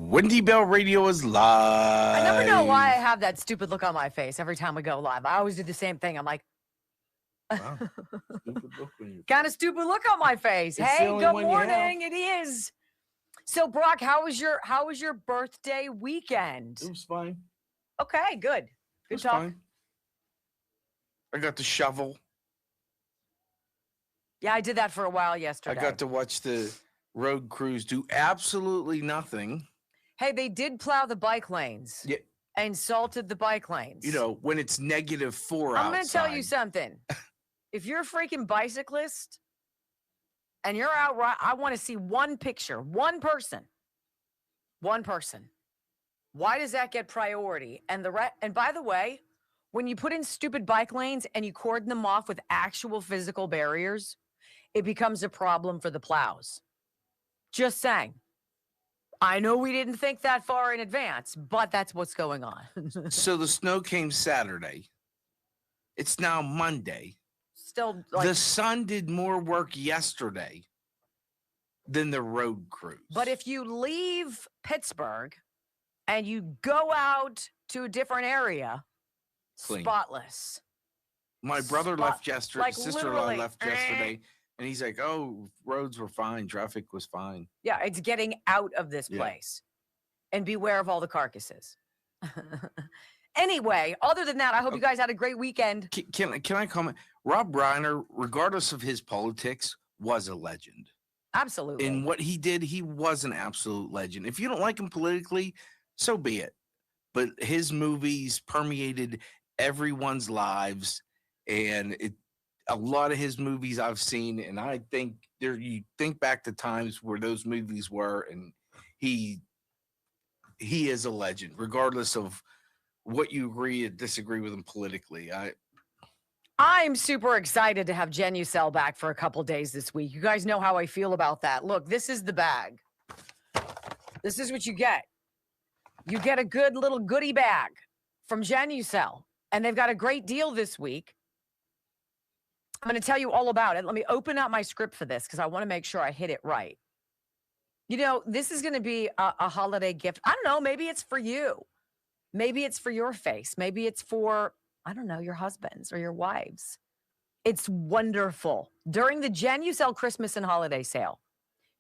Wendy Bell Radio is live. I never know why I have that stupid look on my face every time we go live. I always do the same thing. I'm like, Wow. Stupid look on your kind of stupid look on my face. It's the Hey, only good one you have. morning. It is. So, Brock, how was your birthday weekend? It was fine. Okay, good. It Good was talk. fine. I got to shovel. Yeah, I did that for a while yesterday. I got to watch the road crews do absolutely nothing. Hey, they did plow the bike lanes. Yeah. And salted the bike lanes. You know, when it's -4 I'm going to tell you outside. something. If you're a freaking bicyclist and you're out, I want to see one picture, one person. One person. Why does that get priority? And and by the way, when you put in stupid bike lanes and you cordon them off with actual physical barriers, it becomes a problem for the plows. Just saying. I know we didn't think that far in advance, but that's what's going on. So the snow came Saturday. It's now Monday. Still, like, The sun did more work yesterday than the road crews. but if you leave Pittsburgh and you go out to a different area, Clean. spotless. My brother left yesterday, like sister-in-law literally, left yesterday, and he's like, oh, roads were fine, traffic was fine. Yeah, it's getting out of this Yeah. place. And beware of all the carcasses. Anyway, other than that, I hope you guys had a great weekend. Can I comment? Rob Reiner, regardless of his politics, was a legend. Absolutely. In what he did, he was an absolute legend. If you don't like him politically, so be it. But his movies permeated everyone's lives, and a lot of his movies I've seen, and I think you think back to times where those movies were, and he is a legend, regardless of what you agree or disagree with him politically. I'm super excited to have Jen Ucell back for a couple days this week. You guys know how I feel about that. Look, this is the bag. This is what you get. You get a good little goodie bag from Jen Ucell, and they've got a great deal this week. I'm going to tell you all about it. Let me open up my script for this because I want to make sure I hit it right. You know, this is going to be a holiday gift. I don't know. Maybe it's for you. Maybe it's for your face. Maybe it's for, I don't know, your husbands or your wives. It's wonderful. During the Jen Ucell Christmas and holiday sale,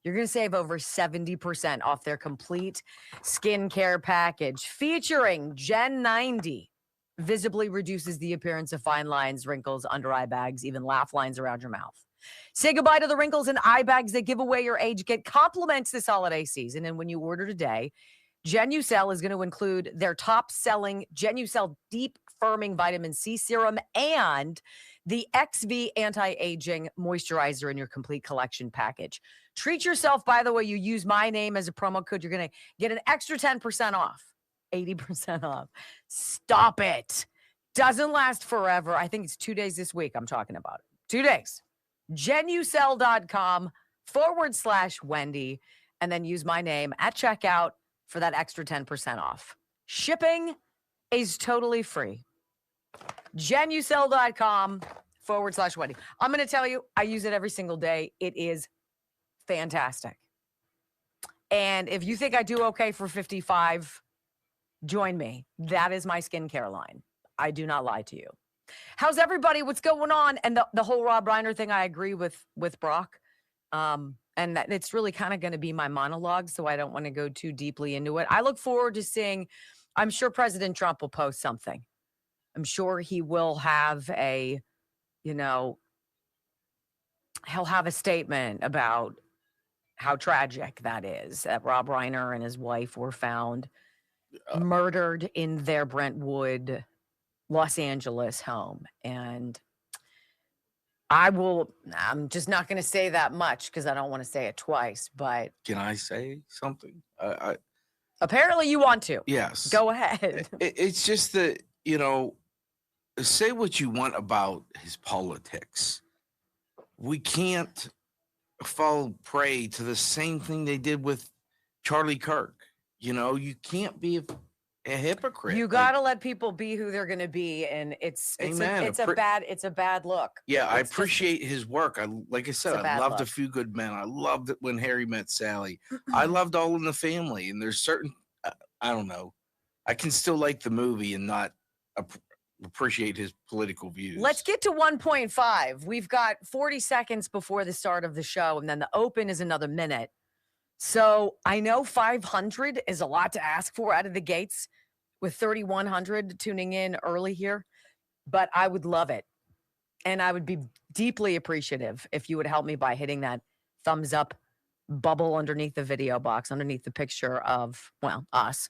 you're going to save over 70% off their complete skincare package featuring Gen 90. Visibly reduces the appearance of fine lines, wrinkles, under eye bags, even laugh lines around your mouth. Say goodbye to the wrinkles and eye bags that give away your age. Get compliments this holiday season. And when you order today, Jen Ucell is going to include their top-selling Jen Ucell Deep Firming Vitamin C Serum and the XV Anti-Aging Moisturizer in your complete collection package. Treat yourself, by the way. You use my name as a promo code. You're going to get an extra 10% off. 80% off. Stop it. Doesn't last forever. I think it's 2 days this week I'm talking about. 2 days. JenUcell.com/Wendy, and then use my name at checkout for that extra 10% off. Shipping is totally free. JenUcell.com/Wendy. I'm going to tell you, I use it every single day. It is fantastic. And if you think I do okay for 55, join me. That is my skincare line. I do not lie to you. How's everybody? What's going on? And the whole Rob Reiner thing, I agree with Brock. And that it's really kind of going to be my monologue, so I don't want to go too deeply into it. I look forward to seeing, I'm sure President Trump will post something. I'm sure he will have he'll have a statement about how tragic that is, that Rob Reiner and his wife were found murdered in their Brentwood, Los Angeles home. And I'm just not going to say that much because I don't want to say it twice, but. Can I say something? Apparently you want to. Yes. Go ahead. It's just that, say what you want about his politics. We can't fall prey to the same thing they did with Charlie Kirk. You can't be a hypocrite. You got to let people be who they're going to be, and it's Amen. a bad look. Yeah, I It's just- appreciate his work. Like I said, a I bad loved A look. Few Good Men. I loved it when Harry Met Sally. I loved All in the Family. And there's certain, I don't know, I can still like the movie and not appreciate his political views. Let's get to 1.5. We've got 40 seconds before the start of the show, and then the open is another minute. So I know 500 is a lot to ask for out of the gates with 3,100 tuning in early here, but I would love it. And I would be deeply appreciative if you would help me by hitting that thumbs up bubble underneath the video box, underneath the picture of, well, us,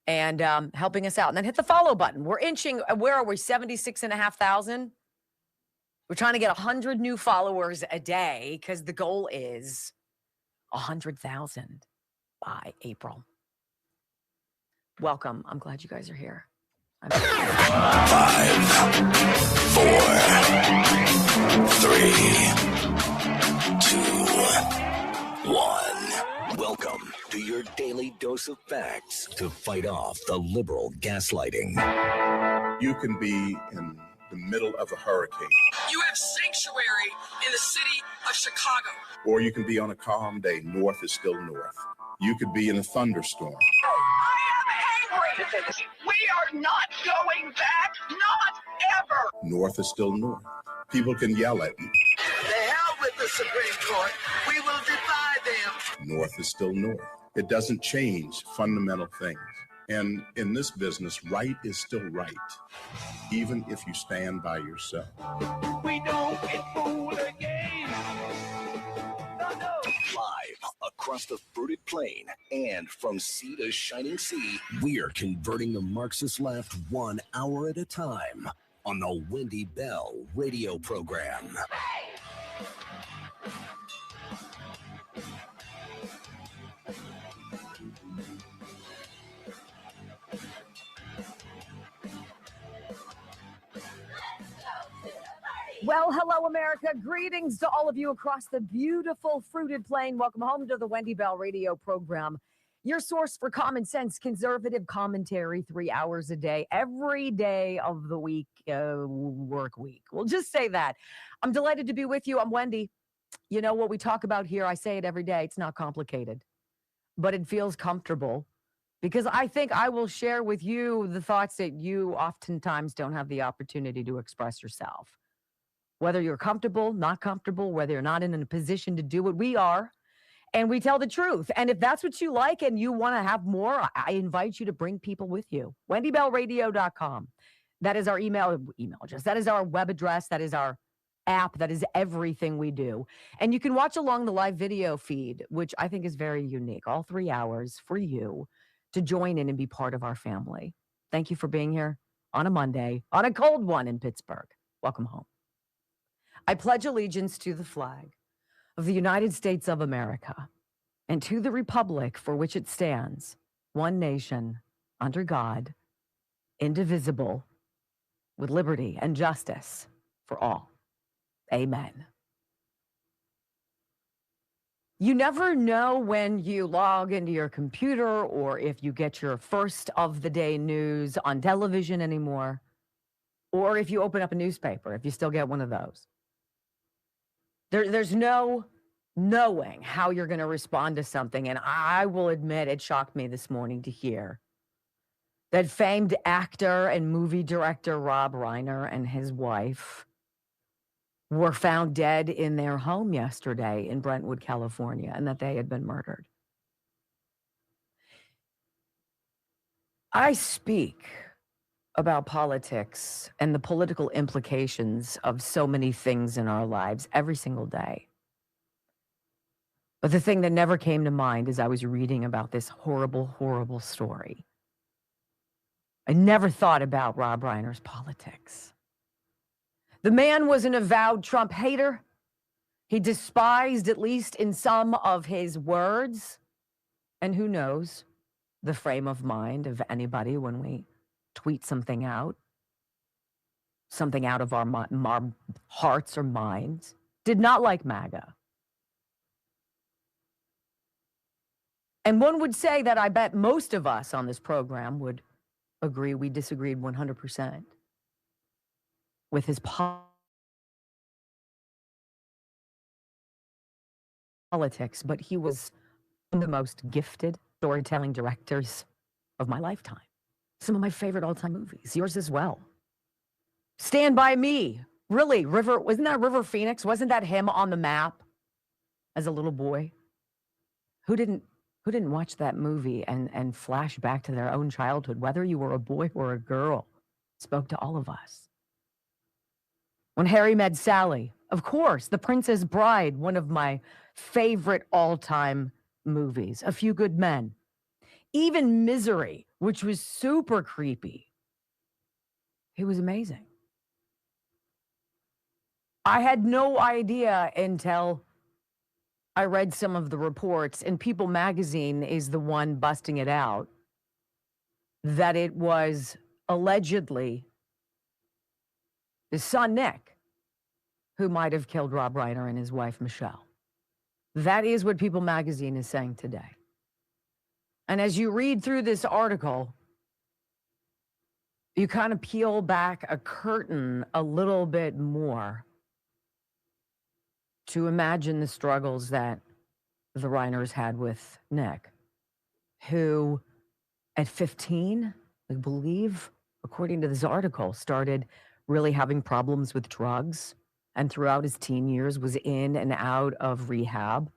and helping us out. And then hit the follow button. We're inching, where are we, 76,500? We're trying to get 100 new followers a day because the goal is 100,000 by April. Welcome. I'm glad you guys are here. 5, 4, 3, 2, 1. Welcome to your daily dose of facts to fight off the liberal gaslighting. You can be in the middle of a hurricane. You have sanctuary in the city of Chicago. Or you can be on a calm day. North is still north. You could be in a thunderstorm. I am angry. We are not going back. Not ever. North is still north. People can yell at you. The hell with the Supreme Court. We will defy them. North is still north. It doesn't change fundamental things. And in this business, right is still right, even if you stand by yourself. We don't get fooled again. No. Live across the fruited plain and from sea to shining sea, we're converting the Marxist left 1 hour at a time on the Wendy Bell radio program. Well, hello, America. Greetings to all of you across the beautiful fruited plain. Welcome home to the Wendy Bell radio program, your source for common sense, conservative commentary, 3 hours a day, every day of the week, work week. We'll just say that. I'm delighted to be with you. I'm Wendy. You know what we talk about here? I say it every day. It's not complicated, but it feels comfortable because I think I will share with you the thoughts that you oftentimes don't have the opportunity to express yourself. Whether you're comfortable, not comfortable, whether you're not in a position to do it, we are. And we tell the truth. And if that's what you like and you want to have more, I invite you to bring people with you. WendyBellRadio.com. That is our email address. That is our web address. That is our app. That is everything we do. And you can watch along the live video feed, which I think is very unique. All 3 hours for you to join in and be part of our family. Thank you for being here on a Monday, on a cold one in Pittsburgh. Welcome home. I pledge allegiance to the flag of the United States of America and to the republic for which it stands, one nation, under God, indivisible, with liberty and justice for all. Amen. You never know when you log into your computer or if you get your first of the day news on television anymore, or if you open up a newspaper, if you still get one of those. There's no knowing how you're going to respond to something. And I will admit it shocked me this morning to hear that famed actor and movie director Rob Reiner and his wife were found dead in their home yesterday in Brentwood, California, and that they had been murdered. I speak about politics and the political implications of so many things in our lives every single day. But the thing that never came to mind as I was reading about this horrible, horrible story, I never thought about Rob Reiner's politics. The man was an avowed Trump hater. He despised, at least in some of his words, and who knows, the frame of mind of anybody when we tweet something out of our hearts or minds, did not like MAGA. And one would say that I bet most of us on this program would agree we disagreed 100% with his politics, but he was one of the most gifted storytelling directors of my lifetime. Some of my favorite all-time movies, yours as well. Stand By Me. Really, wasn't that River Phoenix? Wasn't that him on the map as a little boy? Who didn't watch that movie and flash back to their own childhood, whether you were a boy or a girl? Spoke to all of us. When Harry Met Sally, of course, The Princess Bride, one of my favorite all-time movies. A Few Good Men. Even Misery, which was super creepy. It was amazing. I had no idea until I read some of the reports, and People magazine is the one busting it out, that it was allegedly his son, Nick, who might have killed Rob Reiner and his wife, Michelle. That is what People magazine is saying today. And as you read through this article, you kind of peel back a curtain a little bit more to imagine the struggles that the Reiners had with Nick, who at 15, I believe, according to this article, started really having problems with drugs, and throughout his teen years was in and out of rehab,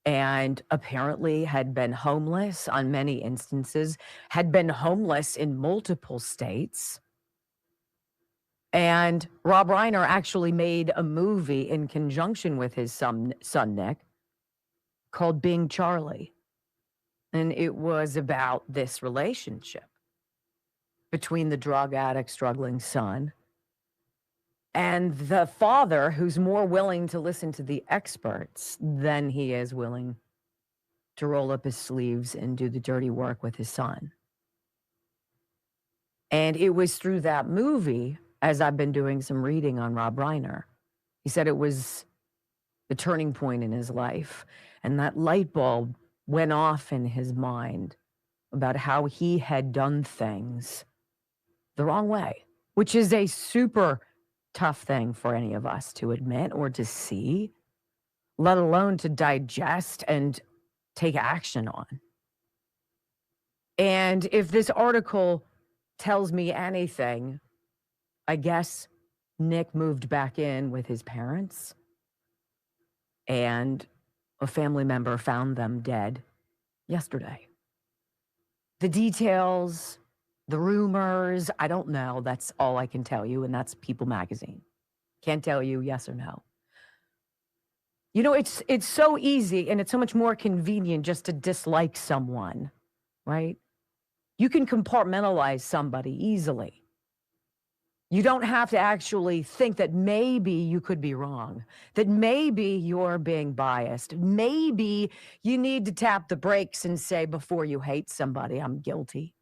and apparently had been homeless on many instances, had been homeless in multiple states. And Rob Reiner actually made a movie in conjunction with his son Nick called Being Charlie. And it was about this relationship between the drug addict, struggling son and the father, who's more willing to listen to the experts than he is willing to roll up his sleeves and do the dirty work with his son. And it was through that movie, as I've been doing some reading on Rob Reiner, he said it was the turning point in his life. And that light bulb went off in his mind about how he had done things the wrong way, which is a super tough thing for any of us to admit or to see, let alone to digest and take action on. And if this article tells me anything, I guess Nick moved back in with his parents, and a family member found them dead yesterday. The details, the rumors, I don't know. That's all I can tell you, and that's People magazine. Can't tell you yes or no. You know, it's so easy, and it's so much more convenient just to dislike someone, right? You can compartmentalize somebody easily. You don't have to actually think that maybe you could be wrong, that maybe you're being biased. Maybe you need to tap the brakes and say, before you hate somebody, I'm guilty.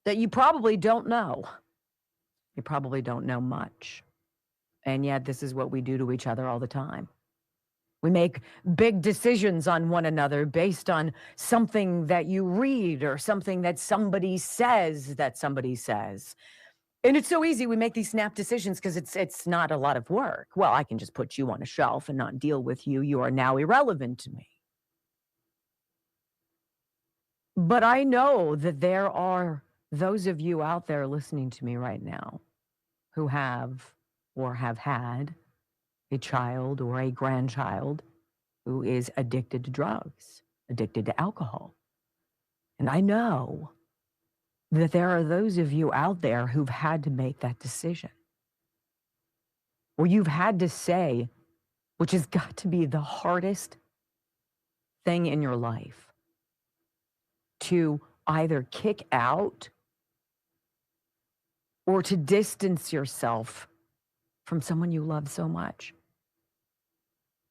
That you probably don't know. You probably don't know much. And yet this is what we do to each other all the time. We make big decisions on one another based on something that you read or something that somebody says that somebody says. And it's so easy. We make these snap decisions because it's not a lot of work. Well, I can just put you on a shelf and not deal with you. You are now irrelevant to me. But I know that there are those of you out there listening to me right now who have or have had a child or a grandchild who is addicted to drugs, addicted to alcohol. And I know that there are those of you out there who've had to make that decision. Or you've had to say, which has got to be the hardest thing in your life, to either kick out or to distance yourself from someone you love so much.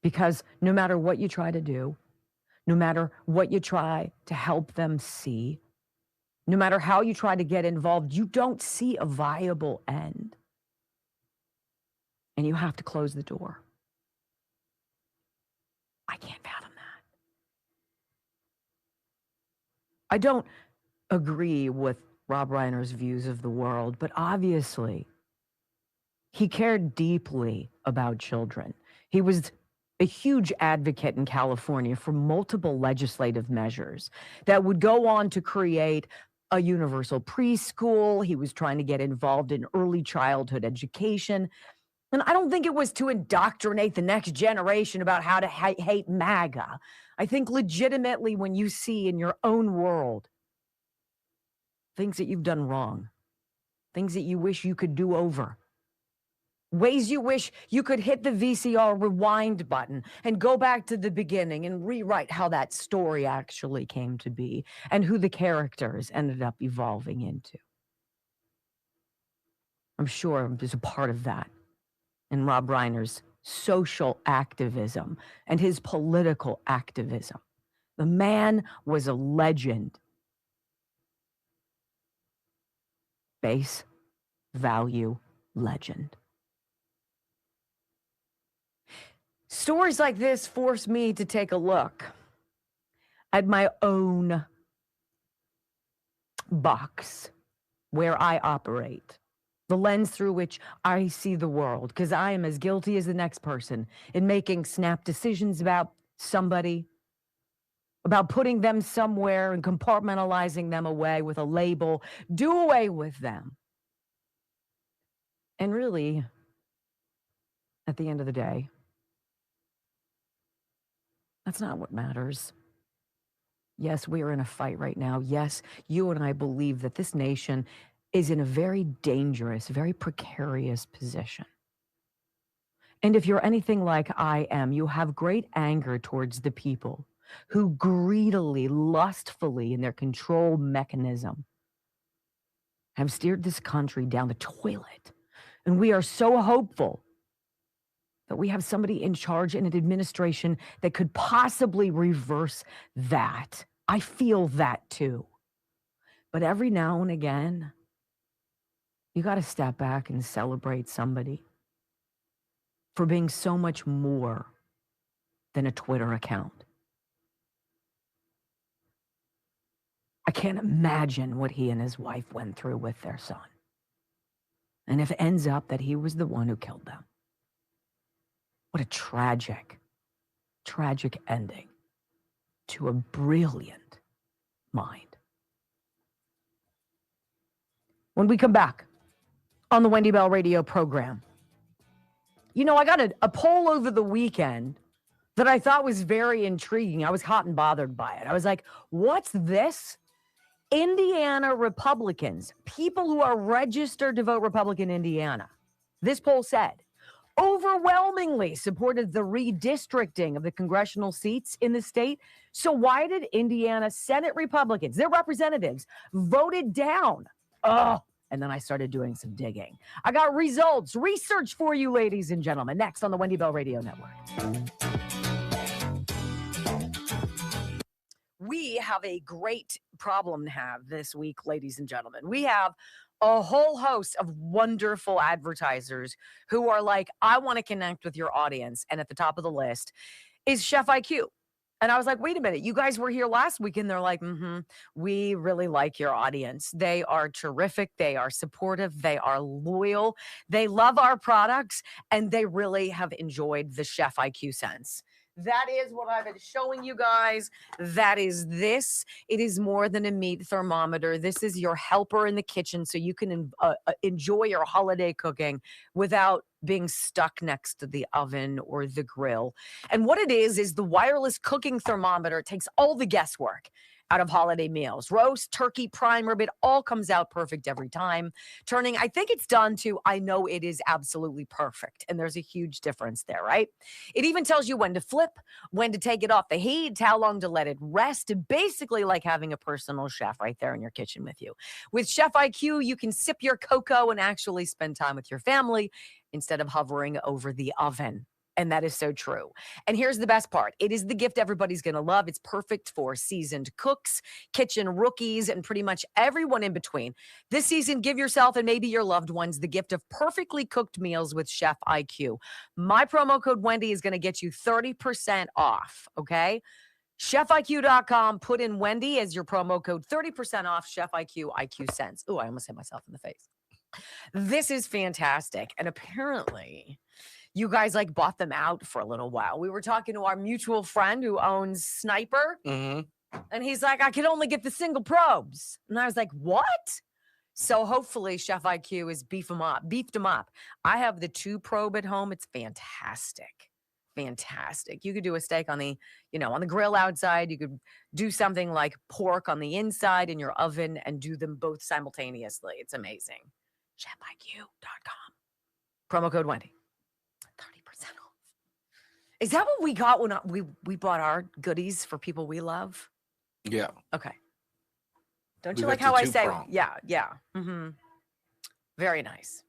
Because no matter what you try to do, no matter what you try to help them see, no matter how you try to get involved, you don't see a viable end. And you have to close the door. I can't fathom that. I don't agree with Rob Reiner's views of the world, but obviously he cared deeply about children. He was a huge advocate in California for multiple legislative measures that would go on to create a universal preschool. He was trying to get involved in early childhood education. And I don't think it was to indoctrinate the next generation about how to hate MAGA. I think legitimately when you see in your own world things that you've done wrong, things that you wish you could do over, ways you wish you could hit the VCR rewind button and go back to the beginning and rewrite how that story actually came to be and who the characters ended up evolving into. I'm sure there's a part of that in Rob Reiner's social activism and his political activism. The man was a legend. Base value legend. Stories like this force me to take a look at my own box where I operate, the lens through which I see the world, because I am as guilty as the next person in making snap decisions about somebody, about putting them somewhere and compartmentalizing them away with a label, do away with them. And really, at the end of the day, that's not what matters. Yes, we are in a fight right now. Yes, you and I believe that this nation is in a very dangerous, very precarious position. And if you're anything like I am, you have great anger towards the people who greedily, lustfully, in their control mechanism, have steered this country down the toilet. And we are so hopeful that we have somebody in charge in an administration that could possibly reverse that. I feel that too. But every now and again, you got to step back and celebrate somebody for being so much more than a Twitter account. I can't imagine what he and his wife went through with their son. And if it ends up that he was the one who killed them, what a tragic, tragic ending to a brilliant mind. When we come back on the Wendy Bell radio program, you know, I got a poll over the weekend that I thought was very intriguing. I was hot and bothered by it. I was like, what's this? Indiana Republicans, people who are registered to vote Republican in Indiana, this poll said, overwhelmingly supported the redistricting of the congressional seats in the state. So why did Indiana Senate Republicans, their representatives, voted down? Oh, and then I started doing some digging. I got results, research for you, ladies and gentlemen, next on the Wendy Bell Radio Network. We have a great problem to have this week, ladies and gentlemen. We have a whole host of wonderful advertisers who are like, I want to connect with your audience. And at the top of the list is Chef IQ. And I was like, wait a minute, you guys were here last week. And they're like, we really like your audience. They are terrific. They are supportive. They are loyal. They love our products. And they really have enjoyed the Chef IQ sense. That is what I've been showing you guys. That is this. It is more than a meat thermometer. This is your helper in the kitchen so you can enjoy your holiday cooking without being stuck next to the oven or the grill. And what it is the wireless cooking thermometer. It takes all the guesswork out of holiday meals. Roast, turkey, prime rib, it all comes out perfect every time. Turning, I think it's done to, I know it is absolutely perfect. And there's a huge difference there, right? It even tells you when to flip, when to take it off the heat, how long to let it rest. Basically like having a personal chef right there in your kitchen with you. With Chef IQ, you can sip your cocoa and actually spend time with your family instead of hovering over the oven. And that is so true. And here's the best part. It is the gift everybody's going to love. It's perfect for seasoned cooks, kitchen rookies, and pretty much everyone in between. This season, give yourself and maybe your loved ones the gift of perfectly cooked meals with Chef IQ. My promo code Wendy is going to get you 30% off, okay? ChefIQ.com. Put in Wendy as your promo code. 30% off Chef IQ, IQ cents. Oh, I almost hit myself in the face. This is fantastic. And apparently, you guys like bought them out for a little while. We were talking to our mutual friend who owns Sniper. Mm-hmm. And he's like, I can only get the single probes. And I was like, what? So hopefully Chef IQ is beefed them up. I have the 2 probe at home. It's fantastic. Fantastic. You could do a steak on the, on the grill outside. You could do something like pork on the inside in your oven and do them both simultaneously. It's amazing. ChefIQ.com. Promo code Wendy. 30% off. Is that what we got when we bought our goodies for people we love? Yeah. Okay. Don't We you got like the how I 2 say, prong. yeah. Mm-hmm. Very nice.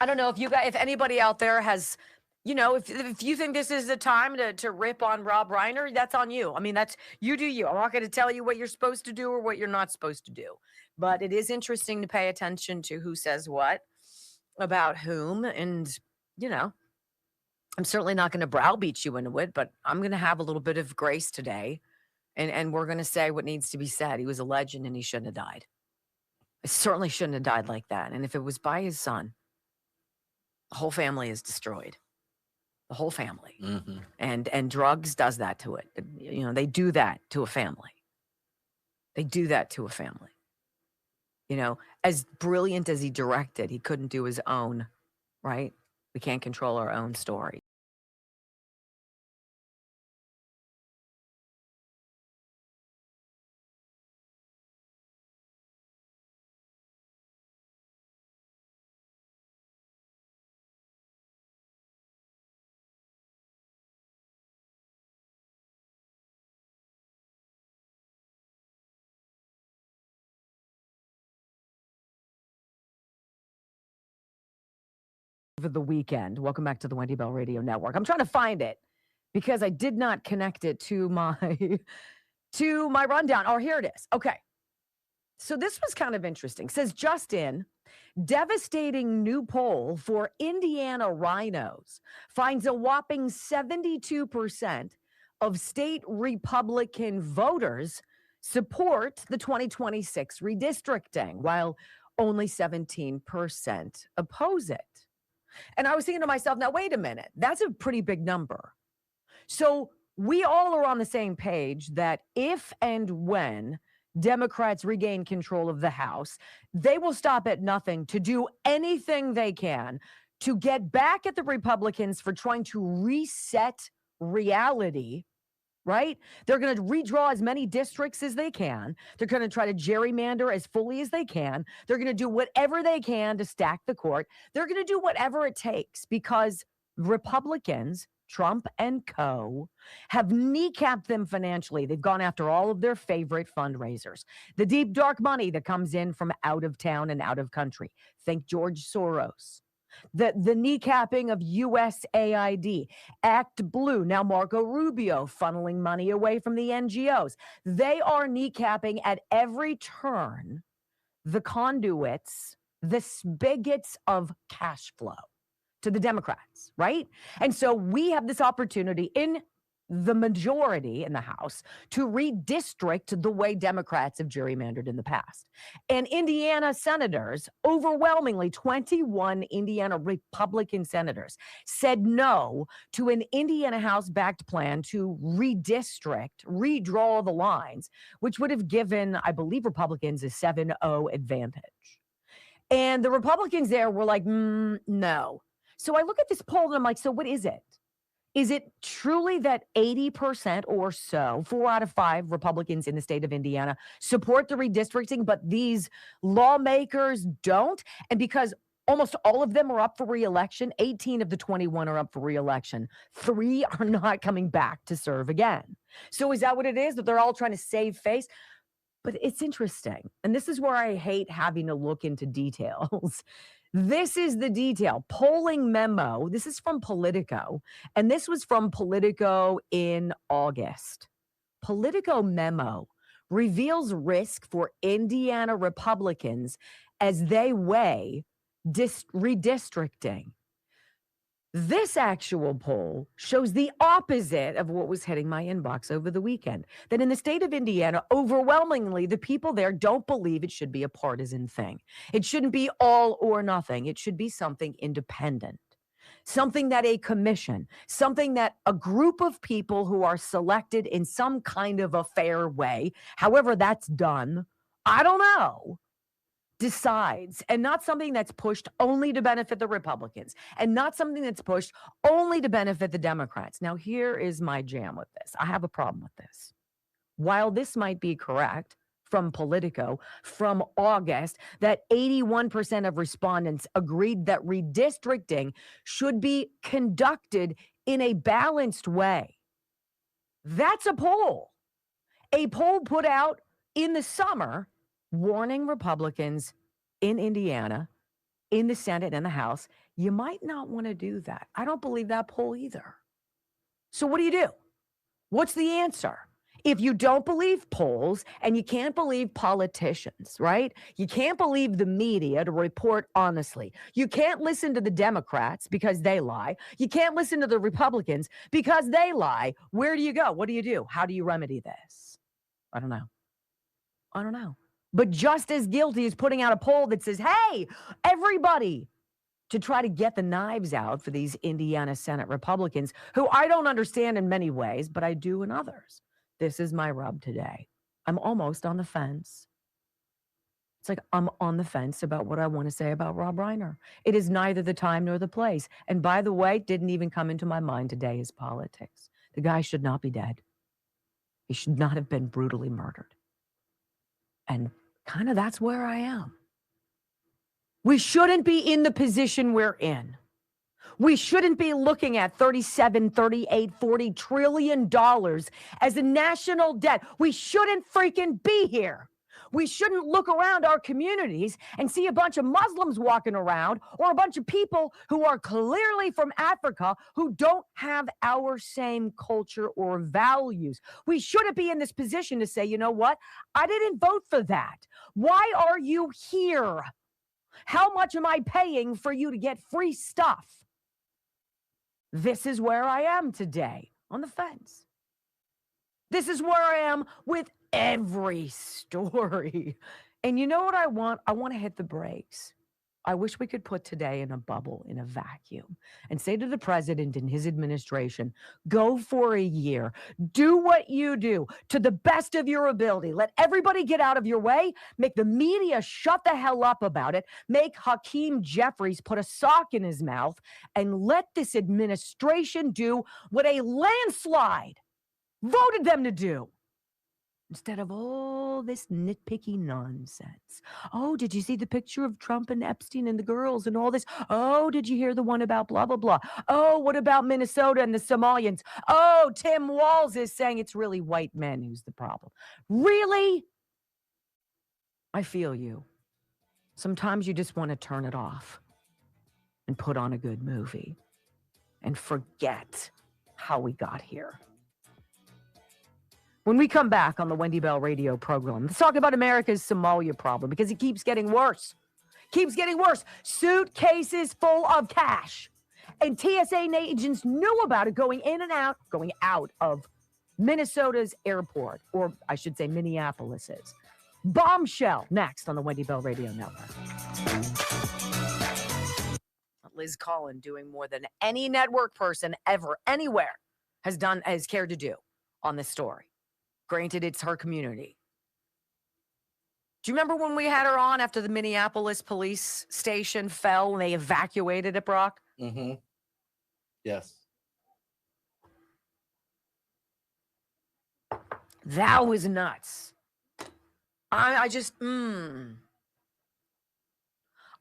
I don't know if anybody out there has, if you think this is the time to rip on Rob Reiner, that's on you. I mean, you do you. I'm not going to tell you what you're supposed to do or what you're not supposed to do. But it is interesting to pay attention to who says what about whom. And, I'm certainly not going to browbeat you into it, but I'm going to have a little bit of grace today. And we're going to say what needs to be said. He was a legend and he shouldn't have died. He certainly shouldn't have died like that. And if it was by his son, the whole family is destroyed. The whole family. Mm-hmm. And drugs does that to it. They do that to a family. They do that to a family. As brilliant as he directed, he couldn't do his own, right? We can't control our own story. Over the weekend. Welcome back to the Wendy Bell Radio Network. I'm trying to find it because I did not connect it to my rundown. Oh, here it is. Okay. So this was kind of interesting. It says Justin, devastating new poll for Indiana rhinos finds a whopping 72% of state Republican voters support the 2026 redistricting, while only 17% oppose it. And I was thinking to myself, now, wait a minute, that's a pretty big number. So we all are on the same page that if and when Democrats regain control of the House, they will stop at nothing to do anything they can to get back at the Republicans for trying to reset reality, right? They're going to redraw as many districts as they can. They're going to try to gerrymander as fully as they can. They're going to do whatever they can to stack the court. They're going to do whatever it takes because Republicans, Trump and co, have kneecapped them financially. They've gone after all of their favorite fundraisers. The deep, dark money that comes in from out of town and out of country. Think George Soros. The kneecapping of USAID, Act Blue, now Marco Rubio funneling money away from the NGOs. They are kneecapping at every turn the conduits, the spigots of cash flow to the Democrats, right? And so we have this opportunity in the majority in the House to redistrict the way Democrats have gerrymandered in the past. And Indiana senators, overwhelmingly 21 Indiana Republican senators, said no to an Indiana House-backed plan to redraw the lines, which would have given, I believe, Republicans a 7-0 advantage. And the Republicans there were like, no. So I look at this poll and I'm like, so what is it? Is it truly that 80% or so, 4 out of 5 Republicans in the state of Indiana support the redistricting, but these lawmakers don't? And because almost all of them are up for re-election, 18 of the 21 are up for re-election, 3 are not coming back to serve again. So is that what it is, that they're all trying to save face? But it's interesting. And this is where I hate having to look into details. This is the detail. Polling memo. This is from Politico. And this was from Politico in August. Politico memo reveals risk for Indiana Republicans as they weigh redistricting. This actual poll shows the opposite of what was hitting my inbox over the weekend. That in the state of Indiana, overwhelmingly, the people there don't believe it should be a partisan thing. It shouldn't be all or nothing. It should be something independent, something that a commission, something that a group of people who are selected in some kind of a fair way, however that's done, I don't know, decides, and not something that's pushed only to benefit the Republicans and not something that's pushed only to benefit the Democrats. Now, here is my jam with this. I have a problem with this. While this might be correct from Politico from August, that 81% of respondents agreed that redistricting should be conducted in a balanced way. That's a poll put out in the summer warning Republicans in Indiana, in the Senate and the House, you might not want to do that. I don't believe that poll either. So what do? What's the answer? If you don't believe polls and you can't believe politicians, right? You can't believe the media to report honestly. You can't listen to the Democrats because they lie. You can't listen to the Republicans because they lie. Where do you go? What do you do? How do you remedy this? I don't know. But just as guilty as putting out a poll that says, hey, everybody, to try to get the knives out for these Indiana Senate Republicans, who I don't understand in many ways, but I do in others. This is my rub today. I'm almost on the fence. It's like I'm on the fence about what I want to say about Rob Reiner. It is neither the time nor the place. And by the way, didn't even come into my mind today is politics. The guy should not be dead. He should not have been brutally murdered. And kind of that's where I am. We shouldn't be in the position we're in. We shouldn't be looking at $37, $38, $40 trillion as a national debt. We shouldn't freaking be here. We shouldn't look around our communities and see a bunch of Muslims walking around or a bunch of people who are clearly from Africa who don't have our same culture or values. We shouldn't be in this position to say, you know what? I didn't vote for that. Why are you here? How much am I paying for you to get free stuff? This is where I am today, on the fence. This is where I am with every story. And you know what I want? I want to hit the brakes. I wish we could put today in a bubble, in a vacuum, and say to the president and his administration, go for a year. Do what you do to the best of your ability. Let everybody get out of your way. Make the media shut the hell up about it. Make Hakeem Jeffries put a sock in his mouth and let this administration do what a landslide voted them to do. Instead of all this nitpicky nonsense. Oh, did you see the picture of Trump and Epstein and the girls and all this? Oh, did you hear the one about blah, blah, blah? Oh, what about Minnesota and the Somalians? Oh, Tim Walz is saying it's really white men who's the problem. Really? I feel you. Sometimes you just want to turn it off and put on a good movie and forget how we got here. When we come back on the Wendy Bell radio program, let's talk about America's Somalia problem because it keeps getting worse. Keeps getting worse. Suitcases full of cash. And TSA agents knew about it going out of Minnesota's airport, or I should say Minneapolis's. Bombshell next on the Wendy Bell Radio Network. Liz Collin doing more than any network person ever, anywhere, has cared to do on this story. Granted, it's her community. Do you remember when we had her on after the Minneapolis police station fell and they evacuated it, Brock? Mm-hmm. Yes. That was nuts. I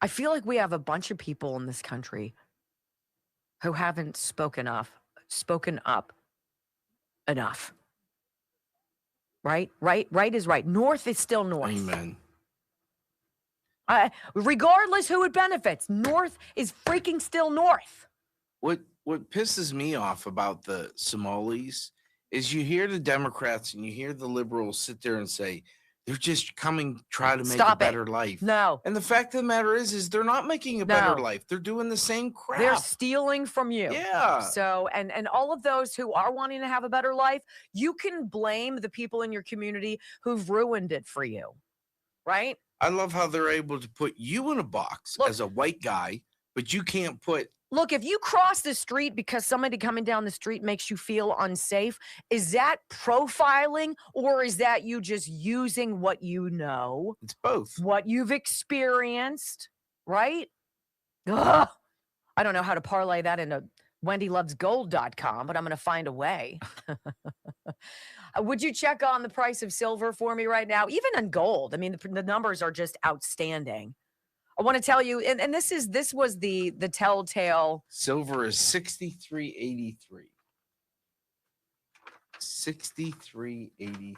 feel like we have a bunch of people in this country who haven't spoken up enough. Right is right. North is still north. Amen. Regardless who it benefits, North is freaking still North. What pisses me off about the Somalis is you hear the Democrats and you hear the liberals sit there and say, They're just coming try to make Stop a it. better life. No, And the fact of the matter is they're not making a better No. life. They're doing the same crap. they're stealing from you. Yeah. So, and all of those who are wanting to have a better life, you can blame the people in your community who've ruined it for you, right? I love how they're able to put you in a box Look- as a white guy, but you can't put. Look, if you cross the street because somebody coming down the street makes you feel unsafe, is that profiling or is that you just using what you know, It's both. what you've experienced, right? Ugh. I don't know how to parlay that into wendylovesgold.com, but I'm going to find a way. Would you check on the price of silver for me right now? Even on gold. I mean, the numbers are just outstanding. I want to tell you, and this was the telltale. Silver is 63.83. 63.83.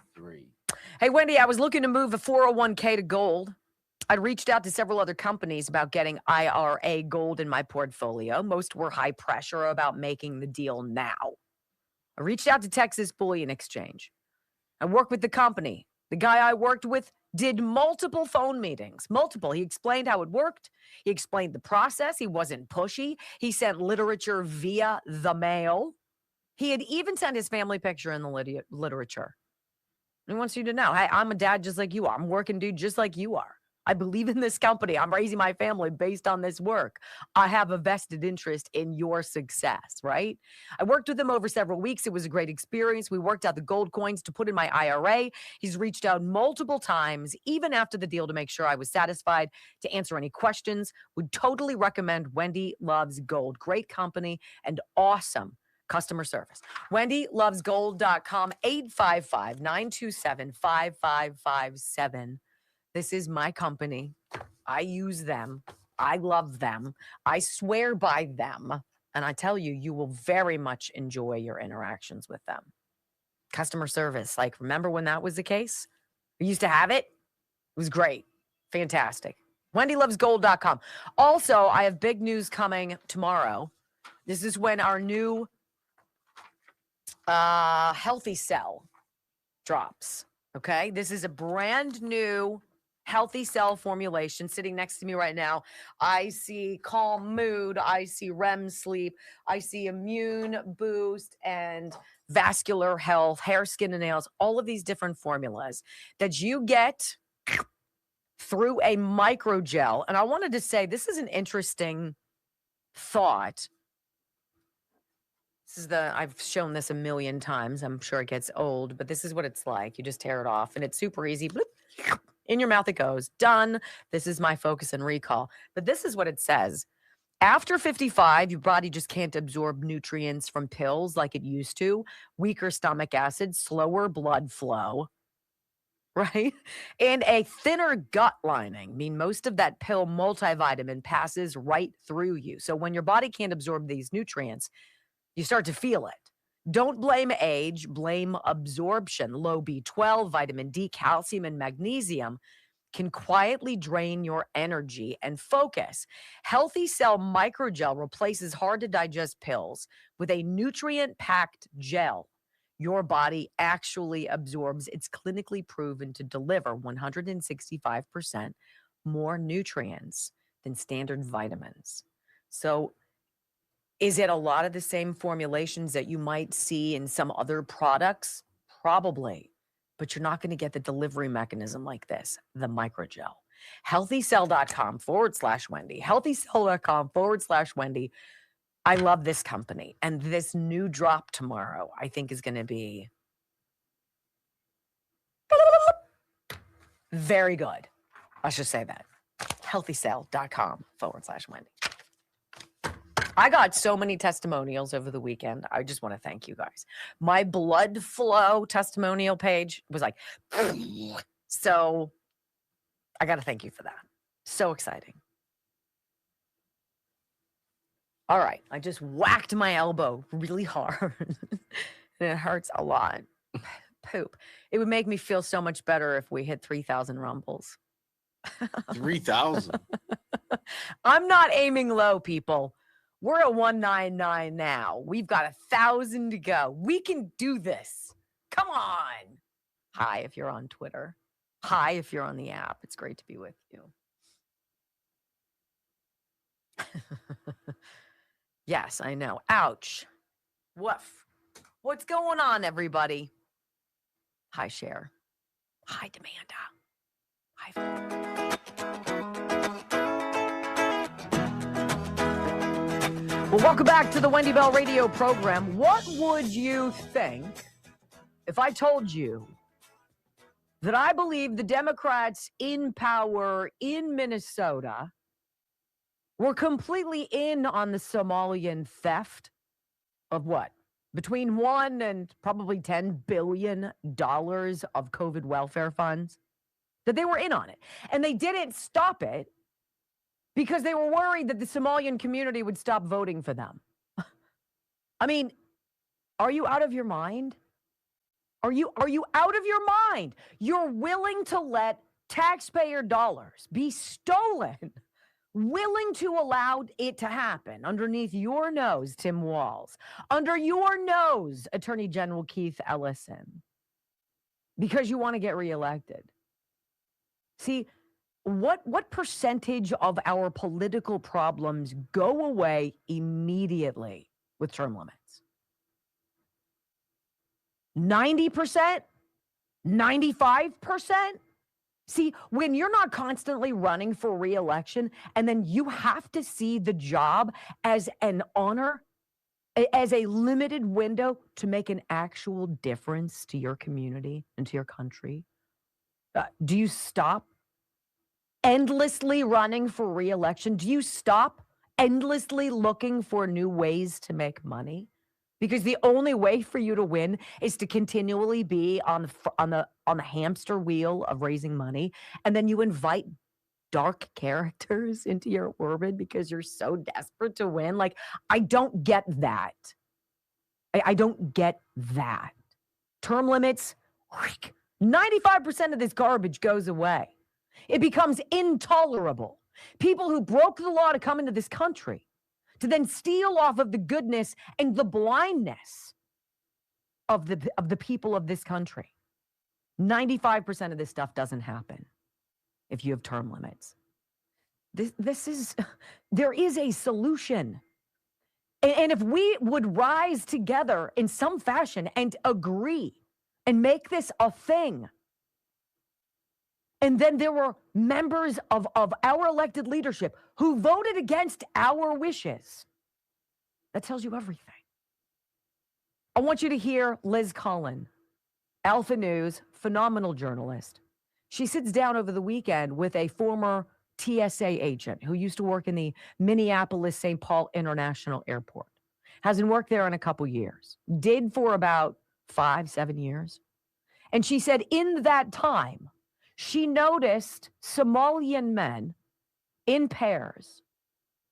Hey, Wendy, I was looking to move a 401k to gold. I'd reached out to several other companies about getting IRA gold in my portfolio. Most were high pressure about making the deal now. I reached out to Texas Bullion Exchange. I worked with the company. The guy I worked with did multiple phone meetings, multiple. He explained how it worked. He explained the process. He wasn't pushy. He sent literature via the mail. He had even sent his family picture in the literature. He wants you to know, hey, I'm a dad just like you are. I'm a working dude just like you are. I believe in this company. I'm raising my family based on this work. I have a vested interest in your success, right? I worked with him over several weeks. It was a great experience. We worked out the gold coins to put in my IRA. He's reached out multiple times, even after the deal, to make sure I was satisfied, to answer any questions. Would totally recommend Wendy Loves Gold. Great company and awesome customer service. WendyLovesGold.com, 855-927-5557. This is my company. I use them. I love them. I swear by them. And I tell you, you will very much enjoy your interactions with them. Customer service. Like, remember when that was the case? We used to have it. It was great. Fantastic. WendyLovesGold.com. Also, I have big news coming tomorrow. This is when our new Healthy Cell drops. Okay. This is a brand new Healthy Cell formulation sitting next to me right now. I see calm mood. I see REM sleep. I see immune boost and vascular health, hair, skin, and nails, all of these different formulas that you get through a microgel. And I wanted to say, this is an interesting thought. I've shown this a million times. I'm sure it gets old, but this is what it's like. You just tear it off and it's super easy. Bloop. In your mouth it goes. Done. This is my focus and recall. But this is what it says. After 55, your body just can't absorb nutrients from pills like it used to. Weaker stomach acid, slower blood flow, right? And a thinner gut lining. Mean most of that pill multivitamin passes right through you. So when your body can't absorb these nutrients, you start to feel it. Don't blame age, blame absorption. Low B12, vitamin D, calcium, and magnesium can quietly drain your energy and focus. Healthy Cell Microgel replaces hard to digest pills with a nutrient-packed gel. Your body actually absorbs. It's clinically proven to deliver 165% more nutrients than standard vitamins. So, is it a lot of the same formulations that you might see in some other products? Probably, but you're not going to get the delivery mechanism like this, the microgel. Healthycell.com/Wendy. Healthycell.com/Wendy. I love this company. And this new drop tomorrow, I think, is going to be very good. Let's just say that. Healthycell.com/Wendy. I got so many testimonials over the weekend. I just want to thank you guys. My blood flow testimonial page was like, so I got to thank you for that. So exciting. All right. I just whacked my elbow really hard and it hurts a lot. Poop. It would make me feel so much better if we hit 3,000 rumbles. 3,000. I'm not aiming low, people. We're at 199 now. We've got 1,000 to go. We can do this. Come on. Hi, if you're on Twitter. Hi, if you're on the app. It's great to be with you. Yes, I know. Ouch. Woof. What's going on, everybody? Hi, Cher. Hi, Demanda. Hi. Well, welcome back to the Wendy Bell radio program. What would you think if I told you that I believe the Democrats in power in Minnesota were completely in on the Somalian theft of what? Between $1 and probably $10 billion of COVID welfare funds? That they were in on it. And they didn't stop it because they were worried that the Somalian community would stop voting for them. I mean, are you out of your mind? Are you out of your mind? You're willing to let taxpayer dollars be stolen, willing to allow it to happen underneath your nose, Tim Walz, under your nose, Attorney General Keith Ellison, because you want to get reelected. See, what percentage of our political problems go away immediately with term limits? 90%? 95%? See, when you're not constantly running for reelection and then you have to see the job as an honor, as a limited window to make an actual difference to your community and to your country, do you stop endlessly running for reelection? Do you stop endlessly looking for new ways to make money? Because the only way for you to win is to continually be on the hamster wheel of raising money, and then you invite dark characters into your orbit because you're so desperate to win. Like, I don't get that. I don't get that. Term limits, 95% of this garbage goes away. It becomes intolerable. People who broke the law to come into this country to then steal off of the goodness and the blindness of the people of this country. 95% of this stuff doesn't happen if you have term limits. There is a solution. And if we would rise together in some fashion and agree and make this a thing, and then there were members of our elected leadership who voted against our wishes, that tells you everything. I want you to hear Liz Collin, Alpha News, phenomenal journalist. She sits down over the weekend with a former TSA agent who used to work in the Minneapolis-St. Paul International Airport. Hasn't worked there in a couple years. Did for about 5-7 years. And she said in that time, she noticed Somalian men in pairs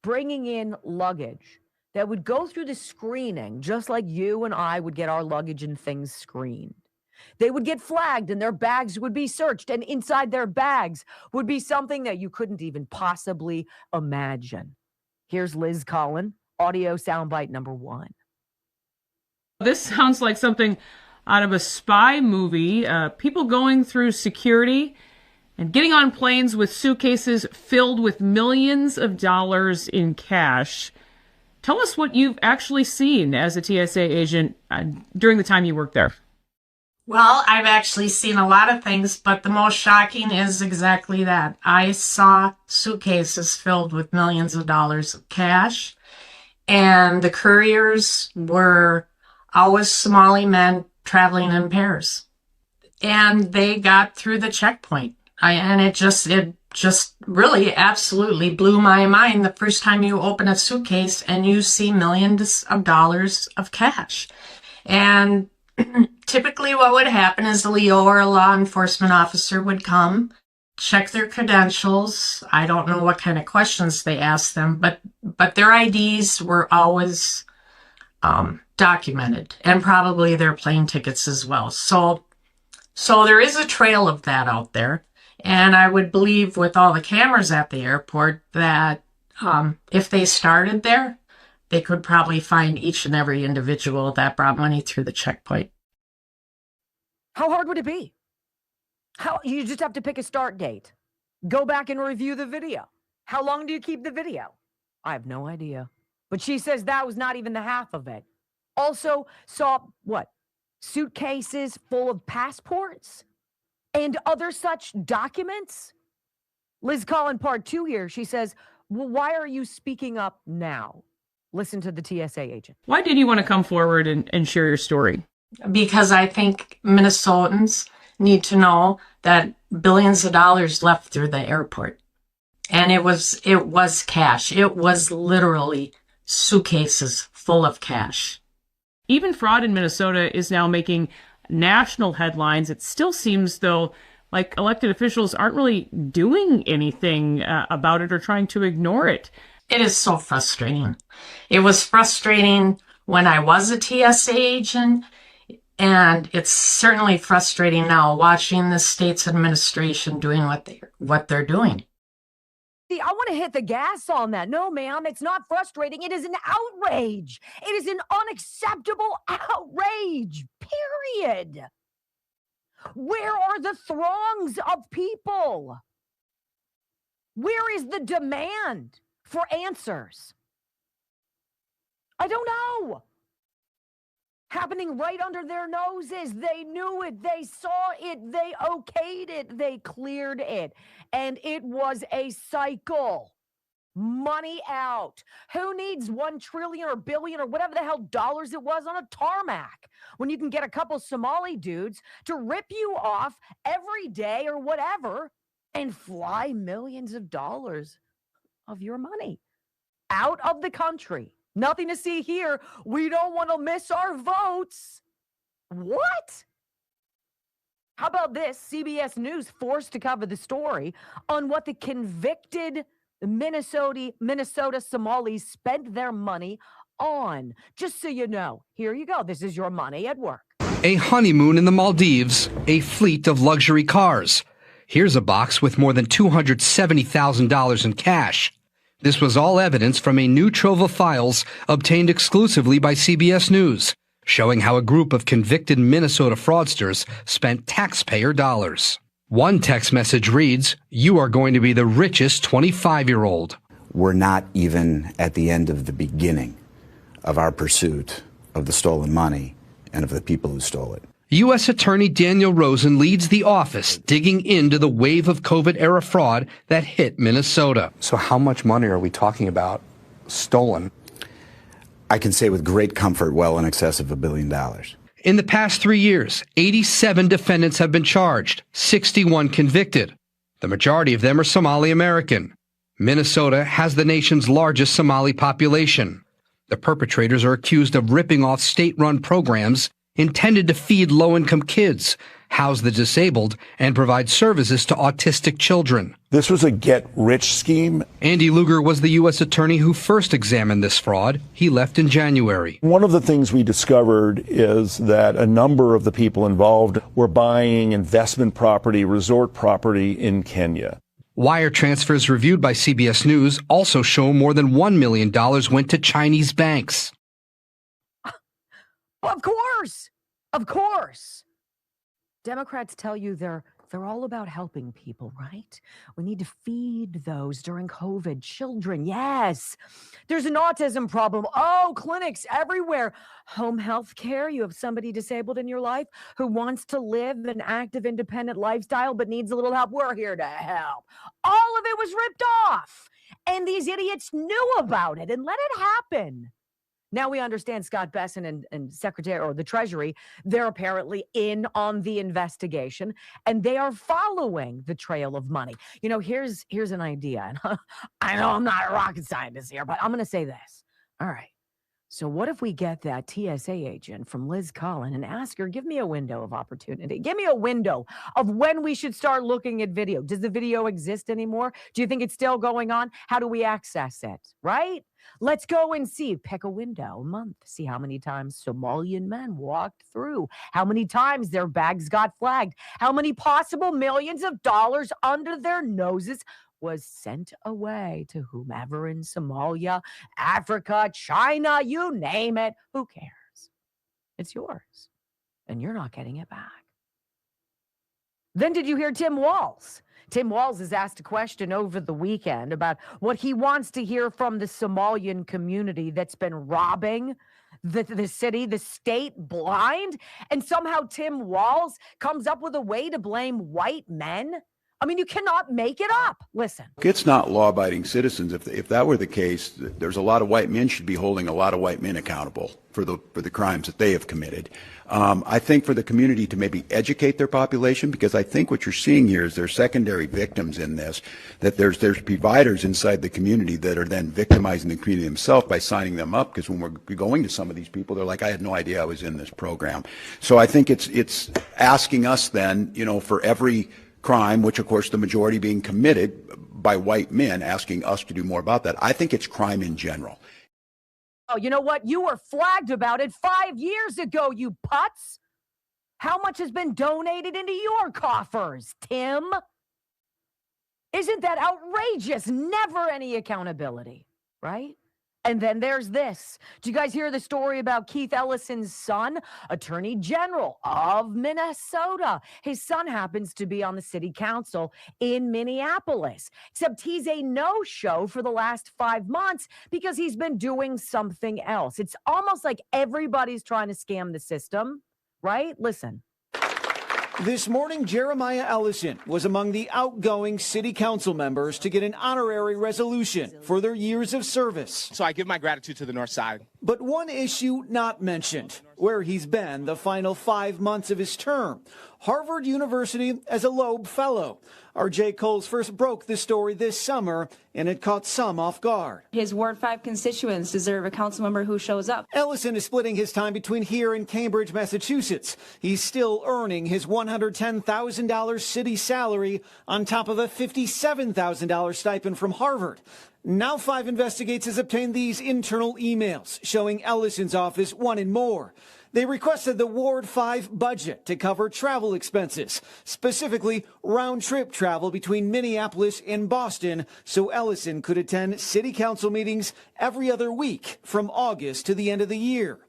bringing in luggage that would go through the screening, just like you and I would get our luggage and things screened. They would get flagged and their bags would be searched, and inside their bags would be something that you couldn't even possibly imagine. Here's Liz Collin, audio soundbite number 1. This sounds like something out of a spy movie. People going through security and getting on planes with suitcases filled with millions of dollars in cash. Tell us what you've actually seen as a TSA agent during the time you worked there. Well, I've actually seen a lot of things, but the most shocking is exactly that. I saw suitcases filled with millions of dollars of cash, and the couriers were always Somali men traveling in pairs. And they got through the checkpoint. It just really absolutely blew my mind the first time you open a suitcase and you see millions of dollars of cash. And typically what would happen is a Leo or a law enforcement officer would come, check their credentials. I don't know what kind of questions they asked them, but their IDs were always documented, and probably their plane tickets as well. So there is a trail of that out there. And I would believe with all the cameras at the airport that if they started there, they could probably find each and every individual that brought money through the checkpoint. How hard would it be? How you just have to pick a start date. Go back and review the video. How long do you keep the video? I have no idea. But she says that was not even the half of it. Also saw what? Suitcases full of passports and other such documents. Liz Collin part 2 here. She says, well, why are you speaking up now? Listen to the TSA agent. Why did you want to come forward and share your story? Because I think Minnesotans need to know that billions of dollars left through the airport. And it was cash. It was literally suitcases full of cash. Even fraud in Minnesota is now making national headlines. It still seems, though, like elected officials aren't really doing anything about it or trying to ignore it. It is so frustrating. It was frustrating when I was a TSA agent, and it's certainly frustrating now watching the state's administration doing what they're doing. See, I want to hit the gas on that. No, ma'am, it's not frustrating. It is an outrage. It is an unacceptable outrage, period. Where are the throngs of people? Where is the demand for answers? I don't know. Happening right under their noses. They knew it. They saw it. They okayed it. They cleared it. And it was a cycle. Money out. Who needs 1 trillion or billion or whatever the hell dollars it was on a tarmac when you can get a couple Somali dudes to rip you off every day or whatever and fly millions of dollars of your money out of the country? Nothing to see here. We don't want to miss our votes. What? How about this? CBS News forced to cover the story on what the convicted Minnesota Somalis spent their money on. Just so you know, here you go. This is your money at work. A honeymoon in the Maldives, a fleet of luxury cars. Here's a box with more than $270,000 in cash. This was all evidence from a new trove of files obtained exclusively by CBS News, showing how a group of convicted Minnesota fraudsters spent taxpayer dollars. One text message reads, "You are going to be the richest 25-year-old. We're not even at the end of the beginning of our pursuit of the stolen money and of the people who stole it." U.S. Attorney Daniel Rosen leads the office digging into the wave of COVID-era fraud that hit Minnesota. So how much money are we talking about stolen? I can say with great comfort, well in excess of $1 billion. In the past 3 years, 87 defendants have been charged, 61 convicted. The majority of them are Somali American. Minnesota has the nation's largest Somali population. The perpetrators are accused of ripping off state-run programs intended to feed low-income kids, house the disabled, and provide services to autistic children. This was a get-rich scheme. Andy Luger was the U.S. attorney who first examined this fraud. He left in January. One of the things we discovered is that a number of the people involved were buying investment property, resort property in Kenya. Wire transfers reviewed by CBS News also show more than $1 million went to Chinese banks. Of course. Of course. Democrats tell you they're all about helping people, right? We need to feed those during COVID. Children, yes. There's an autism problem. Oh, clinics everywhere. Home health care. You have somebody disabled in your life who wants to live an active, independent lifestyle but needs a little help. We're here to help. All of it was ripped off. And these idiots knew about it and let it happen. Now we understand Scott Besson and Secretary or the Treasury, they're apparently in on the investigation and they are following the trail of money. You know, here's an idea. And I know I'm not a rocket scientist here, but I'm going to say this. All right. So what if we get that TSA agent from Liz Collin and ask her, give me a window of opportunity. Give me a window of when we should start looking at video. Does the video exist anymore? Do you think it's still going on? How do we access it? Right? Let's go and see. Pick a window a month. See how many times Somalian men walked through. How many times their bags got flagged. How many possible millions of dollars under their noses was sent away to whomever in Somalia, Africa, China, you name it. Who cares? It's yours. And you're not getting it back. Then did you hear Tim Walz? Tim Walz has asked a question over the weekend about what he wants to hear from the Somalian community that's been robbing the city, the state blind. And somehow Tim Walz comes up with a way to blame white men. I mean, you cannot make it up. Listen. It's not law-abiding citizens. If that were the case, there's a lot of white men should be holding a lot of white men accountable for the crimes that they have committed. I think for the community to maybe educate their population, because I think what you're seeing here is there's secondary victims in this, that there's providers inside the community that are then victimizing the community themselves by signing them up, because when we're going to some of these people, they're like, I had no idea I was in this program. So I think it's asking us then, for every crime, which of course the majority being committed by white men, asking us to do more about that. I think it's crime in general. Oh, you know what? You were flagged about it 5 years ago, you putz. How much has been donated into your coffers, Tim? Isn't that outrageous? Never any accountability, right? And then there's this. Did you guys hear the story about Keith Ellison's son, Attorney General of Minnesota? His son happens to be on the city council in Minneapolis, except he's a no-show for the last 5 months because he's been doing something else. It's almost like everybody's trying to scam the system, right? Listen. This morning, Jeremiah Ellison was among the outgoing city council members to get an honorary resolution for their years of service. So I give my gratitude to the North Side. But one issue not mentioned, where he's been the final 5 months of his term. Harvard University as a Loeb Fellow. R.J. Coles first broke the story this summer, and it caught some off guard. His Ward 5 constituents deserve a council member who shows up. Ellison is splitting his time between here and Cambridge, Massachusetts. He's still earning his $110,000 city salary on top of a $57,000 stipend from Harvard. Now 5 Investigates has obtained these internal emails showing Ellison's office wanted more. They requested the Ward 5 budget to cover travel expenses, specifically round-trip travel between Minneapolis and Boston, so Ellison could attend city council meetings every other week from August to the end of the year.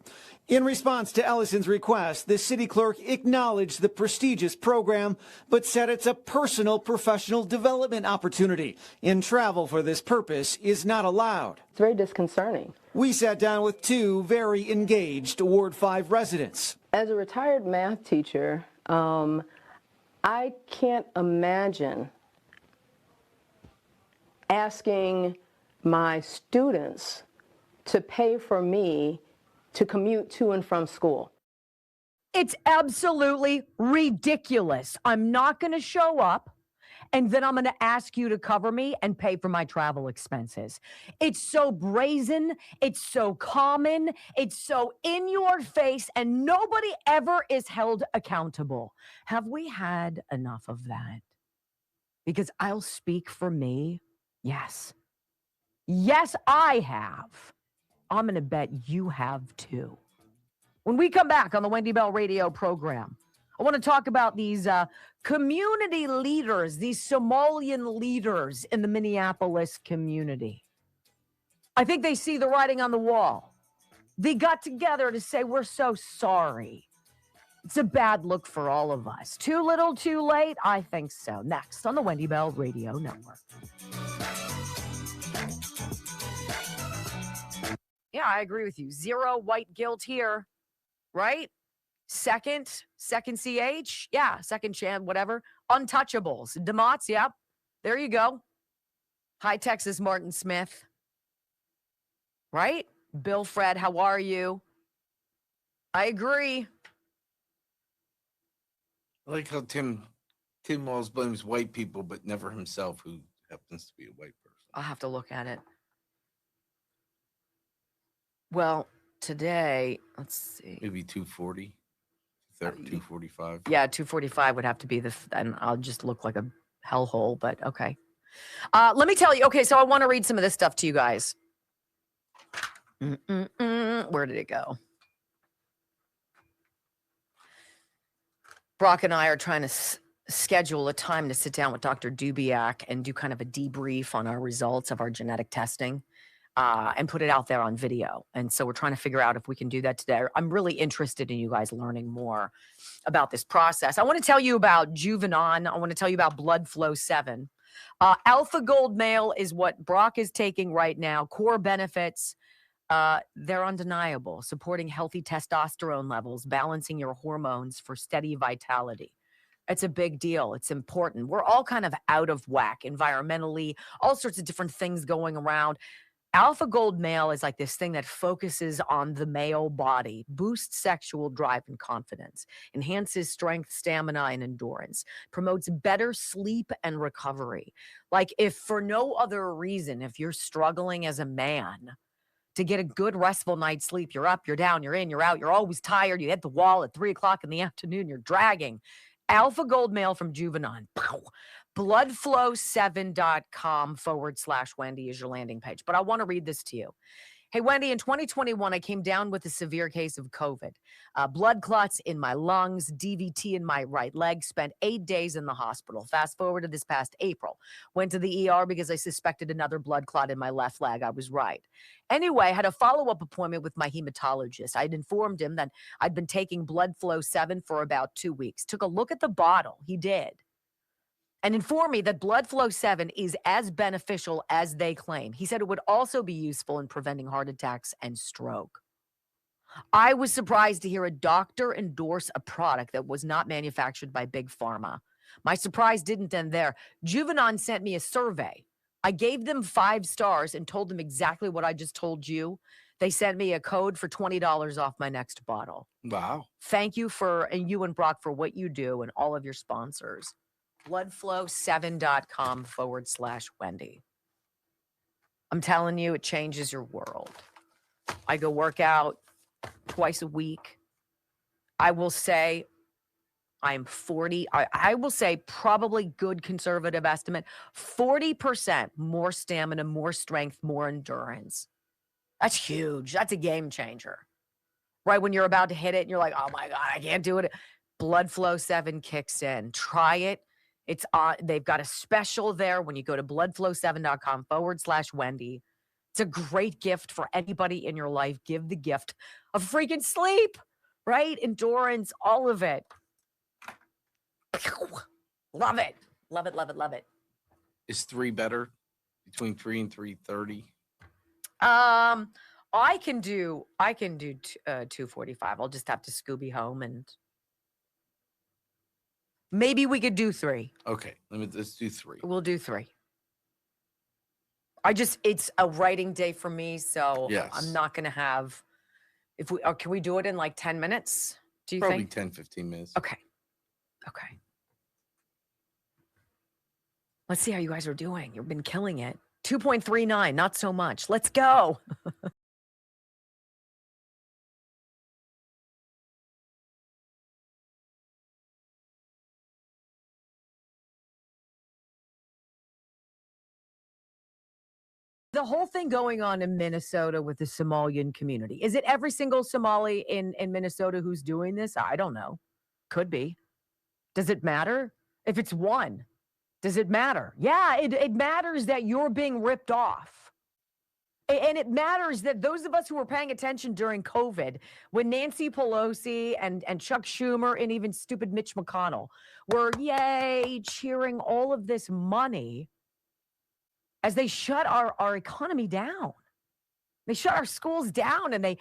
In response to Ellison's request, the city clerk acknowledged the prestigious program, but said it's a personal professional development opportunity, and travel for this purpose is not allowed. It's very disconcerting. We sat down with 2 very engaged Ward 5 residents. As a retired math teacher, I can't imagine asking my students to pay for me to commute to and from school. It's absolutely ridiculous. I'm not going to show up, and then I'm going to ask you to cover me and pay for my travel expenses. It's so brazen. It's so common. It's so in your face, and nobody ever is held accountable. Have we had enough of that? Because I'll speak for me. Yes. Yes, I have. I'm going to bet you have too. When we come back on the Wendy Bell radio program, I want to talk about these community leaders, these Somalian leaders in the Minneapolis community. I think they see the writing on the wall. They got together to say, we're so sorry. It's a bad look for all of us. Too little, too late? I think so. Next on the Wendy Bell Radio Network. Yeah, I agree with you. Zero white guilt here, right? Second CH, yeah, second chance, whatever. Untouchables, Demots, yep. There you go. Hi, Texas Martin Smith, right? Bill Fred, how are you? I agree. I like how Tim Walz blames white people, but never himself, who happens to be a white person. I'll have to look at it. Well, today, let's see. Maybe 240, 245. Yeah, 245 would have to be and I'll just look like a hellhole, but okay. Let me tell you. Okay, so I want to read some of this stuff to you guys. Where did it go? Brock and I are trying to schedule a time to sit down with Dr. Dubiak and do kind of a debrief on our results of our genetic testing. and put it out there on video. And so we're trying to figure out if we can do that today. I'm really interested in you guys learning more about this process. I want to tell you about Juvenon. I want to tell you about Blood Flow 7. Alpha Gold Male is what Brock is taking right now. Core benefits, they're undeniable. Supporting healthy testosterone levels, balancing your hormones for steady vitality. It's a big deal. It's important. We're all kind of out of whack environmentally, all sorts of different things going around. Alpha Gold Male is like this thing that focuses on the male body, boosts sexual drive and confidence, enhances strength, stamina, and endurance, promotes better sleep and recovery. Like, if for no other reason, if you're struggling as a man to get a good restful night's sleep, you're up, you're down, you're in, you're out, you're always tired, you hit the wall at 3 o'clock in the afternoon, you're dragging. Alpha Gold Male from Juvenon. Bloodflow7.com/Wendy is your landing page. But I want to read this to you. Hey, Wendy, in 2021, I came down with a severe case of COVID. Blood clots in my lungs, DVT in my right leg, spent 8 days in the hospital. Fast forward to this past April. Went to the ER because I suspected another blood clot in my left leg. I was right. Anyway, I had a follow-up appointment with my hematologist. I'd informed him that I'd been taking Blood Flow 7 for about 2 weeks. Took a look at the bottle. He did. And informed me that Blood Flow 7 is as beneficial as they claim. He said it would also be useful in preventing heart attacks and stroke. I was surprised to hear a doctor endorse a product that was not manufactured by Big Pharma. My surprise didn't end there. Juvenon sent me a survey. I gave them 5 stars and told them exactly what I just told you. They sent me a code for $20 off my next bottle. Wow. Thank you and you and Brock for what you do and all of your sponsors. Bloodflow7.com/Wendy. I'm telling you, it changes your world. I go work out twice a week. I will say I'm 40. I will say probably good conservative estimate, 40% more stamina, more strength, more endurance. That's huge. That's a game changer. Right when you're about to hit it and you're like, oh my God, I can't do it. Blood Flow 7 kicks in. Try it. It's on. They've got a special there when you go to bloodflow7.com/Wendy. It's a great gift for anybody in your life. Give the gift of freaking sleep, right? Endurance, all of it. Love it. Love it, love it, love it. Is 3 better? Between 3 and 3:30? I can do 2:45. I'll just have to Scooby home and maybe we could do 3. Okay, let's do 3. We'll do 3. It's a writing day for me, so yes. I'm not going to have, can we do it in like 10 minutes? Do you Probably think? 10, 15 minutes. Okay. Let's see how you guys are doing. You've been killing it. 2.39, not so much. Let's go. The whole thing going on in Minnesota with the Somalian community. Is it every single Somali in Minnesota who's doing this? I don't know. Could be. Does it matter? If it's one, does it matter? Yeah, it matters that you're being ripped off. And it matters that those of us who were paying attention during COVID, when Nancy Pelosi and Chuck Schumer and even stupid Mitch McConnell were, yay, cheering all of this money as they shut our economy down. They shut our schools down and they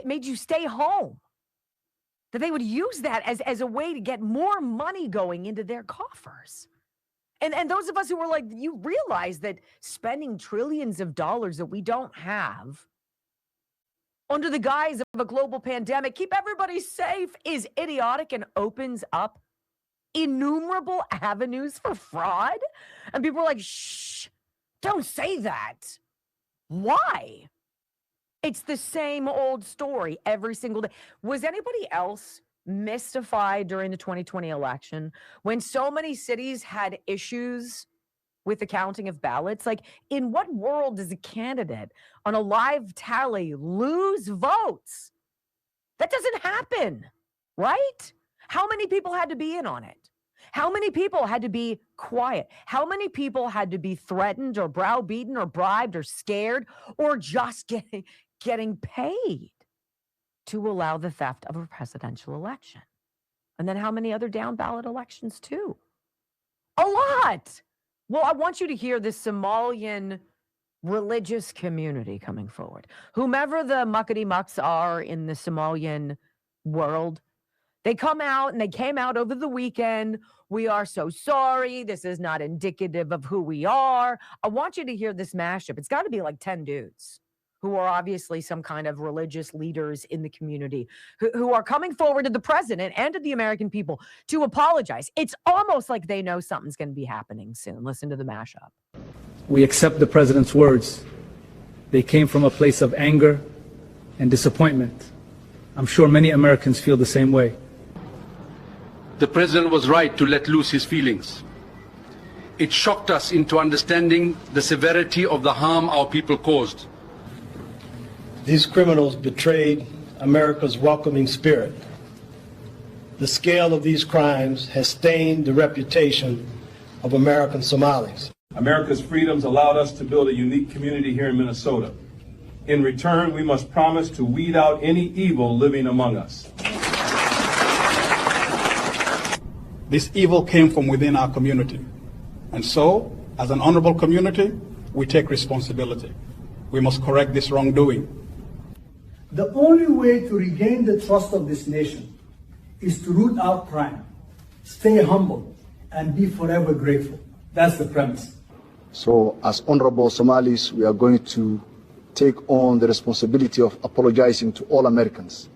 made you stay home. That they would use that as a way to get more money going into their coffers. And those of us who were like, you realize that spending trillions of dollars that we don't have under the guise of a global pandemic, keep everybody safe, is idiotic and opens up innumerable avenues for fraud. And people are like, shh, don't say that. Why? It's the same old story every single day. Was anybody else mystified during the 2020 election when so many cities had issues with the counting of ballots? Like, in what world does a candidate on a live tally lose votes? That doesn't happen, right? How many people had to be in on it? How many people had to be quiet? How many people had to be threatened or browbeaten or bribed or scared or just getting paid to allow the theft of a presidential election? And then how many other down ballot elections too? A lot. Well, I want you to hear this Somalian religious community coming forward. Whomever the muckety mucks are in the Somalian world, they come out and they came out over the weekend. We are so sorry. This is not indicative of who we are. I want you to hear this mashup. It's got to be like 10 dudes who are obviously some kind of religious leaders in the community who are coming forward to the president and to the American people to apologize. It's almost like they know something's going to be happening soon. Listen to the mashup. We accept the president's words. They came from a place of anger and disappointment. I'm sure many Americans feel the same way. The president was right to let loose his feelings. It shocked us into understanding the severity of the harm our people caused. These criminals betrayed America's welcoming spirit. The scale of these crimes has stained the reputation of American Somalis. America's freedoms allowed us to build a unique community here in Minnesota. In return, we must promise to weed out any evil living among us. This evil came from within our community. And so, as an honorable community, we take responsibility. We must correct this wrongdoing. The only way to regain the trust of this nation is to root out crime, stay humble, and be forever grateful. That's the premise. So, as honorable Somalis, we are going to take on the responsibility of apologizing to all Americans.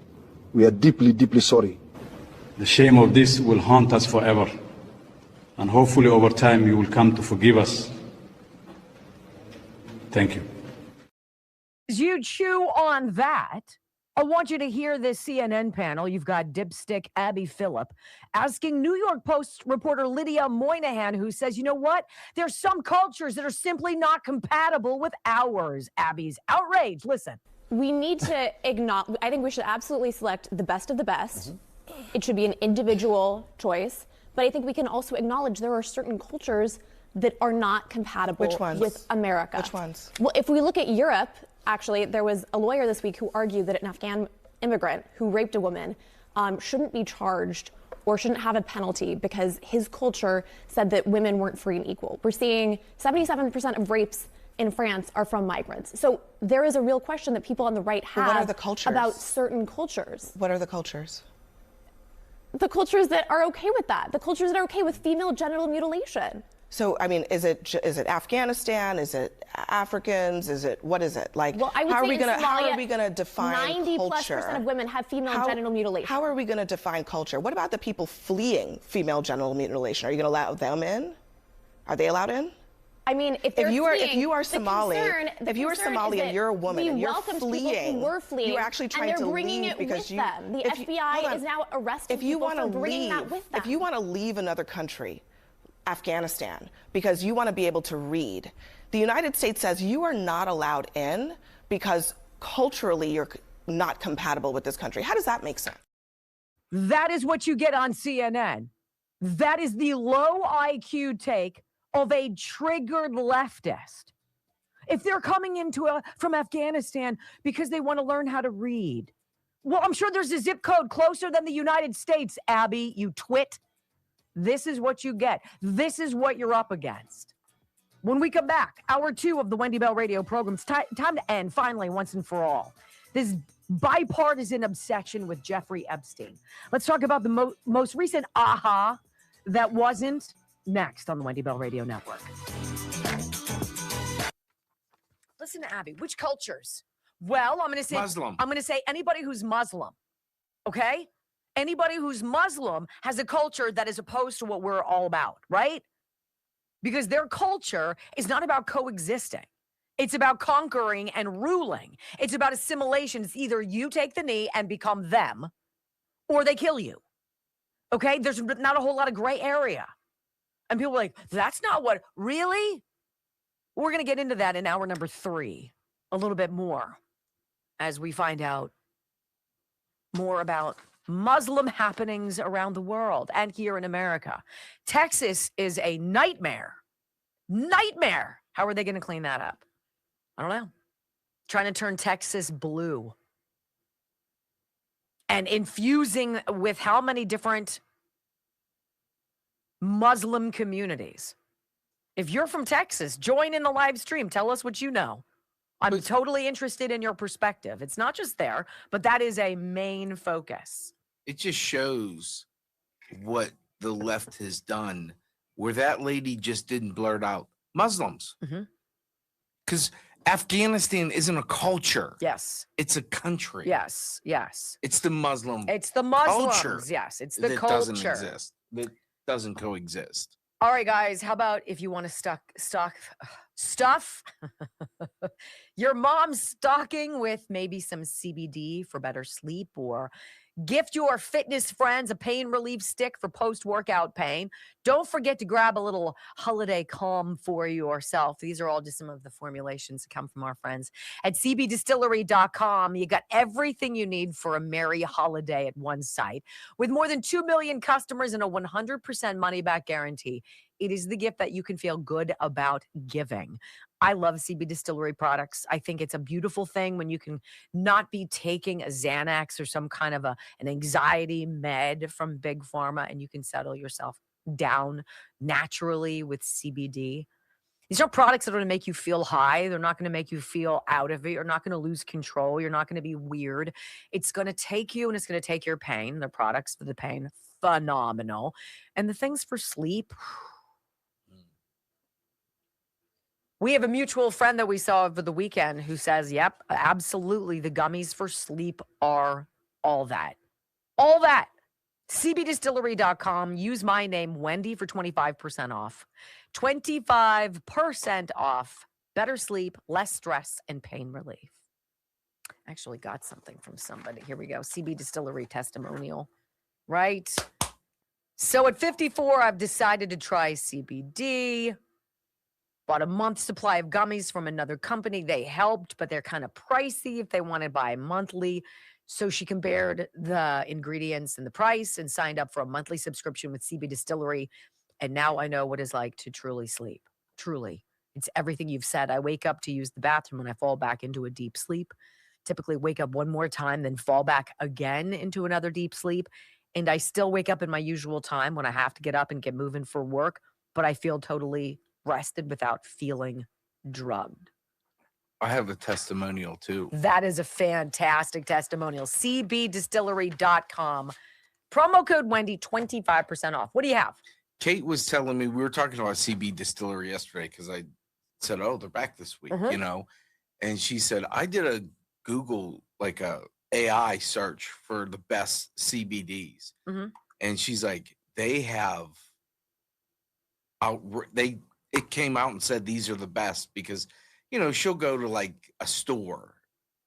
We are deeply, deeply sorry. The shame of this will haunt us forever. And hopefully over time you will come to forgive us. Thank you. As you chew on that, I want you to hear this CNN panel. You've got dipstick Abby Phillip asking New York Post reporter Lydia Moynihan, who says, you know what? There's some cultures that are simply not compatible with ours. Abby's outrage. Listen. We need to acknowledge, I think we should absolutely select the best of the best. It should be an individual choice. But I think we can also acknowledge there are certain cultures that are not compatible with America. Which ones? Well, if we look at Europe, actually, there was a lawyer this week who argued that an Afghan immigrant who raped a woman shouldn't be charged or shouldn't have a penalty because his culture said that women weren't free and equal. We're seeing 77% of rapes in France are from migrants. So there is a real question that people on the right have what are the cultures? About certain cultures. What are the cultures? The cultures that are okay with that. The cultures that are okay with female genital mutilation. So, I mean, is it Afghanistan? Is it Africans? What is it? Like, well, I would how say are we going to define 90+% culture? of women have female genital mutilation. How are we going to define culture? What about the people fleeing female genital mutilation? Are you going to allow them in? Are they allowed in? I mean, if you are Somali, and you're a woman and you're fleeing, you're actually trying to leave because the FBI is now arresting people for bringing that with them. If you want to leave another country, Afghanistan, because you want to be able to read, the United States says you are not allowed in because culturally you're not compatible with this country. How does that make sense? That is what you get on CNN. That is the low IQ take of a triggered leftist. If they're coming from Afghanistan because they want to learn how to read, well, I'm sure there's a zip code closer than the United States, Abby, you twit. This is what you get. This is what you're up against. When we come back, hour 2 of the Wendy Bell radio program, it's time to end, finally, once and for all, this bipartisan obsession with Jeffrey Epstein. Let's talk about the most recent aha that wasn't next on the Wendy Bell Radio Network. Listen to Abby. Which cultures? Well, I'm going to say Muslim. I'm going to say anybody who's Muslim. Okay? Anybody who's Muslim has a culture that is opposed to what we're all about, right? Because their culture is not about coexisting. It's about conquering and ruling. It's about assimilation. It's either you take the knee and become them, or they kill you. Okay? There's not a whole lot of gray area. And people are like, that's not what, really? We're going to get into that in hour number 3, a little bit more, as we find out more about Muslim happenings around the world and here in America. Texas is a nightmare. Nightmare. How are they going to clean that up? I don't know. Trying to turn Texas blue. And infusing with how many different Muslim communities. If you're from Texas, join in the live stream. Tell us what you know. I'm totally interested in your perspective. It's not just there, but that is a main focus. It just shows what the left has done, where that lady just didn't blurt out Muslims. Because Afghanistan isn't a culture. Yes. It's a country. Yes. Yes. It's the Muslim It's the Muslims. culture. Yes. It's the that culture. doesn't exist. That doesn't coexist. All right, guys. How about if you want to stuff your mom's stocking with maybe some CBD for better sleep, or gift your fitness friends a pain relief stick for post-workout pain. Don't forget to grab a little holiday calm for yourself. These are all just some of the formulations that come from our friends at cbdistillery.com. You got everything you need for a merry holiday at one site. With more than 2 million customers and a 100% money-back guarantee, it is the gift that you can feel good about giving. I love CB Distillery products. I think it's a beautiful thing when you can not be taking a Xanax or some kind of an anxiety med from Big Pharma, and you can settle yourself down naturally with CBD. These are products that are going to make you feel high. They're not going to make you feel out of it. You're not going to lose control. You're not going to be weird. It's going to take you and it's going to take your pain. The products for the pain, phenomenal. And the things for sleep. We have a mutual friend that we saw over the weekend who says, yep, absolutely. The gummies for sleep are all that. All that. CBDistillery.com. Use my name, Wendy, for 25% off. 25% off. Better sleep, less stress, and pain relief. Actually got something from somebody. Here we go. CB Distillery testimonial. Right? So at 54, I've decided to try CBD. Bought a month's supply of gummies from another company. They helped, but they're kind of pricey if they want to buy monthly. So she compared the ingredients and the price and signed up for a monthly subscription with CB Distillery. And now I know what it's like to truly sleep. Truly. It's everything you've said. I wake up to use the bathroom and I fall back into a deep sleep. Typically wake up one more time, then fall back again into another deep sleep. And I still wake up in my usual time when I have to get up and get moving for work, but I feel totally rested without feeling drugged. I have a testimonial too. That is a fantastic testimonial. CBDistillery.com. Promo code Wendy, 25% off. What do you have? Kate was telling me, we were talking about CB Distillery yesterday because I said, oh, they're back this week, you know? And she said, I did a Google, like a AI search for the best CBDs. And she's like, they have it came out and said these are the best because, you know, she'll go to like a store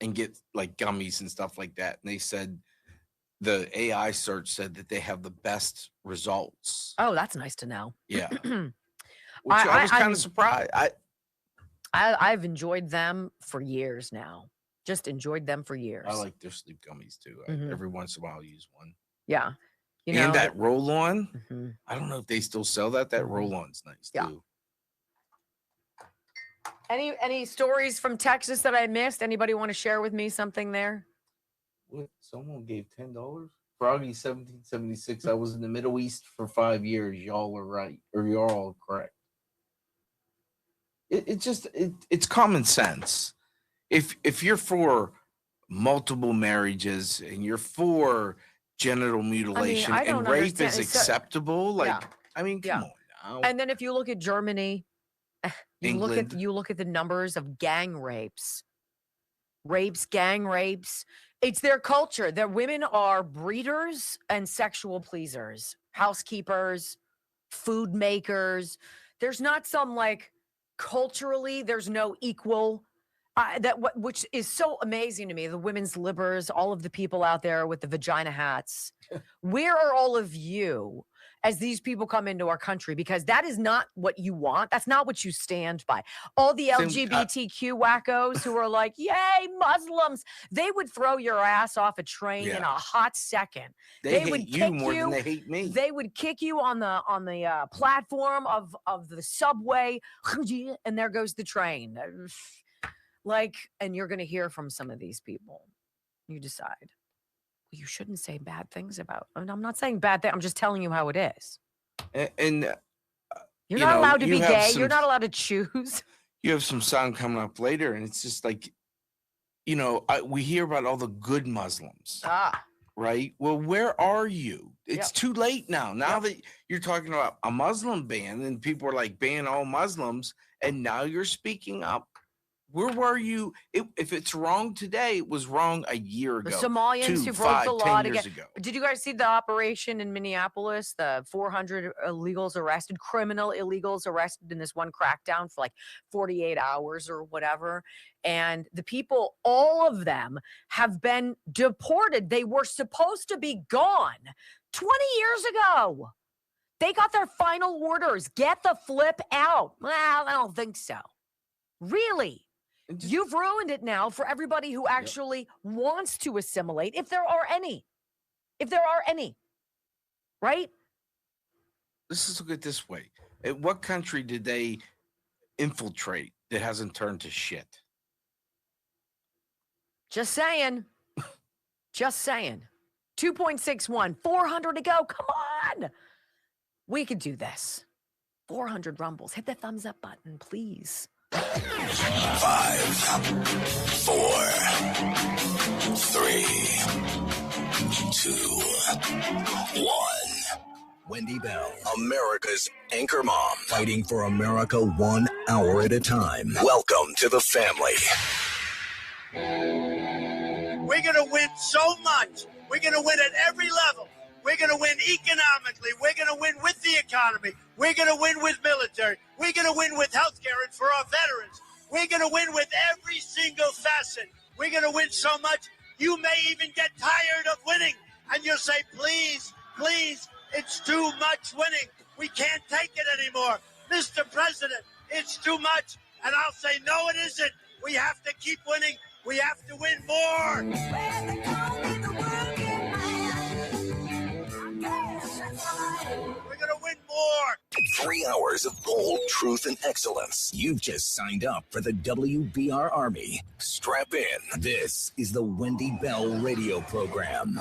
and get like gummies and stuff like that. And they said the AI search said that they have the best results. Oh, that's nice to know. Yeah. Which I was kind of surprised. I've enjoyed them for years now. Just enjoyed them for years. I like their sleep gummies too. Every once in a while I'll use one. Yeah. You and know, that roll-on, I don't know if they still sell that. That roll-on's nice too. Any stories from Texas that I missed? Anybody want to share with me something there? What? Someone gave $10? Froggy 1776. I was in the Middle East for 5 years. Y'all are right, or you're all correct. It's common sense. If you're for multiple marriages and you're for genital mutilation and rape is acceptable, I mean, come on now. And then if you look at Germany, you look at the numbers of gang rapes, gang rapes. It's their culture. Their women are breeders and sexual pleasers, housekeepers, food makers. There's not some like culturally, there's no equal. Which is so amazing to me. The women's libbers, all of the people out there with the vagina hats. Where are all of you? as these people come into our country, because that is not what you want. That's not what you stand by. All the LGBTQ wackos who are like, yay, Muslims, they would throw your ass off a train in a hot second. They would hate you kick more than they hate me. They would kick you on the platform of the subway, and there goes the train. Like, and you're going to hear from some of these people. You decide. You shouldn't say bad things about. I mean, I'm not saying bad things. I'm just telling you how it is. And you're not allowed to be gay. You're not allowed to choose. You have some sound coming up later, and it's just like, we hear about all the good Muslims. Right? Well, where are you? It's too late now. Now that you're talking about a Muslim ban, and people are like, ban all Muslims, and now you're speaking up. Where were you? If it's wrong today, it was wrong a year ago. The Somalians who broke the law to get. Did you guys see the operation in Minneapolis? The 400 criminal illegals arrested in this one crackdown for like 48 hours or whatever. And the people, all of them, have been deported. They were supposed to be gone 20 years ago. They got their final orders. Get the flip out. Well, I don't think so. Really? You've ruined it now for everybody who actually wants to assimilate, if there are any. If there are any. Right? Let's just look at it this way. At what country did they infiltrate that hasn't turned to shit? Just saying. Just saying. 2.61, 400 to go. Come on. We could do this. 400 rumbles. Hit the thumbs up button, please. 5, 4, 3, 2, 1. Wendy Bell, America's anchor mom, fighting for America 1 hour at a time. Welcome to the family. We're going to win so much. We're going to win at every level. We're going to win economically. We're going to win with the economy. We're going to win with military. We're going to win with healthcare and for our veterans. We're going to win with every single facet. We're going to win so much, you may even get tired of winning. And you'll say, please, please, it's too much winning. We can't take it anymore. Mr. President, it's too much. And I'll say, no, it isn't. We have to keep winning. We have to win more. We're going to win more. 3 hours of bold truth and excellence. You've just signed up for the WBR Army. Strap in. This is the Wendy Bell radio program.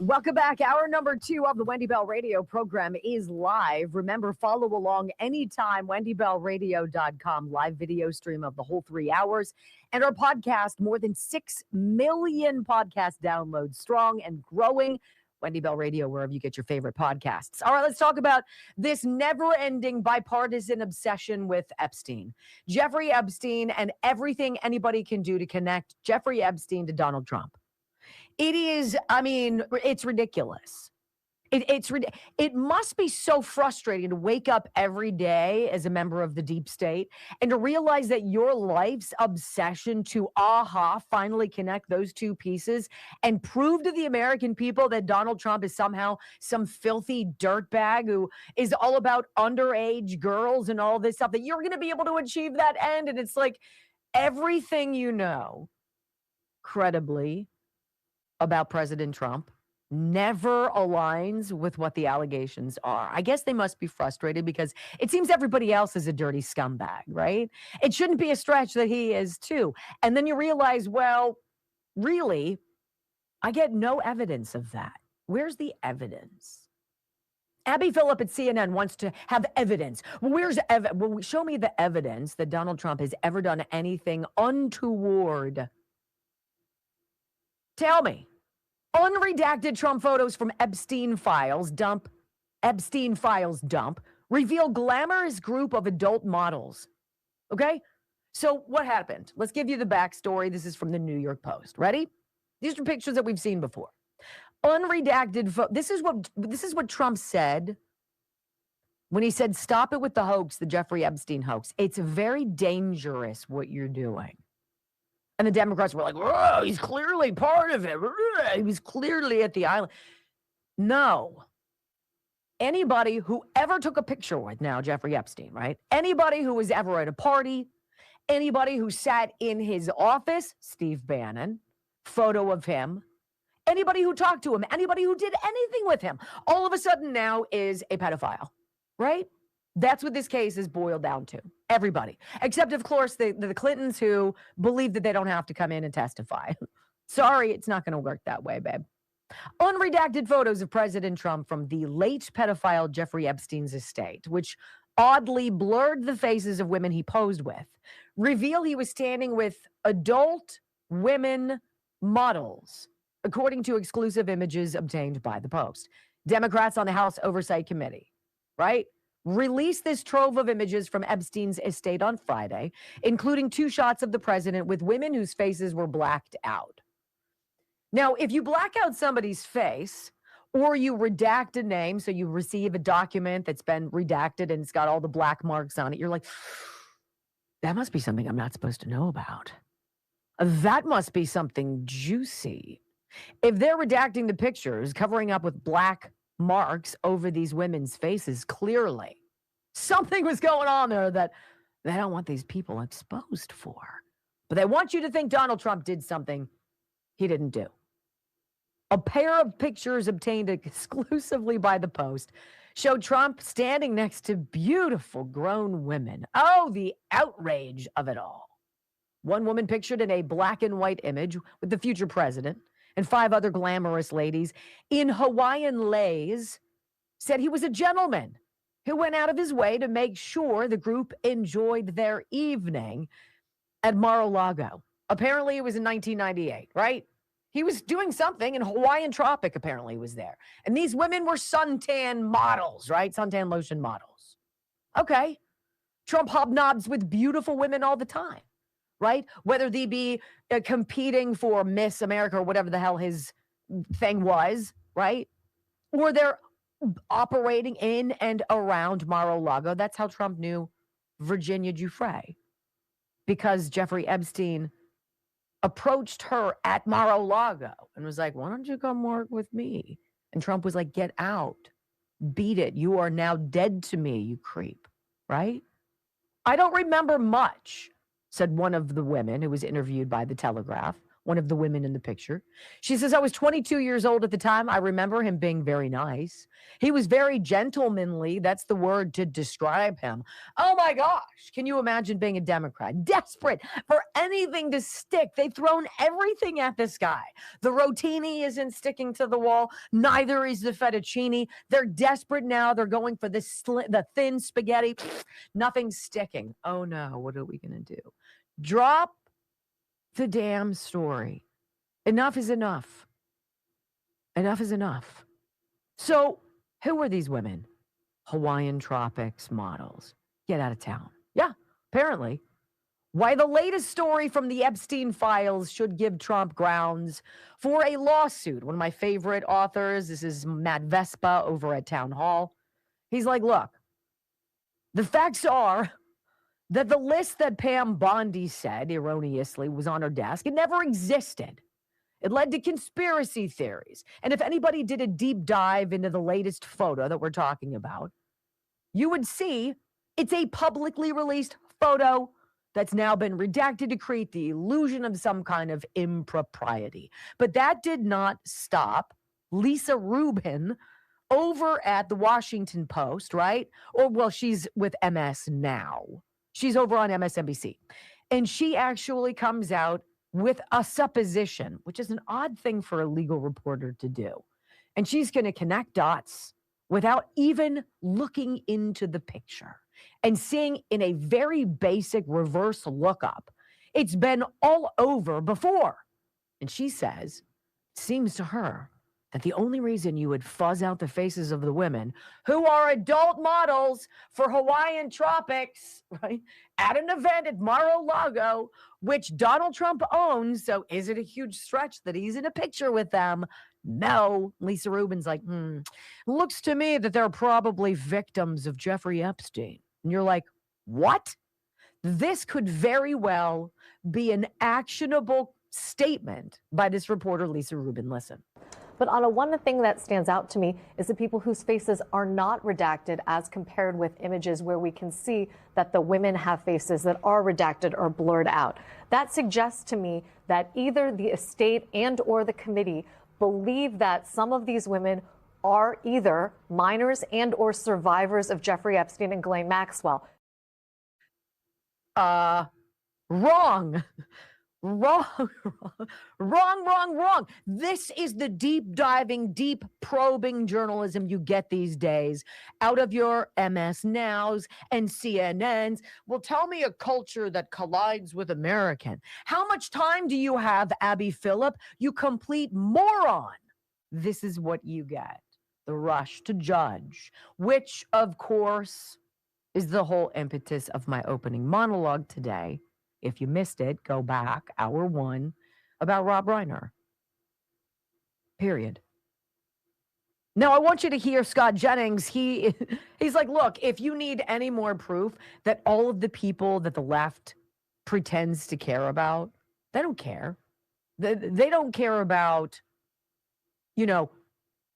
Welcome back. Hour number 2 of the Wendy Bell radio program is live. Remember, follow along anytime, wendybellradio.com, live video stream of the whole 3 hours. And our podcast, more than 6 million podcast downloads, strong and growing. Wendy Bell Radio, wherever you get your favorite podcasts. All right, let's talk about this never-ending bipartisan obsession with Epstein. Jeffrey Epstein and everything anybody can do to connect Jeffrey Epstein to Donald Trump. It is, I mean, it's ridiculous. It must be so frustrating to wake up every day as a member of the deep state and to realize that your life's obsession to finally connect those two pieces and prove to the American people that Donald Trump is somehow some filthy dirtbag who is all about underage girls and all this stuff, that you're going to be able to achieve that end. And it's like everything you know, credibly, about President Trump never aligns with what the allegations are. I guess they must be frustrated because it seems everybody else is a dirty scumbag, right? It shouldn't be a stretch that he is too. And then you realize, well, really, I get no evidence of that. Where's the evidence? Abby Phillip at CNN wants to have evidence. Well, where's well, show me the evidence that Donald Trump has ever done anything untoward. Tell me. Unredacted Trump photos from Epstein Files dump, reveal glamorous group of adult models. Okay? So what happened? Let's give you the backstory. This is from the New York Post. Ready? These are pictures that we've seen before. Unredacted this is what Trump said when he said, stop it with the hoax, the Jeffrey Epstein hoax. It's very dangerous what you're doing. And the Democrats were like, "Whoa, he's clearly part of it. He was clearly at the island." No. Anybody who ever took a picture with now Jeffrey Epstein, right? Anybody who was ever at a party, anybody who sat in his office, Steve Bannon, photo of him, anybody who talked to him, anybody who did anything with him, all of a sudden now is a pedophile, right? That's what this case is boiled down to. Everybody. Except, of course, the Clintons who believe that they don't have to come in and testify. Sorry, it's not going to work that way, babe. Unredacted photos of President Trump from the late pedophile Jeffrey Epstein's estate, which oddly blurred the faces of women he posed with, reveal he was standing with adult women models, according to exclusive images obtained by the Post. Democrats on the House Oversight Committee, right, released this trove of images from Epstein's estate on Friday, including 2 shots of the president with women whose faces were blacked out. Now, if you black out somebody's face or you redact a name, so you receive a document that's been redacted and it's got all the black marks on it, you're like, that must be something I'm not supposed to know about. That must be something juicy. If they're redacting the pictures, covering up with black marks over these women's faces, clearly something was going on there that they don't want these people exposed for. But they want you to think Donald Trump did something he didn't do. A pair of pictures obtained exclusively by the Post showed Trump standing next to beautiful grown women. Oh, the outrage of it all. One woman pictured in a black and white image with the future president and 5 other glamorous ladies in Hawaiian leis said he was a gentleman who went out of his way to make sure the group enjoyed their evening at Mar-a-Lago. Apparently, it was in 1998, right? He was doing something, and Hawaiian Tropic apparently was there. And these women were suntan models, right? Suntan lotion models. Okay. Trump hobnobs with beautiful women all the time, right? Whether they be competing for Miss America or whatever the hell his thing was, right? Or they're operating in and around Mar-a-Lago. That's how Trump knew Virginia Giuffre, because Jeffrey Epstein approached her at Mar-a-Lago and was like, "Why don't you come work with me?" And Trump was like, "Get out. Beat it. You are now dead to me, you creep." Right? "I don't remember much," said one of the women who was interviewed by The Telegraph, one of the women in the picture. She says, "I was 22 years old at the time. I remember him being very nice. He was very gentlemanly. That's the word to describe him." Oh my gosh. Can you imagine being a Democrat? Desperate for anything to stick. They've thrown everything at this guy. The rotini isn't sticking to the wall. Neither is the fettuccine. They're desperate now. They're going for the thin spaghetti. Nothing's sticking. Oh no. What are we going to do? Drop the damn story. Enough is enough. Enough is enough. So, who are these women? Hawaiian Tropics models. Get out of town. Yeah, apparently. Why the latest story from the Epstein files should give Trump grounds for a lawsuit. One of my favorite authors, this is Matt Vespa over at Town Hall. He's like, look, the facts are that the list that Pam Bondi said erroneously was on her desk, it never existed. It led to conspiracy theories. And if anybody did a deep dive into the latest photo that we're talking about, you would see it's a publicly released photo that's now been redacted to create the illusion of some kind of impropriety. But that did not stop Lisa Rubin over at the Washington Post, right? Or, well, she's with MS now. She's over on MSNBC. And she actually comes out with a supposition, which is an odd thing for a legal reporter to do. And she's going to connect dots without even looking into the picture and seeing in a very basic reverse lookup. It's been all over before. And she says, it seems to her that the only reason you would fuzz out the faces of the women who are adult models for Hawaiian Tropics, right, at an event at Mar-a-Lago, which Donald Trump owns, so is it a huge stretch that he's in a picture with them? No. Lisa Rubin's like, looks to me that they're probably victims of Jeffrey Epstein. And you're like, what? this could very well be an actionable statement by this reporter, Lisa Rubin. Listen. But Anna, one thing that stands out to me is the people whose faces are not redacted as compared with images where we can see that the women have faces that are redacted or blurred out. That suggests to me that either the estate and or the committee believe that some of these women are either minors and or survivors of Jeffrey Epstein and Ghislaine Maxwell. Wrong. Wrong. This is the deep diving, deep probing journalism you get these days out of your MS Nows and CNNs. Well, tell me a culture that collides with American. How much time do you have, Abby Phillip? You complete moron. This is what you get. The rush to judge, which, of course, is the whole impetus of my opening monologue today. If you missed it, go back, hour 1, about Rob Reiner. Period. Now, I want you to hear Scott Jennings. He's like, look, if you need any more proof that all of the people that the left pretends to care about, they don't care. They don't care about,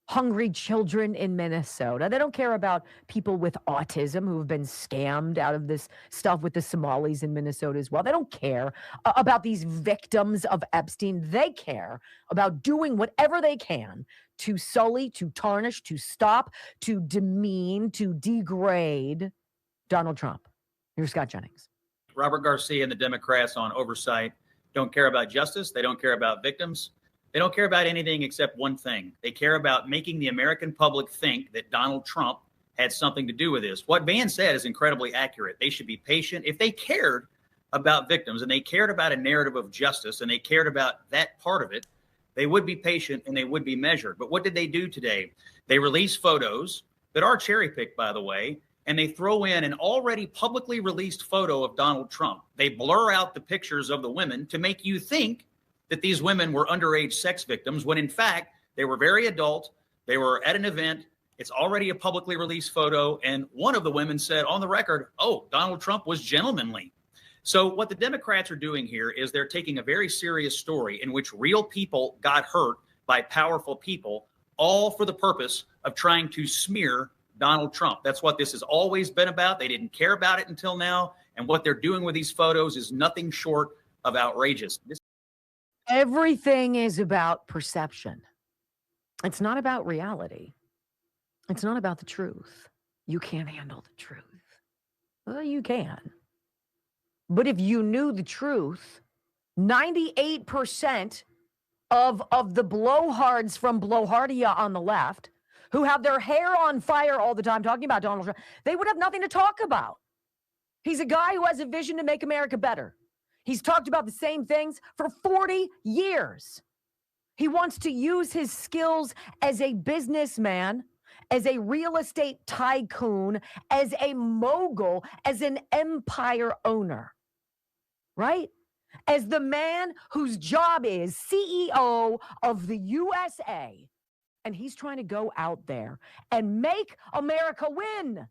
hungry children in Minnesota. They don't care about people with autism who have been scammed out of this stuff with the Somalis in Minnesota as well. They don't care about these victims of Epstein. They care about doing whatever they can to sully, to tarnish, to stop, to demean, to degrade Donald Trump. Here's Scott Jennings. Robert Garcia and the Democrats on oversight don't care about justice. They don't care about victims. They don't care about anything except one thing. They care about making the American public think that Donald Trump had something to do with this. What Van said is incredibly accurate. They should be patient. If they cared about victims and they cared about a narrative of justice and they cared about that part of it, they would be patient and they would be measured. But what did they do today? They release photos that are cherry-picked, by the way, and they throw in an already publicly released photo of Donald Trump. They blur out the pictures of the women to make you think that these women were underage sex victims, when in fact, they were very adult. They were at an event. It's already a publicly released photo. And one of the women said on the record, oh, Donald Trump was gentlemanly. So what the Democrats are doing here is they're taking a very serious story in which real people got hurt by powerful people, all for the purpose of trying to smear Donald Trump. That's what this has always been about. They didn't care about it until now. And what they're doing with these photos is nothing short of outrageous. Everything is about perception. It's not about reality. It's not about the truth. You can't handle the truth. Well, you can. But if you knew the truth, 98% of the blowhards from Blowhardia on the left, who have their hair on fire all the time talking about Donald Trump, they would have nothing to talk about. He's a guy who has a vision to make America better. He's talked about the same things for 40 years. He wants to use his skills as a businessman, as a real estate tycoon, as a mogul, as an empire owner, right? As the man whose job is CEO of the USA. And he's trying to go out there and make America win.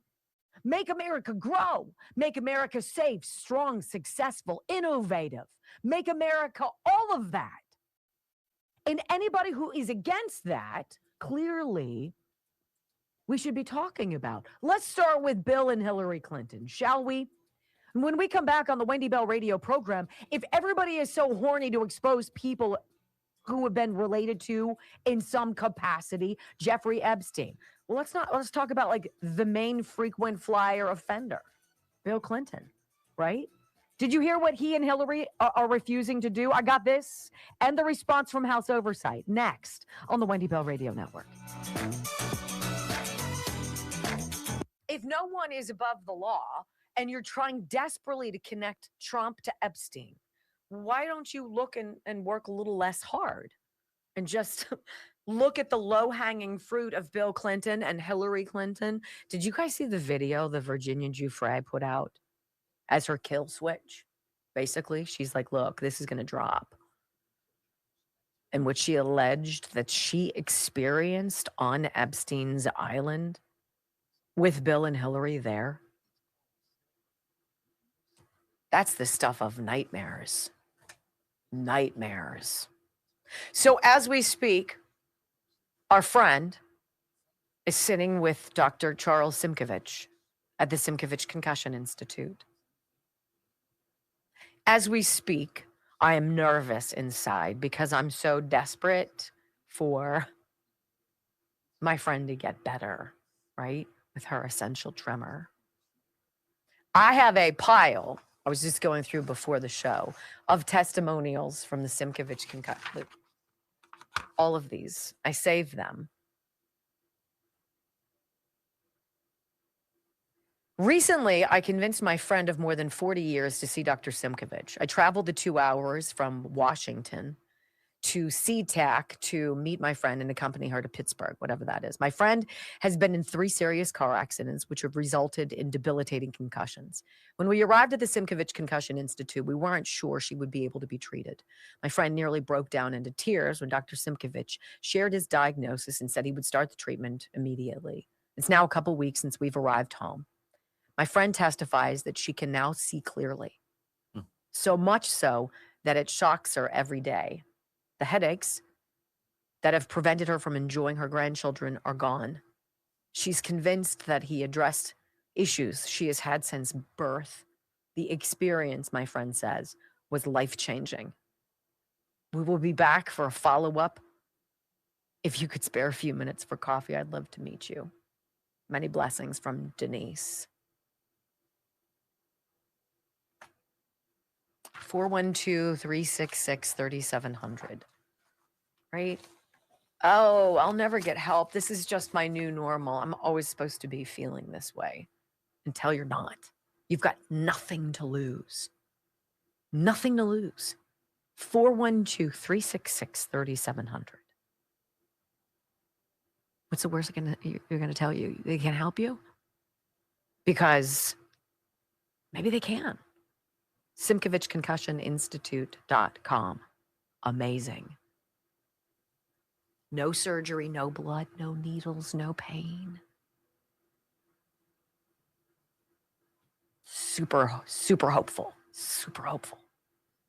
Make America grow. Make America safe, strong, successful, innovative. Make America all of that. And anybody who is against that, clearly, we should be talking about. Let's start with Bill and Hillary Clinton, shall we? When we come back on the Wendy Bell radio program, if everybody is so horny to expose people who have been related to, in some capacity, Jeffrey Epstein, well, let's talk about like the main frequent flyer offender, Bill Clinton, right? Did you hear what he and Hillary are refusing to do? I got this and the response from House Oversight next on the Wendy Bell Radio Network. If no one is above the law and you're trying desperately to connect Trump to Epstein, why don't you look and work a little less hard and just look at the low-hanging fruit of Bill Clinton and Hillary Clinton? Did you guys see the video the Virginia Giuffre put out as her kill switch? Basically, she's like, look, this is going to drop. And what she alleged that she experienced on Epstein's island with Bill and Hillary there. That's the stuff of nightmares. Nightmares. So as we speak, our friend is sitting with Dr. Charles Simkovich at the Simkovich Concussion Institute. As we speak, I am nervous inside because I'm so desperate for my friend to get better, right? With her essential tremor. I have a pile, I was just going through before the show, of testimonials from the Simkovich concussion. All of these, I saved them. Recently, I convinced my friend of more than 40 years to see Dr. Simkovich. I traveled the 2 hours from Washington to SeaTac to meet my friend and accompany her to Pittsburgh, whatever that is. My friend has been in 3 serious car accidents, which have resulted in debilitating concussions. When we arrived at the Simkovich Concussion Institute, we weren't sure she would be able to be treated. My friend nearly broke down into tears when Dr. Simkovich shared his diagnosis and said he would start the treatment immediately. It's now a couple weeks since we've arrived home. My friend testifies that she can now see clearly, so much so that it shocks her every day. The headaches that have prevented her from enjoying her grandchildren are gone. She's convinced that he addressed issues she has had since birth. The experience, my friend says, was life-changing. We will be back for a follow-up. If you could spare a few minutes for coffee, I'd love to meet you. Many blessings from Denise. 412-366-3700, right? Oh, I'll never get help. This is just my new normal. I'm always supposed to be feeling this way until you're not. You've got nothing to lose. Nothing to lose. 412-366-3700. What's the worst you're going to tell you? They can't help you? Because maybe they can. SimkovichConcussionInstitute.com. Amazing. No surgery, no blood, no needles, no pain. Super, super hopeful. Super hopeful.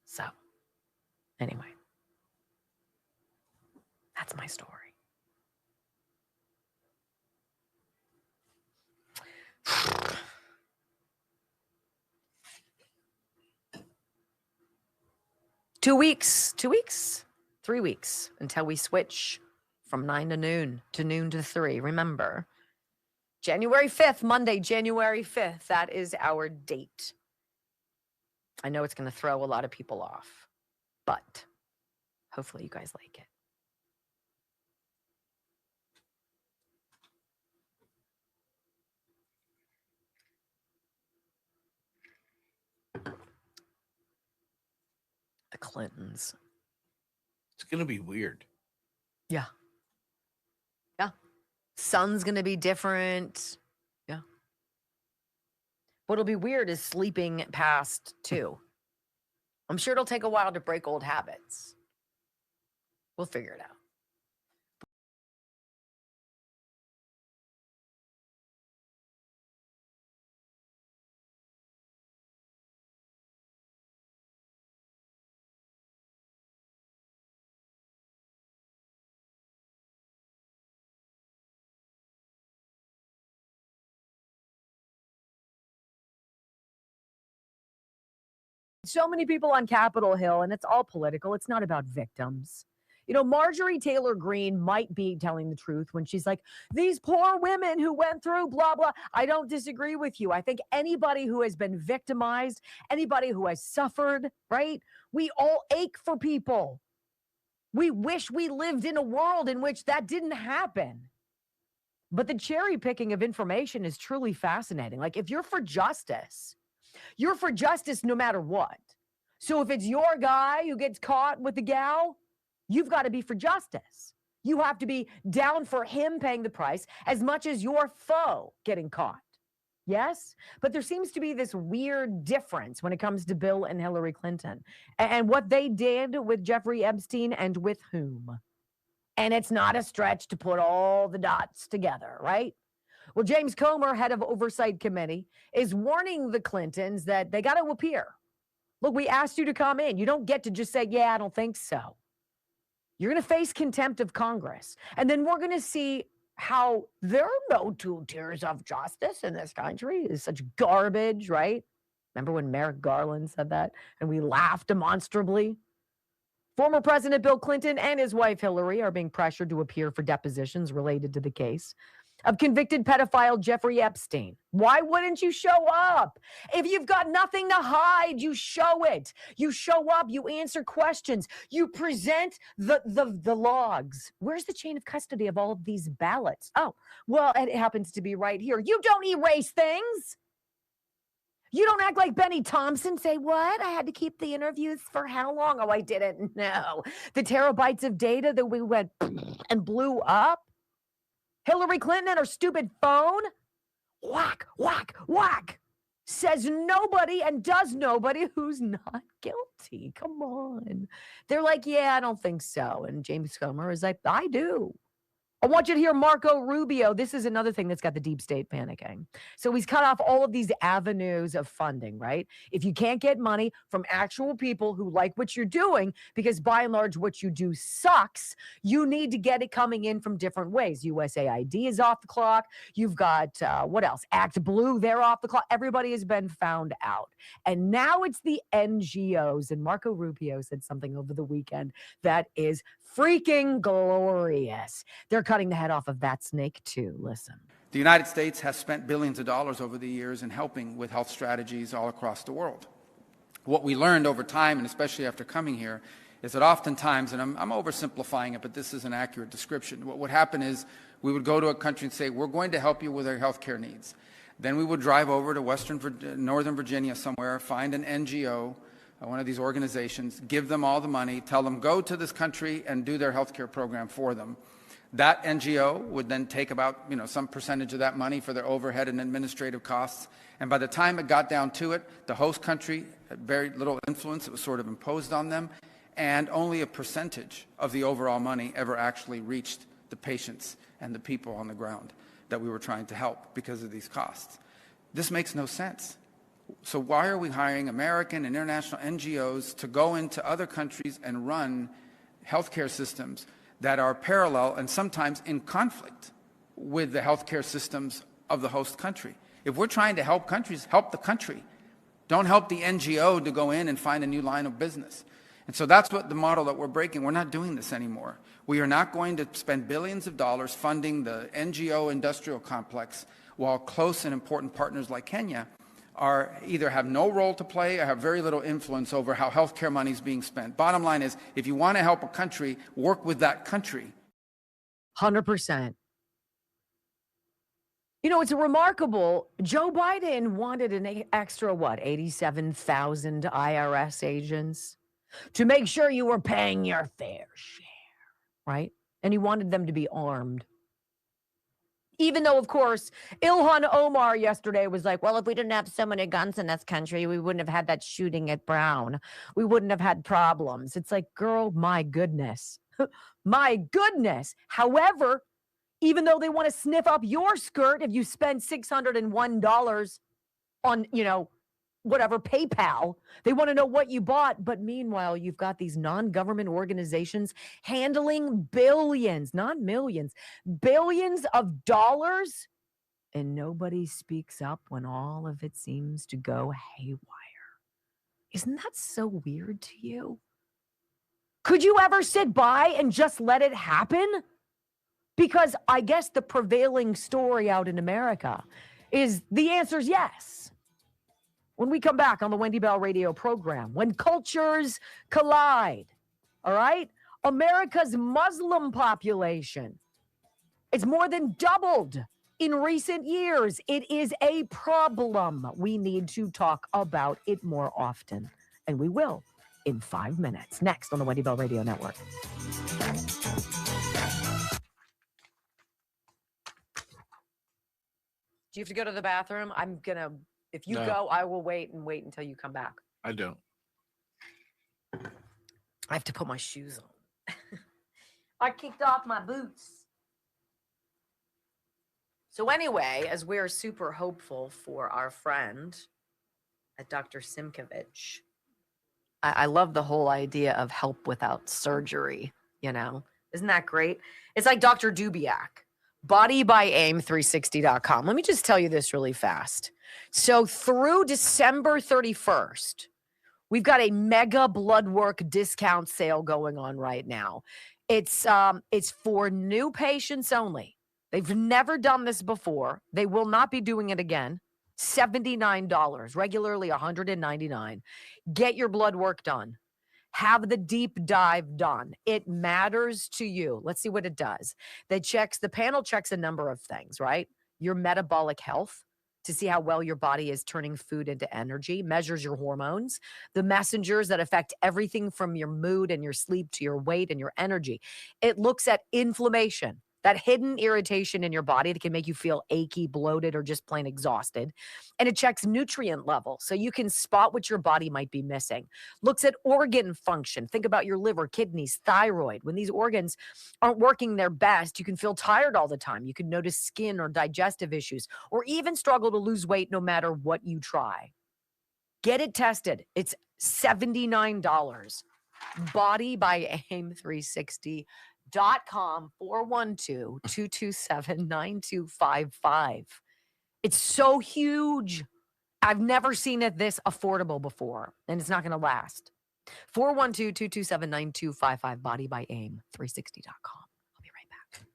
So, anyway, that's my story. Two weeks, 3 weeks until we switch from 9 to noon to 3. Remember, January 5th, Monday, January 5th. That is our date. I know it's going to throw a lot of people off, but hopefully you guys like it. The Clintons. It's going to be weird. Yeah. Yeah. Sun's going to be different. Yeah. What'll be weird is sleeping past 2. I'm sure it'll take a while to break old habits. We'll figure it out. So many people on Capitol Hill, and it's all political. It's not about victims. You know, Marjorie Taylor Greene might be telling the truth when she's like, these poor women who went through blah, blah. I don't disagree with you. I think anybody who has been victimized, anybody who has suffered, right? We all ache for people. We wish we lived in a world in which that didn't happen. But the cherry picking of information is truly fascinating. Like, if you're for justice, you're for justice no matter what. So if it's your guy who gets caught with the gal, you've got to be for justice. You have to be down for him paying the price as much as your foe getting caught. Yes? But there seems to be this weird difference when it comes to Bill and Hillary Clinton and what they did with Jeffrey Epstein and with whom. And it's not a stretch to put all the dots together, right? Well, James Comer, head of Oversight Committee, is warning the Clintons that they got to appear. Look, we asked you to come in. You don't get to just say, yeah, I don't think so. You're going to face contempt of Congress. And then we're going to see how there are no two tiers of justice in this country. It's such garbage, right? Remember when Merrick Garland said that? And we laughed demonstrably. Former President Bill Clinton and his wife Hillary are being pressured to appear for depositions related to the case of convicted pedophile Jeffrey Epstein. Why wouldn't you show up? If you've got nothing to hide, you show it. You show up, you answer questions, you present the logs. Where's the chain of custody of all of these ballots? Oh, well, it happens to be right here. You don't erase things. You don't act like Benny Thompson. Say, what? I had to keep the interviews for how long? Oh, I didn't. No. The terabytes of data that we went and blew up. Hillary Clinton and her stupid phone. Whack, whack, whack. Says nobody and does nobody who's not guilty. Come on. They're like, yeah, I don't think so. And James Comer is like, I do. I want you to hear Marco Rubio. This is another thing that's got the deep state panicking. So he's cut off all of these avenues of funding, right? If you can't get money from actual people who like what you're doing, because by and large, what you do sucks, you need to get it coming in from different ways. USAID is off the clock. You've got, what else? Act Blue, they're off the clock. Everybody has been found out. And now it's the NGOs. And Marco Rubio said something over the weekend that is freaking glorious. They're cutting the head off of that snake too. Listen. The United States has spent billions of dollars over the years in helping with health strategies all across the world. What we learned over time, and especially after coming here, is that oftentimes, and I'm oversimplifying it, but this is an accurate description, what would happen is we would go to a country and say, we're going to help you with your health care needs. Then we would drive over to Northern Virginia somewhere, find an NGO, one of these organizations, give them all the money, tell them go to this country and do their healthcare program for them. That NGO would then take about some percentage of that money for their overhead and administrative costs. And by the time it got down to it, the host country had very little influence. It was sort of imposed on them. And only a percentage of the overall money ever actually reached the patients and the people on the ground that we were trying to help because of these costs. This makes no sense. So why are we hiring American and international NGOs to go into other countries and run healthcare systems that are parallel and sometimes in conflict with the healthcare systems of the host country? If we're trying to help countries, help the country. Don't help the NGO to go in and find a new line of business. And so that's what the model that we're breaking. We're not doing this anymore. We are not going to spend billions of dollars funding the NGO industrial complex while close and important partners like Kenya are either have no role to play or have very little influence over how healthcare money is being spent. Bottom line is, if you want to help a country, work with that country. 100%. It's remarkable. Joe Biden wanted an extra, 87,000 IRS agents to make sure you were paying your fair share, right? And he wanted them to be armed. Even though, of course, Ilhan Omar yesterday was like, well, if we didn't have so many guns in this country, we wouldn't have had that shooting at Brown. We wouldn't have had problems. It's like, girl, my goodness. My goodness. However, even though they want to sniff up your skirt if you spend $601 on, whatever, PayPal, they want to know what you bought. But meanwhile, you've got these non-government organizations handling billions, not millions, billions of dollars, and nobody speaks up when all of it seems to go haywire. Isn't that so weird to you? Could you ever sit by and just let it happen? Because I guess the prevailing story out in America is the answer is yes. When we come back on the Wendy Bell radio program, when cultures collide, all right? America's Muslim population, it's more than doubled in recent years. It is a problem. We need to talk about it more often, and we will in 5 minutes. Next on the Wendy Bell Radio Network. Do you have to go to the bathroom? If you go, I will wait until you come back. I don't. I have to put my shoes on. I kicked off my boots. So anyway, as we're super hopeful for our friend at Dr. Simkovich, I love the whole idea of help without surgery, you know? Isn't that great? It's like Dr. Dubiak, bodybyAim360.com. Let me just tell you this really fast. So through December 31st, we've got a mega blood work discount sale going on right now. It's for new patients only. They've never done this before. They will not be doing it again. $79, regularly $199. Get your blood work done. Have the deep dive done. It matters to you. Let's see what it does. The panel checks a number of things, right? Your metabolic health to see how well your body is turning food into energy, measures your hormones, the messengers that affect everything from your mood and your sleep to your weight and your energy. It looks at inflammation, that hidden irritation in your body that can make you feel achy, bloated, or just plain exhausted. And it checks nutrient level so you can spot what your body might be missing. Looks at organ function. Think about your liver, kidneys, thyroid. When these organs aren't working their best, you can feel tired all the time. You can notice skin or digestive issues, or even struggle to lose weight no matter what you try. Get it tested. It's $79. Body by AIM360.com, 412-227-9255. It's so huge. I've never seen it this affordable before, and it's not going to last. 412-227-9255, body by AIM360.com. I'll be right back.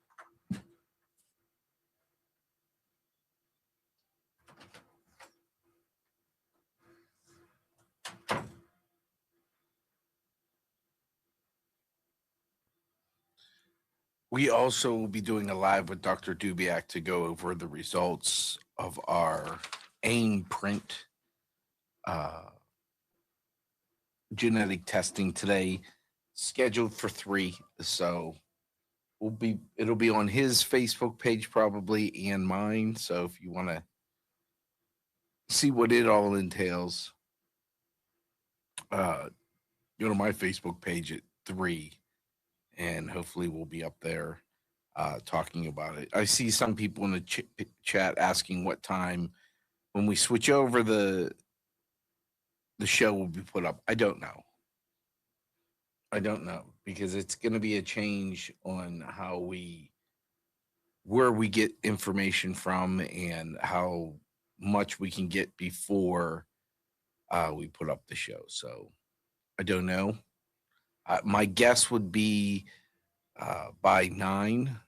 We also will be doing a live with Dr. Dubiak to go over the results of our AIM print genetic testing today, scheduled for 3. So it'll be on his Facebook page probably and mine. So if you want to see what it all entails, go to my Facebook page at 3. And hopefully we'll be up there talking about it. I see some people in the chat asking what time when we switch over the show will be put up. I don't know because it's going to be a change on where we get information from and how much we can get before we put up the show. So I don't know. My guess would be by 9,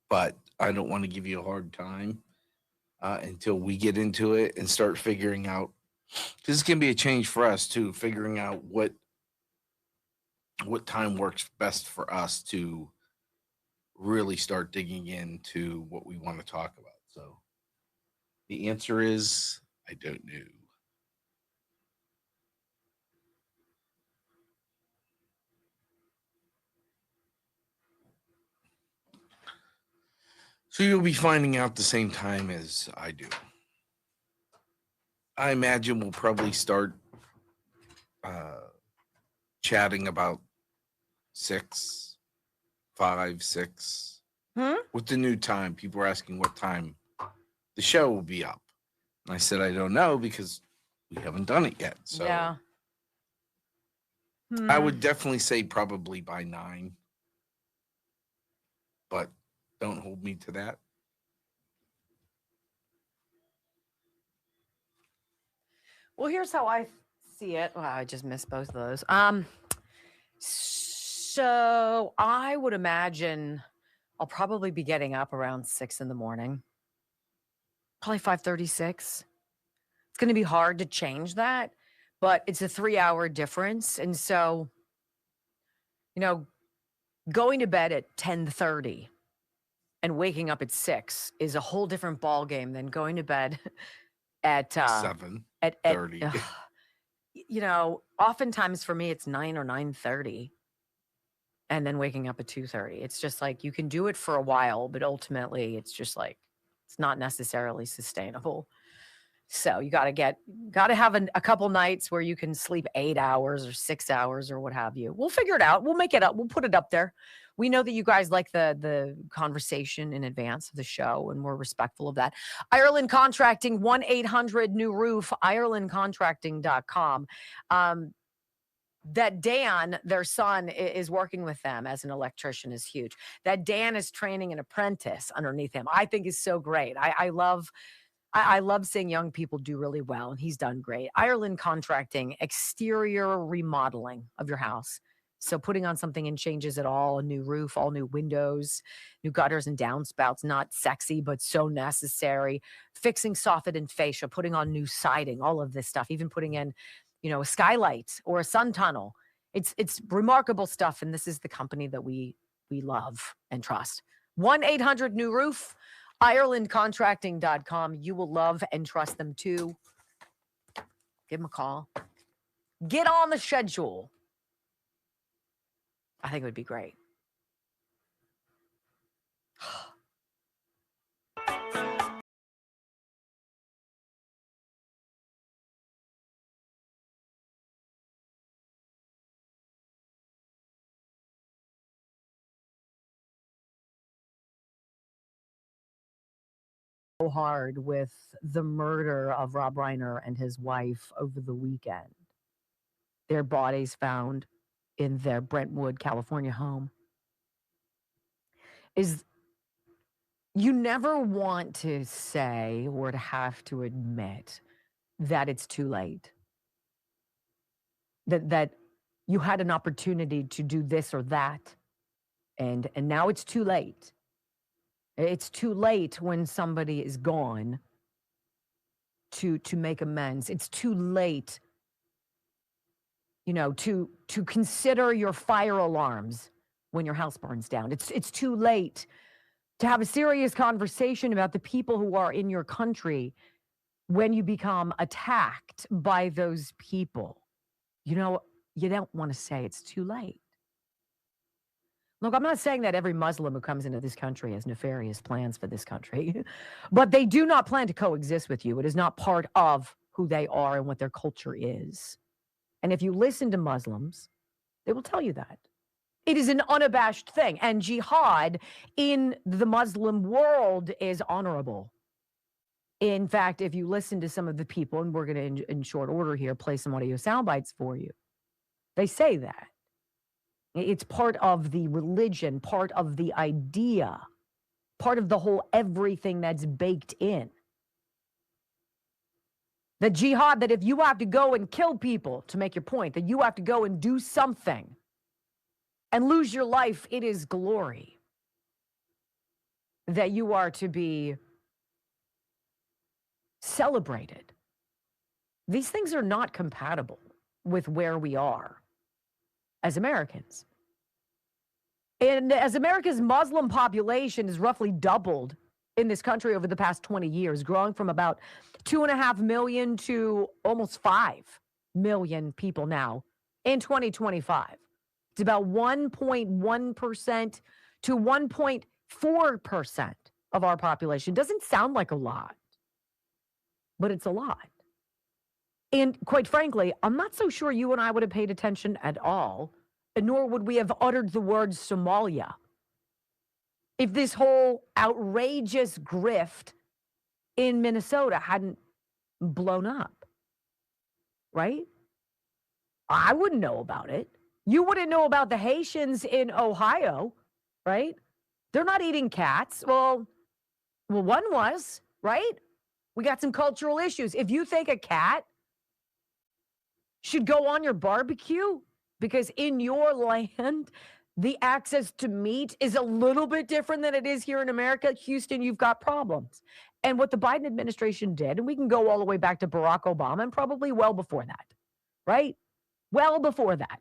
but I don't want to give you a hard time until we get into it and start figuring out. This can be a change for us too, figuring out what time works best for us to really start digging into what we want to talk about. So the answer is I don't know. So you'll be finding out the same time as I do. I imagine we'll probably start chatting about 6, 5, 6. With the new time, people are asking what time the show will be up. And I said, I don't know because we haven't done it yet. So yeah. I would definitely say probably by 9. But don't hold me to that. Well, here's how I see it. Wow, I just missed both of those. So I would imagine I'll probably be getting up around 6 in the morning. Probably 5:36. It's going to be hard to change that, but it's a 3-hour difference. And so, going to bed at 10:30 and waking up at 6 is a whole different ball game than going to bed at 7:30. Oftentimes for me it's 9 or 9:30 and then waking up at 2:30. It's just like you can do it for a while, but ultimately it's just like it's not necessarily sustainable. So you got to have a couple nights where you can sleep 8 hours or 6 hours or what have you. We'll figure it out. We'll make it up. We'll put it up there. We know that you guys like the conversation in advance of the show, and we're respectful of that. Ireland Contracting, 1-800-NEW-ROOF, IrelandContracting.com. That Dan, their son, is working with them as an electrician is huge. That Dan is training an apprentice underneath him, I think is so great. I love seeing young people do really well, and he's done great. Ireland Contracting, exterior remodeling of your house. So putting on something and changes it all, a new roof, all new windows, new gutters and downspouts, not sexy, but so necessary. Fixing soffit and fascia, putting on new siding, all of this stuff, even putting in, a skylight or a sun tunnel. It's remarkable stuff, and this is the company that we love and trust. 1-800-NEW-ROOF, IrelandContracting.com. You will love and trust them too. Give them a call. Get on the schedule. I think it would be great. So hard with the murder of Rob Reiner and his wife over the weekend. Their bodies found in their Brentwood, California home. You never want to say or to have to admit that it's too late. That you had an opportunity to do this or that, and now it's too late. It's too late when somebody is gone to make amends. It's too late, to consider your fire alarms when your house burns down. It's too late to have a serious conversation about the people who are in your country when you become attacked by those people. You don't want to say it's too late. Look, I'm not saying that every Muslim who comes into this country has nefarious plans for this country, but they do not plan to coexist with you. It is not part of who they are and what their culture is. And if you listen to Muslims, they will tell you that. It is an unabashed thing. And jihad in the Muslim world is honorable. In fact, if you listen to some of the people, and we're going to, in short order here, play some audio sound bites for you, they say that. It's part of the religion, part of the idea, part of the whole everything that's baked in. The jihad, that if you have to go and kill people to make your point, that you have to go and do something and lose your life, it is glory. That you are to be celebrated. These things are not compatible with where we are as Americans. And as America's Muslim population has roughly doubled in this country over the past 20 years, growing from about 2.5 million to almost 5 million people now in 2025. It's about 1.1% to 1.4% of our population. Doesn't sound like a lot, but it's a lot. And quite frankly, I'm not so sure you and I would have paid attention at all, nor would we have uttered the word Somalia if this whole outrageous grift in Minnesota hadn't blown up, right? I wouldn't know about it. You wouldn't know about the Haitians in Ohio, right? They're not eating cats. Well, one was, right? We got some cultural issues. If you think a cat should go on your barbecue because in your land, the access to meat is a little bit different than it is here in America, Houston, you've got problems. And what the Biden administration did, and we can go all the way back to Barack Obama and probably well before that, right? Well before that.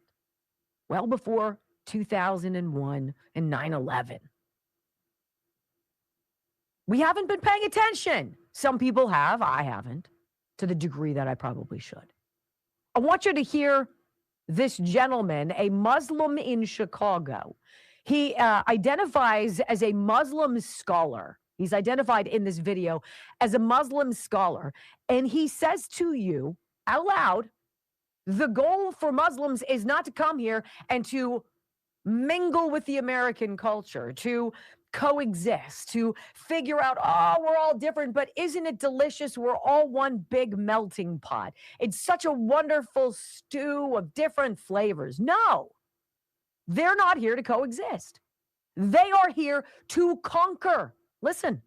Well before 2001 and 9/11. We haven't been paying attention. Some people have, I haven't, to the degree that I probably should. I want you to hear this gentleman, a Muslim in Chicago. He identifies as a Muslim scholar. He's identified in this video as a Muslim scholar. And he says to you out loud, the goal for Muslims is not to come here and to mingle with the American culture, to coexist, to figure out, oh, we're all different, but isn't it delicious? We're all one big melting pot. It's such a wonderful stew of different flavors. No, they're not here to coexist. They are here to conquer. Listen.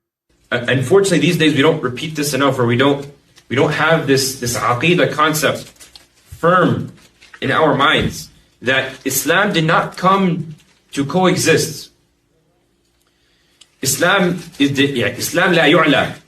Unfortunately, these days we don't repeat this enough, or we don't have this aqidah concept firm in our minds that Islam did not come to coexist. Islam لا يعلى.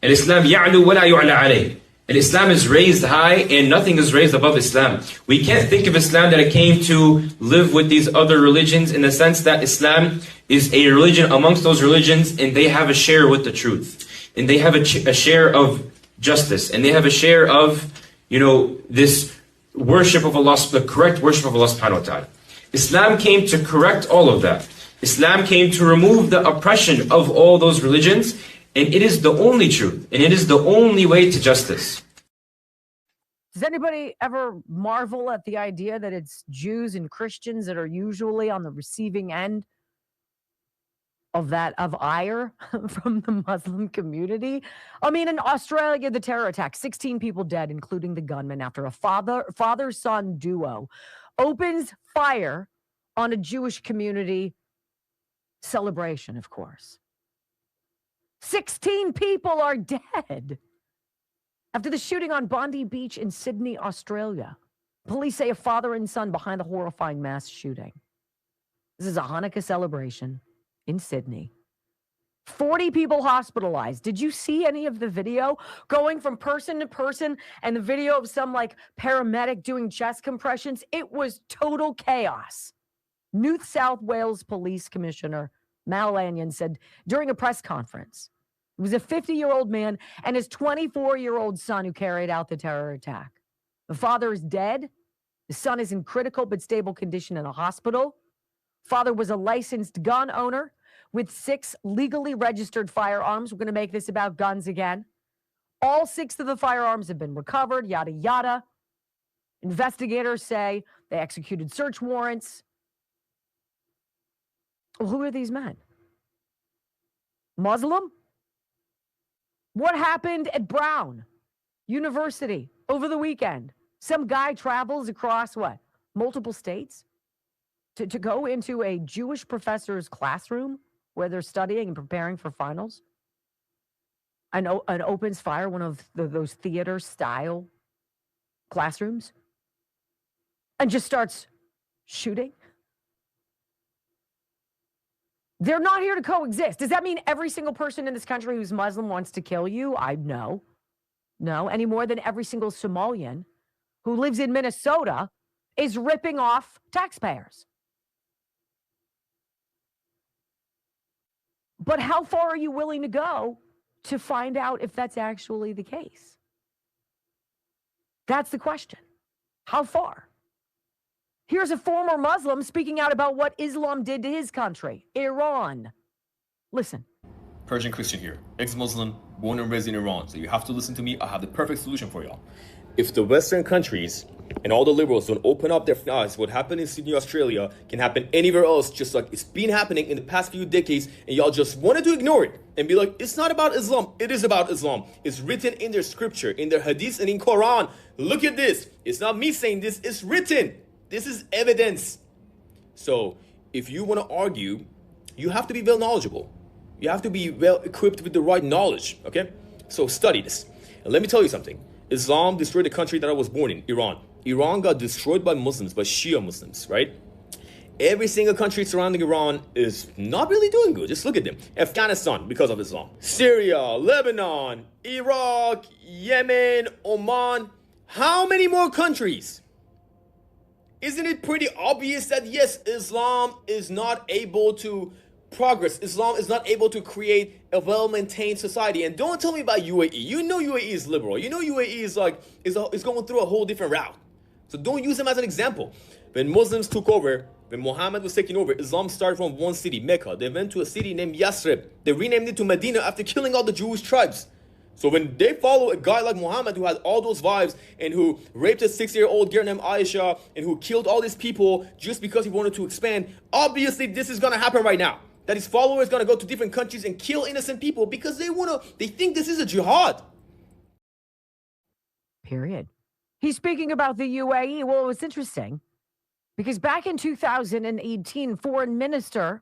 Islam يعلو ولا يعلى عليه. And Islam is raised high and nothing is raised above Islam. We can't think of Islam that it came to live with these other religions in the sense that Islam is a religion amongst those religions and they have a share with the truth. And they have a share of justice. And they have a share of, this worship of Allah, the correct worship of Allah subhanahu wa ta'ala. Islam came to correct all of that. Islam came to remove the oppression of all those religions, and it is the only truth, and it is the only way to justice. Does anybody ever marvel at the idea that it's Jews and Christians that are usually on the receiving end of ire from the Muslim community? I mean, in Australia, the terror attack, 16 people dead, including the gunman, after a father-son duo opens fire on a Jewish community celebration, of course. 16 people are dead after the shooting on Bondi Beach in Sydney, Australia. Police say a father and son behind the horrifying mass shooting. This is a Hanukkah celebration in Sydney. 40 people hospitalized. Did you see any of the video going from person to person and the video of some paramedic doing chest compressions? It was total chaos. New South Wales Police Commissioner Mal Lanyon said during a press conference, it was a 50-year-old man and his 24-year-old son who carried out the terror attack. The father is dead. The son is in critical but stable condition in a hospital. Father was a licensed gun owner with 6 legally registered firearms. We're going to make this about guns again. All 6 of the firearms have been recovered, yada, yada. Investigators say they executed search warrants. Well, who are these men? Muslim? What happened at Brown University over the weekend? Some guy travels across multiple states to go into a Jewish professor's classroom where they're studying and preparing for finals and opens fire one of those theater-style classrooms and just starts shooting. They're not here to coexist. Does that mean every single person in this country who's Muslim wants to kill you? No, any more than every single Somalian who lives in Minnesota is ripping off taxpayers. But how far are you willing to go to find out if that's actually the case? That's the question. How far? Here's a former Muslim speaking out about what Islam did to his country, Iran. Listen. Persian Christian here, ex-Muslim, born and raised in Iran. So you have to listen to me. I have the perfect solution for y'all. If the Western countries and all the liberals don't open up their eyes, what happened in Sydney, Australia can happen anywhere else, just like it's been happening in the past few decades, and y'all just wanted to ignore it and be like, it's not about Islam. It is about Islam. It's written in their scripture, in their hadith and in Quran. Look at this. It's not me saying this. It's written. This is evidence. So if you want to argue, you have to be well knowledgeable. You have to be well equipped with the right knowledge, okay? So study this. And let me tell you something. Islam destroyed the country that I was born in, Iran. Iran got destroyed by Muslims, by Shia Muslims, right? Every single country surrounding Iran is not really doing good. Just look at them. Afghanistan, because of Islam. Syria, Lebanon, Iraq, Yemen, Oman. How many more countries? Isn't it pretty obvious that yes, Islam is not able to progress. Islam is not able to create a well-maintained society. And don't tell me about UAE. You know UAE is liberal. You know UAE is going through a whole different route. So don't use them as an example. When Muslims took over, when Muhammad was taking over, Islam started from one city, Mecca. They went to a city named Yathrib. They renamed it to Medina after killing all the Jewish tribes. So when they follow a guy like Muhammad who had all those vibes and who raped a 6-year-old girl named Aisha and who killed all these people just because he wanted to expand, obviously this is gonna happen right now. That his followers gonna go to different countries and kill innocent people because they think this is a jihad. Period. He's speaking about the UAE. Well, it was interesting because back in 2018, Foreign Minister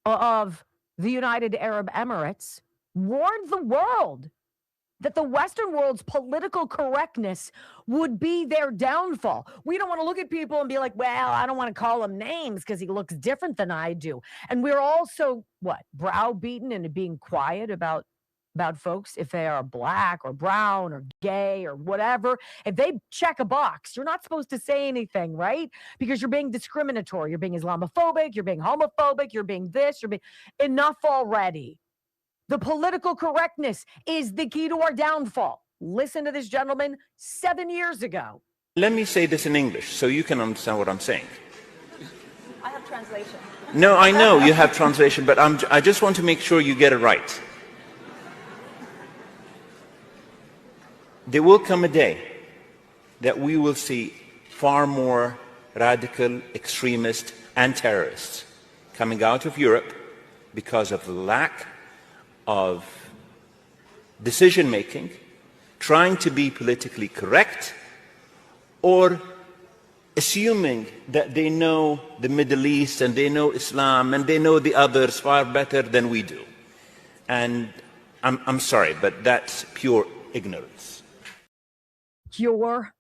of the United Arab Emirates warned the world that the Western world's political correctness would be their downfall. We don't want to look at people and be like, well, I don't want to call him names because he looks different than I do. And we're also, browbeaten into being quiet about folks if they are black or brown or gay or whatever. If they check a box, you're not supposed to say anything, right? Because you're being discriminatory. You're being Islamophobic. You're being homophobic. You're being this. You're being enough already. The political correctness is the key to our downfall. Listen to this gentleman 7 years ago. Let me say this in English so you can understand what I'm saying. I have translation. No, I know you have translation, but I just want to make sure you get it right. There will come a day that we will see far more radical extremists and terrorists coming out of Europe because of the lack of decision-making, trying to be politically correct, or assuming that they know the Middle East and they know Islam and they know the others far better than we do. And I'm sorry, but that's pure ignorance. Pure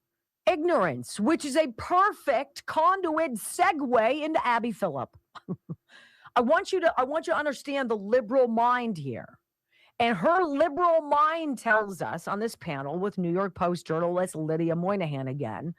ignorance, which is a perfect conduit segue into Abby Phillip. I want you to understand the liberal mind here. And her liberal mind tells us on this panel with New York Post journalist Lydia Moynihan again,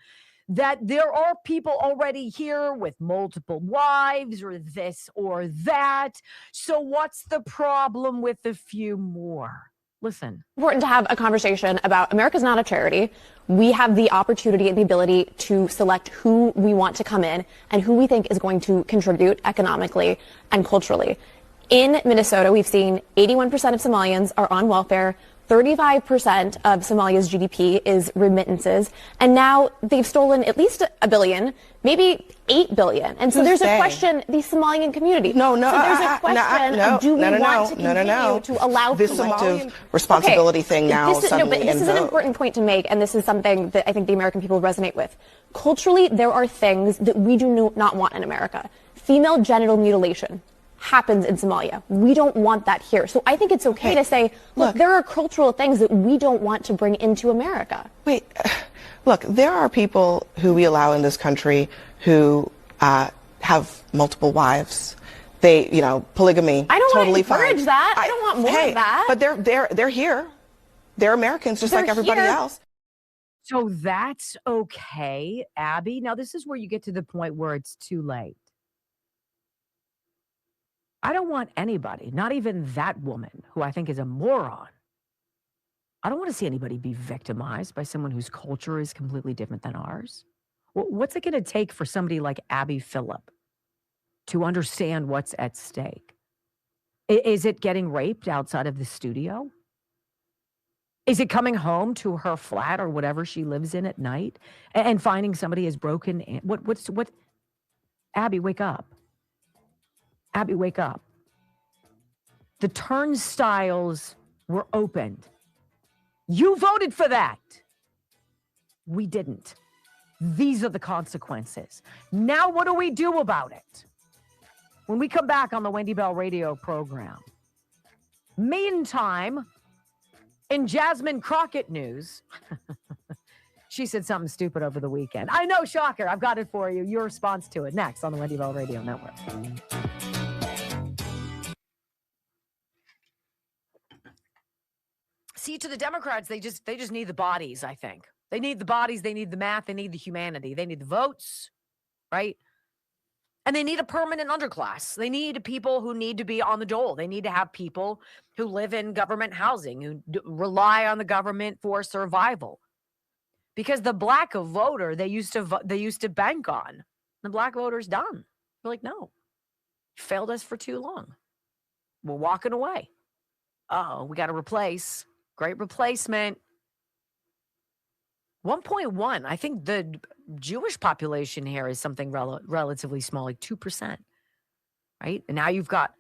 that there are people already here with multiple wives or this or that. So what's the problem with a few more? Listen. Important to have a conversation about America's not a charity. We have the opportunity and the ability to select who we want to come in and who we think is going to contribute economically and culturally. In Minnesota, we've seen 81% of Somalians are on welfare. 35% of Somalia's GDP is remittances. And now they've stolen at least $1 billion, maybe $8 billion. And so there's a question, the Somalian community. So there's a question, do we want to continue to allow this selective responsibility thing now suddenly but this is an important point to make, and this is something that I think the American people resonate with. Culturally, there are things that we do not want in America. Female genital mutilation happens in Somalia. We don't want that here. So I think it's okay to say, look, there are cultural things that we don't want to bring into America. Wait, look, there are people who we allow in this country who have multiple wives. They, polygamy. I don't totally want to encourage fine. that. I don't want more of that. But they're here. They're Americans just like everybody else. So that's okay, Abby. Now this is where you get to the point where it's too late. I don't want anybody, not even that woman who I think is a moron. I don't want to see anybody be victimized by someone whose culture is completely different than ours. What's it going to take for somebody like Abby Phillip to understand what's at stake? Is it getting raped outside of the studio? Is it coming home to her flat or whatever she lives in at night and finding somebody is broken? What? Abby, wake up. Abby, wake up. The turnstiles were opened. You voted for that. We didn't. These are the consequences. Now, what do we do about it? When we come back on the Wendy Bell radio program. Meantime, in Jasmine Crockett news, she said something stupid over the weekend. I know, shocker. I've got it for you. Your response to it next on the Wendy Bell Radio Network. See, to the Democrats, they just need the bodies, I think. They need the bodies, they need the math, they need the humanity, they need the votes, right? And they need a permanent underclass. They need people who need to be on the dole. They need to have people who live in government housing, who rely on the government for survival. Because the black voter they used to bank on, the black voter's done. They're like, no, you failed us for too long. We're walking away. Oh, we got to replace Great replacement. 1.1. I think the Jewish population here is something relatively small, like 2%. Right? And now you've got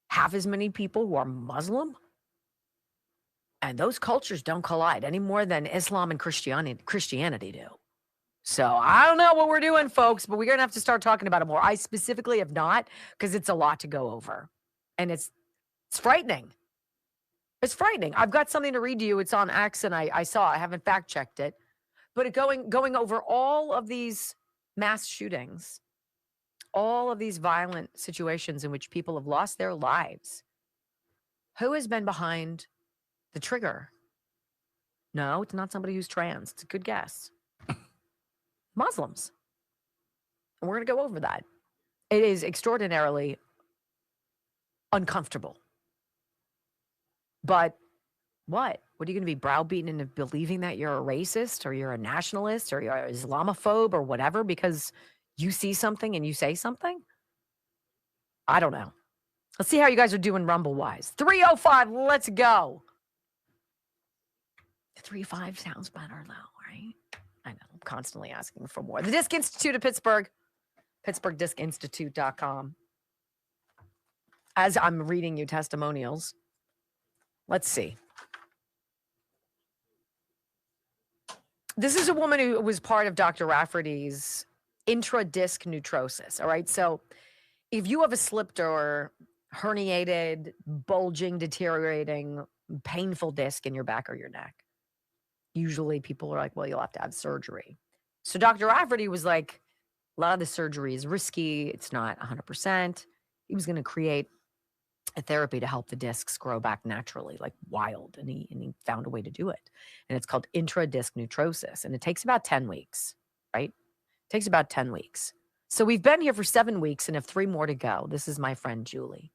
half as many people who are Muslim. And those cultures don't collide any more than Islam and Christianity do. So I don't know what we're doing, folks, but we're going to have to start talking about it more. I specifically have not, because it's a lot to go over. And it's frightening. It's frightening. I've got something to read to you. It's on X, and I haven't fact-checked it. But going over all of these mass shootings, all of these violent situations in which people have lost their lives. Who has been behind the trigger? No, it's not somebody who's trans. It's a good guess. Muslims. And we're going to go over that. It is extraordinarily uncomfortable. But what? What are you going to be browbeaten into believing that you're a racist or you're a nationalist or you're an Islamophobe or whatever because you see something and you say something? I don't know. Let's see how you guys are doing Rumble-wise. 305, let's go. 3-5 sounds better, though, right? I know. I'm constantly asking for more. The Disc Institute of Pittsburgh. PittsburghDiscInstitute.com. As I'm reading you testimonials, let's see. This is a woman who was part of Dr. Rafferty's intradisc neutrosis. All right. So if you have a slipped or herniated, bulging, deteriorating, painful disc in your back or your neck, usually people are like, well, you'll have to have surgery. So Dr. Rafferty was like, a lot of the surgery is risky. It's not 100%. He was going to create a therapy to help the discs grow back naturally, like wild. And he found a way to do it. And it's called intradisc neutrosis. And it takes about 10 weeks, right? It takes about 10 weeks. So we've been here for 7 weeks and have 3 more to go. This is my friend Julie.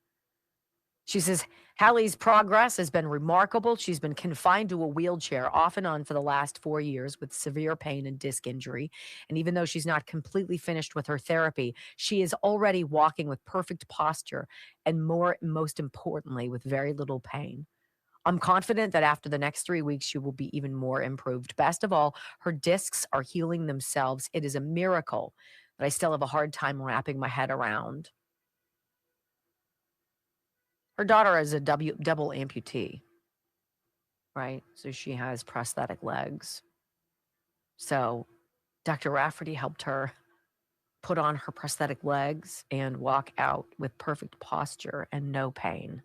She says, Hallie's progress has been remarkable. She's been confined to a wheelchair off and on for the last 4 years with severe pain and disc injury. And even though she's not completely finished with her therapy, she is already walking with perfect posture and most importantly, with very little pain. I'm confident that after the next 3 weeks, she will be even more improved. Best of all, her discs are healing themselves. It is a miracle that I still have a hard time wrapping my head around. Her daughter is a double amputee, right? So she has prosthetic legs. So Dr. Rafferty helped her put on her prosthetic legs and walk out with perfect posture and no pain.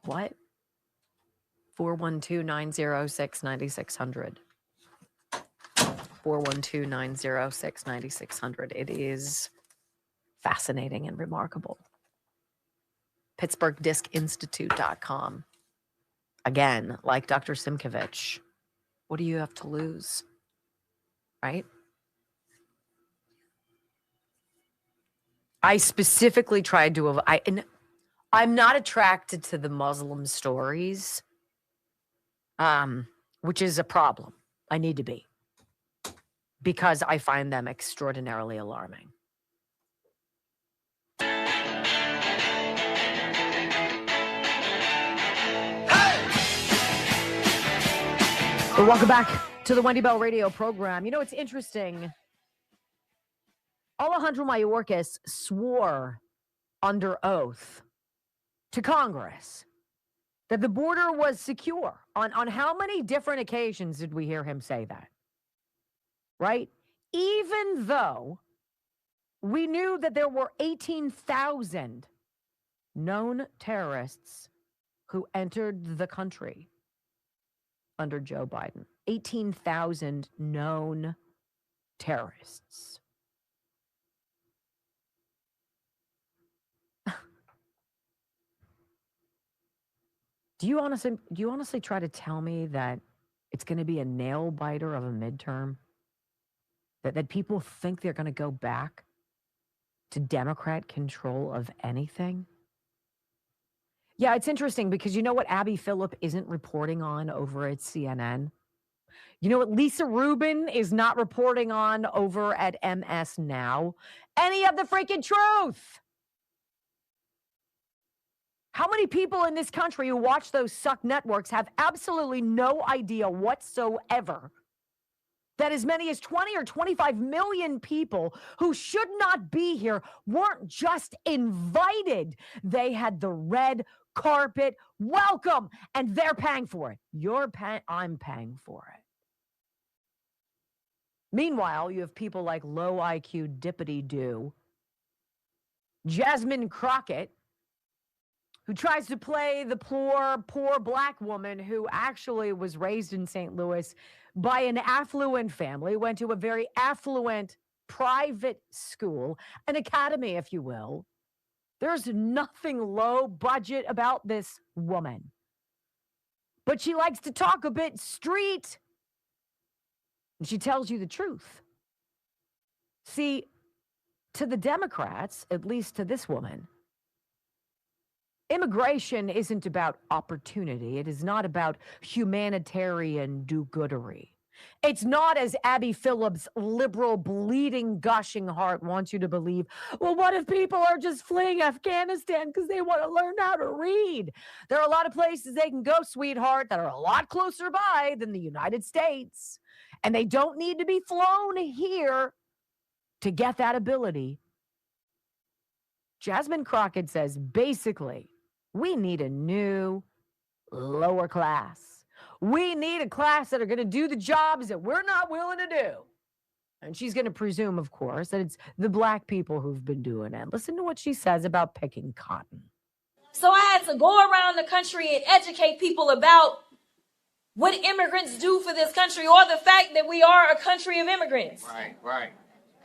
What? 412-906-9600. 412-906-9600. It is fascinating and remarkable. PittsburghDiscInstitute.com. Again, like Dr. Simkovich, what do you have to lose? Right? I specifically tried to and I'm not attracted to the Muslim stories, which is a problem. I need to be, because I find them extraordinarily alarming. Well, welcome back to the Wendy Bell radio program. You know, it's interesting. Alejandro Mayorkas swore under oath to Congress that the border was secure. On how many different occasions did we hear him say that? Right? Even though we knew that there were 18,000 known terrorists who entered the country under Joe Biden. 18,000 known terrorists. Do you honestly try to tell me that it's going to be a nail biter of a midterm? That people think they're going to go back to Democrat control of anything? Yeah, it's interesting because you know what Abby Phillip isn't reporting on over at CNN? You know what Lisa Rubin is not reporting on over at MS Now? Any of the freaking truth. How many people in this country who watch those suck networks have absolutely no idea whatsoever that as many as 20 or 25 million people who should not be here weren't just invited? They had the red carpet welcome, and they're paying for it. I'm paying for it. Meanwhile, you have people like low IQ dippity-doo Jasmine Crockett, who tries to play the poor black woman who actually was raised in St. Louis by an affluent family, went to a very affluent private school, an academy, if you will. There's nothing low budget about this woman. But she likes to talk a bit street. And she tells you the truth. See, to the Democrats, at least to this woman, immigration isn't about opportunity. It is not about humanitarian do-goodery. It's not, as Abby Phillips' liberal, bleeding, gushing heart wants you to believe, well, what if people are just fleeing Afghanistan because they want to learn how to read? There are a lot of places they can go, sweetheart, that are a lot closer by than the United States. And they don't need to be flown here to get that ability. Jasmine Crockett says, basically, we need a new lower class. We need a class that are going to do the jobs that we're not willing to do. And she's going to presume, of course, that it's the black people who've been doing it. Listen to what she says about picking cotton. So I had to go around the country and educate people about what immigrants do for this country, or the fact that we are a country of immigrants. Right.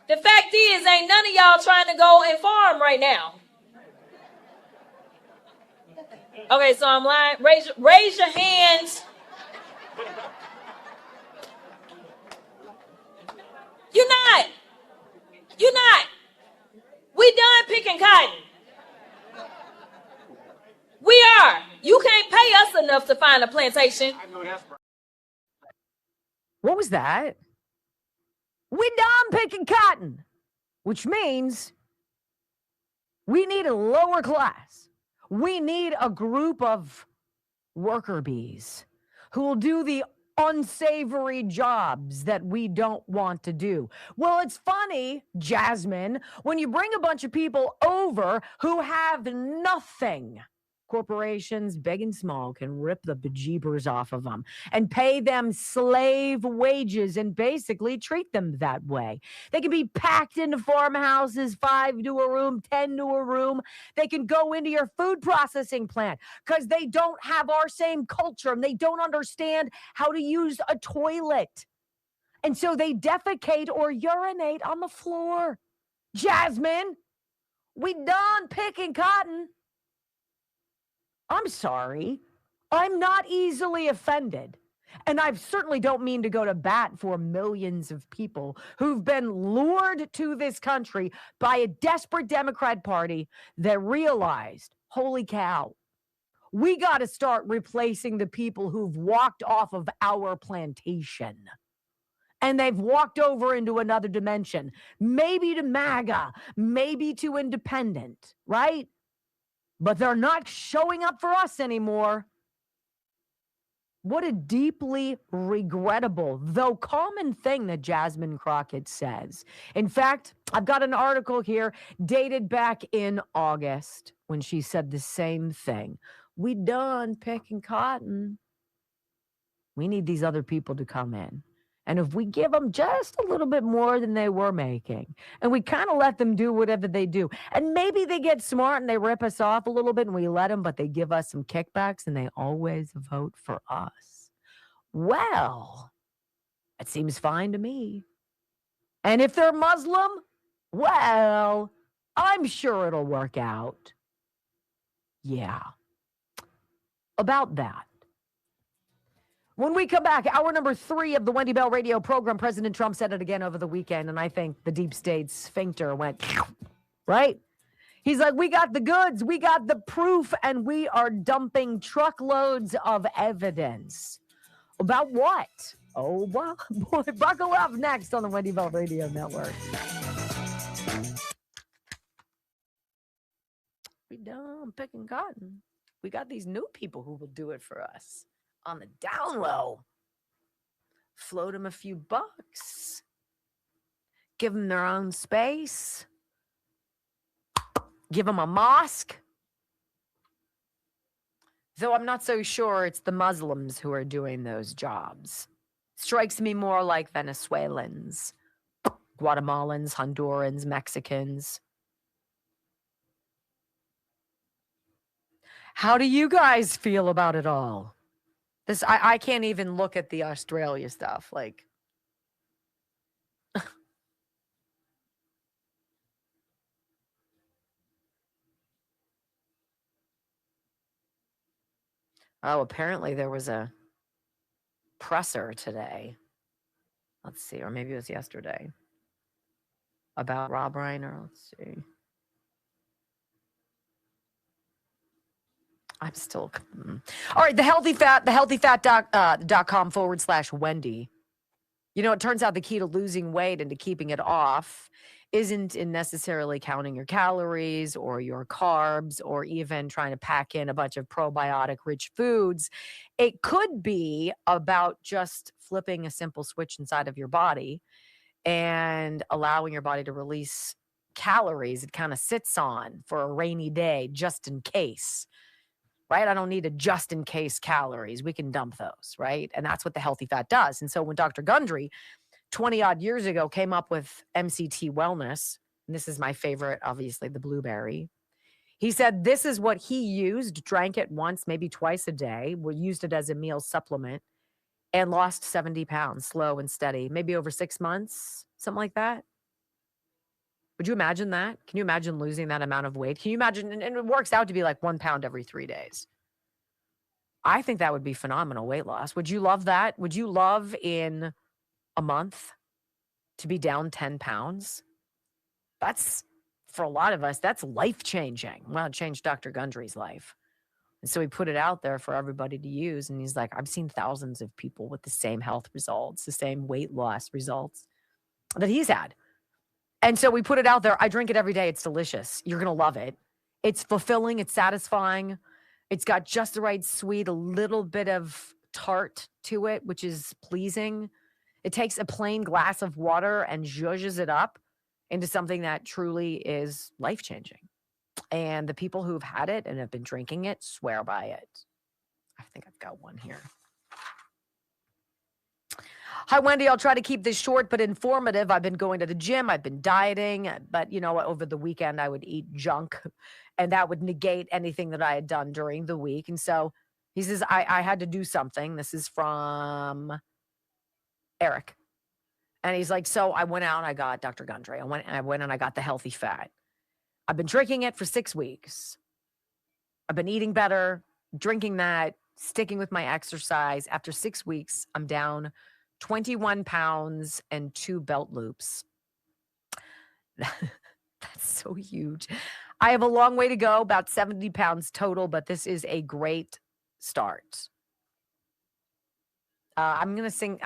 The fact is, ain't none of y'all trying to go and farm right now. Okay, so I'm lying. Raise your hands. You're not. We done picking cotton. We are. You can't pay us enough to find a plantation. What was that? We done picking cotton, which means we need a lower class. We need a group of worker bees who will do the unsavory jobs that we don't want to do. Well, it's funny, Jasmine, when you bring a bunch of people over who have nothing. Corporations, big and small, can rip the bejeebers off of them and pay them slave wages and basically treat them that way. They can be packed into farmhouses, 5 to a room, 10 to a room. They can go into your food processing plant because they don't have our same culture and they don't understand how to use a toilet. And so they defecate or urinate on the floor. Jasmine, we done picking cotton. I'm sorry. I'm not easily offended. And I certainly don't mean to go to bat for millions of people who've been lured to this country by a desperate Democrat Party that realized, holy cow, we got to start replacing the people who've walked off of our plantation. And they've walked over into another dimension, maybe to MAGA, maybe to independent, right? But they're not showing up for us anymore. What a deeply regrettable, though common thing that Jasmine Crockett says. In fact, I've got an article here dated back in August when she said the same thing. We done picking cotton. We need these other people to come in. And if we give them just a little bit more than they were making, and we kind of let them do whatever they do, and maybe they get smart and they rip us off a little bit and we let them, but they give us some kickbacks and they always vote for us. Well, it seems fine to me. And if they're Muslim, well, I'm sure it'll work out. Yeah. About that. When we come back, hour number 3 of the Wendy Bell radio program, President Trump said it again over the weekend, and I think the deep state sphincter went, right? He's like, we got the goods, we got the proof, and we are dumping truckloads of evidence. About what? Oh, well, boy, buckle up next on the Wendy Bell Radio Network. We done picking cotton. We got these new people who will do it for us on the down low. Float them a few bucks. Give them their own space. Give them a mosque. Though I'm not so sure it's the Muslims who are doing those jobs. Strikes me more like Venezuelans, Guatemalans, Hondurans, Mexicans. How do you guys feel about it all? This I can't even look at the Australia stuff. Like, oh, apparently there was a presser today. Let's see, or maybe it was yesterday. About Rob Reiner. Let's see. I'm still. All right, the healthyfat.com/Wendy. You know, it turns out the key to losing weight and to keeping it off isn't in necessarily counting your calories or your carbs or even trying to pack in a bunch of probiotic-rich foods. It could be about just flipping a simple switch inside of your body and allowing your body to release calories it kind of sits on for a rainy day, just in case. Right? I don't need a just in case calories. We can dump those, right? And that's what the healthy fat does. And so when Dr. Gundry 20 odd years ago came up with MCT Wellness, and this is my favorite, obviously, the blueberry. He said this is what he used, drank it once, maybe twice a day, used it as a meal supplement, and lost 70 pounds, slow and steady, maybe over 6 months, something like that. Would you imagine that? Can you imagine losing that amount of weight? Can you imagine? And it works out to be like 1 pound every 3 days. I think that would be phenomenal weight loss. Would you love that? Would you love in a month to be down 10 pounds? That's, for a lot of us, that's life-changing. Well, it changed Dr. Gundry's life. And so he put it out there for everybody to use. And he's like, I've seen thousands of people with the same health results, the same weight loss results that he's had. And so we put it out there. I drink it every day. It's delicious. You're going to love it. It's fulfilling. It's satisfying. It's got just the right sweet, a little bit of tart to it, which is pleasing. It takes a plain glass of water and zhuzhes it up into something that truly is life-changing. And the people who've had it and have been drinking it swear by it. I think I've got one here. Hi, Wendy. I'll try to keep this short but informative. I've been going to the gym. I've been dieting. But, you know, over the weekend, I would eat junk. And that would negate anything that I had done during the week. And so he says, I had to do something. This is from Eric. And he's like, so I went out and I got Dr. Gundry. I went and I got the healthy fat. I've been drinking it for 6 weeks. I've been eating better, drinking that, sticking with my exercise. After 6 weeks, I'm down 21 pounds and 2 belt loops. That's so huge. I have a long way to go, about 70 pounds total, but this is a great start. I'm going to think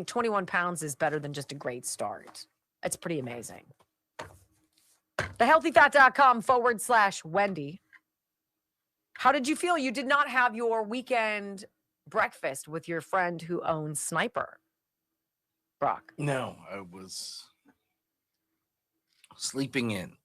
21 pounds is better than just a great start. It's pretty amazing. Thehealthyfat.com/Wendy. How did you feel? You did not have your weekend breakfast with your friend who owns Sniper, Brock. No, I was sleeping in.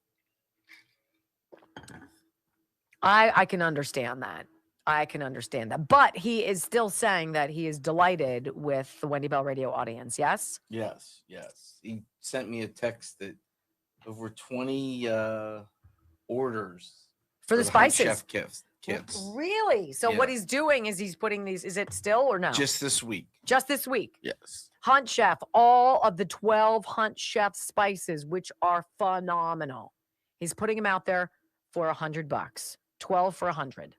I can understand that. I can understand that. But he is still saying that he is delighted with the Wendy Bell Radio audience, yes? Yes. He sent me a text that over 20 orders for the spices. Chef kits. Really? So what he's doing is he's putting these, is it still or no? Just this week. Just this week? Yes. Hunt Chef, all of the 12 Hunt Chef spices, which are phenomenal. He's putting them out there for $100. 12 for $100.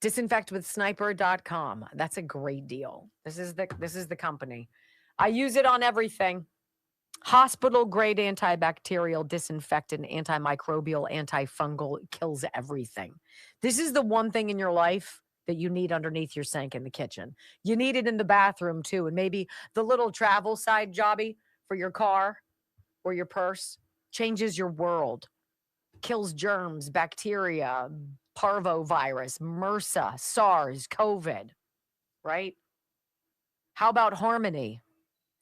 Disinfectwithsniper.com. That's a great deal. This is the company. I use it on everything. Hospital grade antibacterial, disinfectant, antimicrobial, antifungal, kills everything. This is the one thing in your life that you need underneath your sink in the kitchen. You need it in the bathroom too. And maybe the little travel side jobby for your car or your purse changes your world. Kills germs, bacteria, parvovirus, MRSA, SARS, COVID, right? How about Harmony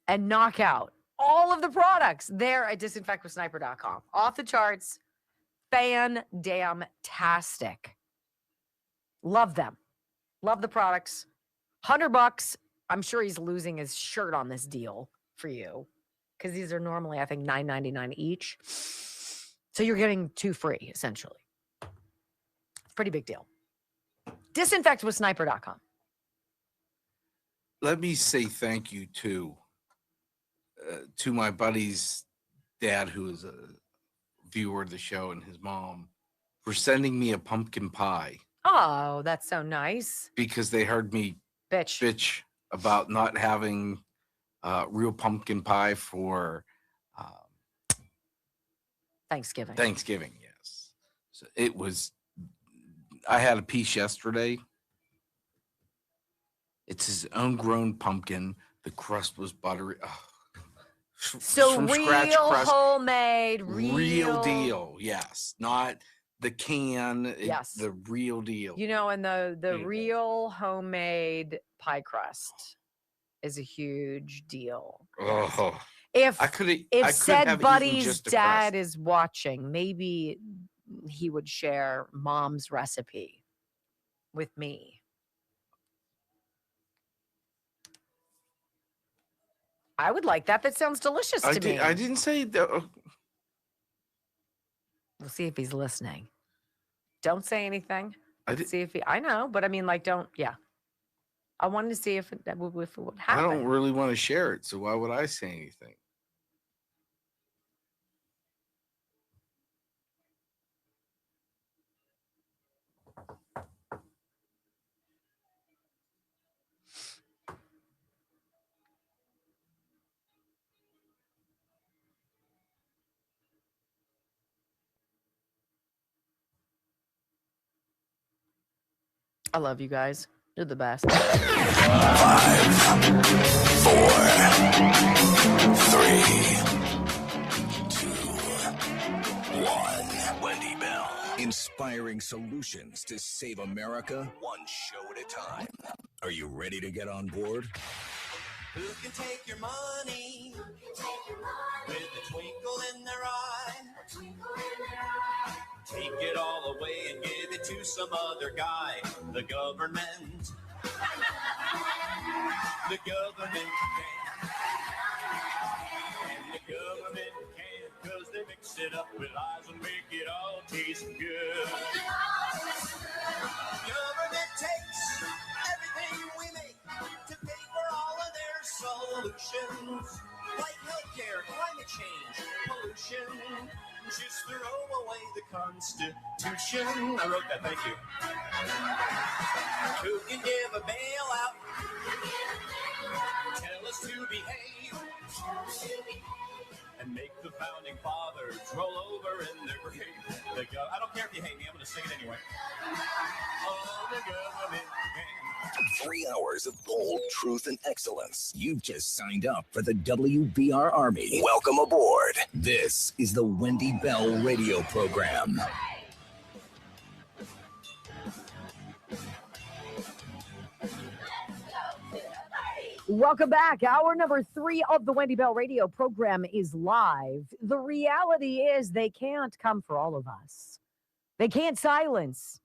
and Knockout? All of the products there at disinfectwithsniper.com. Off the charts. Fan-damn-tastic. Love them. Love the products. $100. I'm sure he's losing his shirt on this deal for you because these are normally, I think, $9.99 each. So you're getting 2 free, essentially. Pretty big deal. Disinfectwithsniper.com. Let me say thank you to my buddy's dad, who is a viewer of the show, and his mom for sending me a pumpkin pie Oh, that's so nice. because they heard me bitch about not having real pumpkin pie for Thanksgiving. Thanksgiving, yes. So it was. I had a piece yesterday. It's his own grown pumpkin. The crust was buttery. Oh. So From real scratch crust. homemade, Real deal, yes. Not the can. Yes. The real deal. You know, and the real homemade pie crust is a huge deal. Oh, If I could said have buddy's eaten just the dad crust. is watching, maybe he would share mom's recipe with me. I would like that. That sounds delicious to me. I didn't say that. We'll see if he's listening. Don't say anything. I Let's see if he. I know, but I mean, like, don't. Yeah. I wanted to see if it would I happen. don't really want to share it, so why would I say anything? I love you guys. You're the best. 5, 4, 3, 2, 1. Wendy Bell. Inspiring solutions to save America one show at a time. Are you ready to get on board? Who can take your money with a twinkle in their eye? Take it all away and give it to some other guy. The government. The government can. And the government can, because they mix it up with lies and make it all taste good. Government takes everything we make to pay for all of their solutions, like healthcare, climate change, pollution. Just throw away the Constitution. I wrote that, thank you. Who can give a bailout? Tell us to behave. And make the founding fathers roll over in their grave. I don't care if you hate me, I'm going to sing it anyway. Oh, the government can. 3 hours of bold truth and excellence. You've just signed up for the WBR Army. Welcome aboard. This is the Wendy Bell radio program. Welcome back. Hour number 3 of the Wendy Bell radio program is live. The reality is they can't come for all of us. They can't silence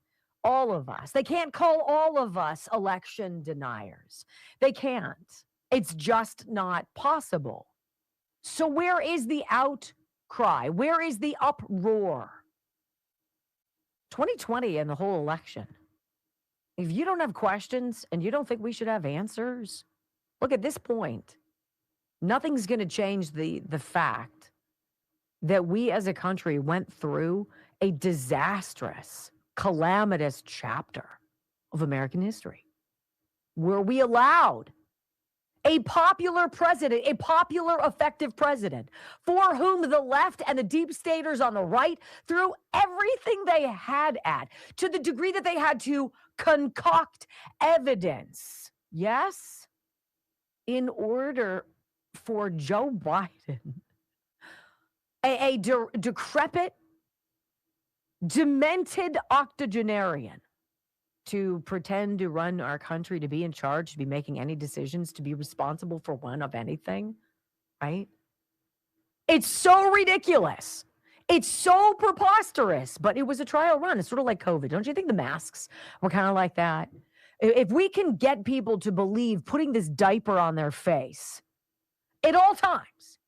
all of us. They can't call all of us election deniers. They can't. It's just not possible. So where is the outcry? Where is the uproar? 2020 and the whole election. If you don't have questions and you don't think we should have answers, look, at this point, nothing's going to change the fact that we as a country went through a disastrous, calamitous chapter of American history where we allowed a popular president, a popular, effective president for whom the left and the deep staters on the right threw everything they had at, to the degree that they had to concoct evidence. Yes? In order for Joe Biden, a decrepit, demented octogenarian to pretend to run our country, to be in charge, to be making any decisions, to be responsible for one of anything, right? It's so ridiculous. It's so preposterous, but it was a trial run. It's sort of like COVID. Don't you think the masks were kind of like that? If we can get people to believe putting this diaper on their face at all times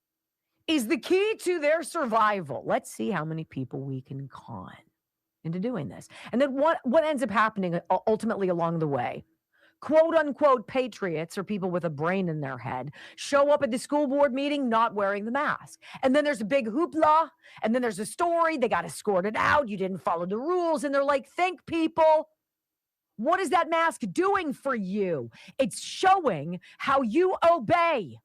is the key to their survival, let's see how many people we can con into doing this. And then what ends up happening ultimately along the way? Quote unquote patriots or people with a brain in their head show up at the school board meeting not wearing the mask. And then there's a big hoopla. And then there's a story. They got escorted out. You didn't follow the rules. And they're like, think, people. What is that mask doing for you? It's showing how you obey.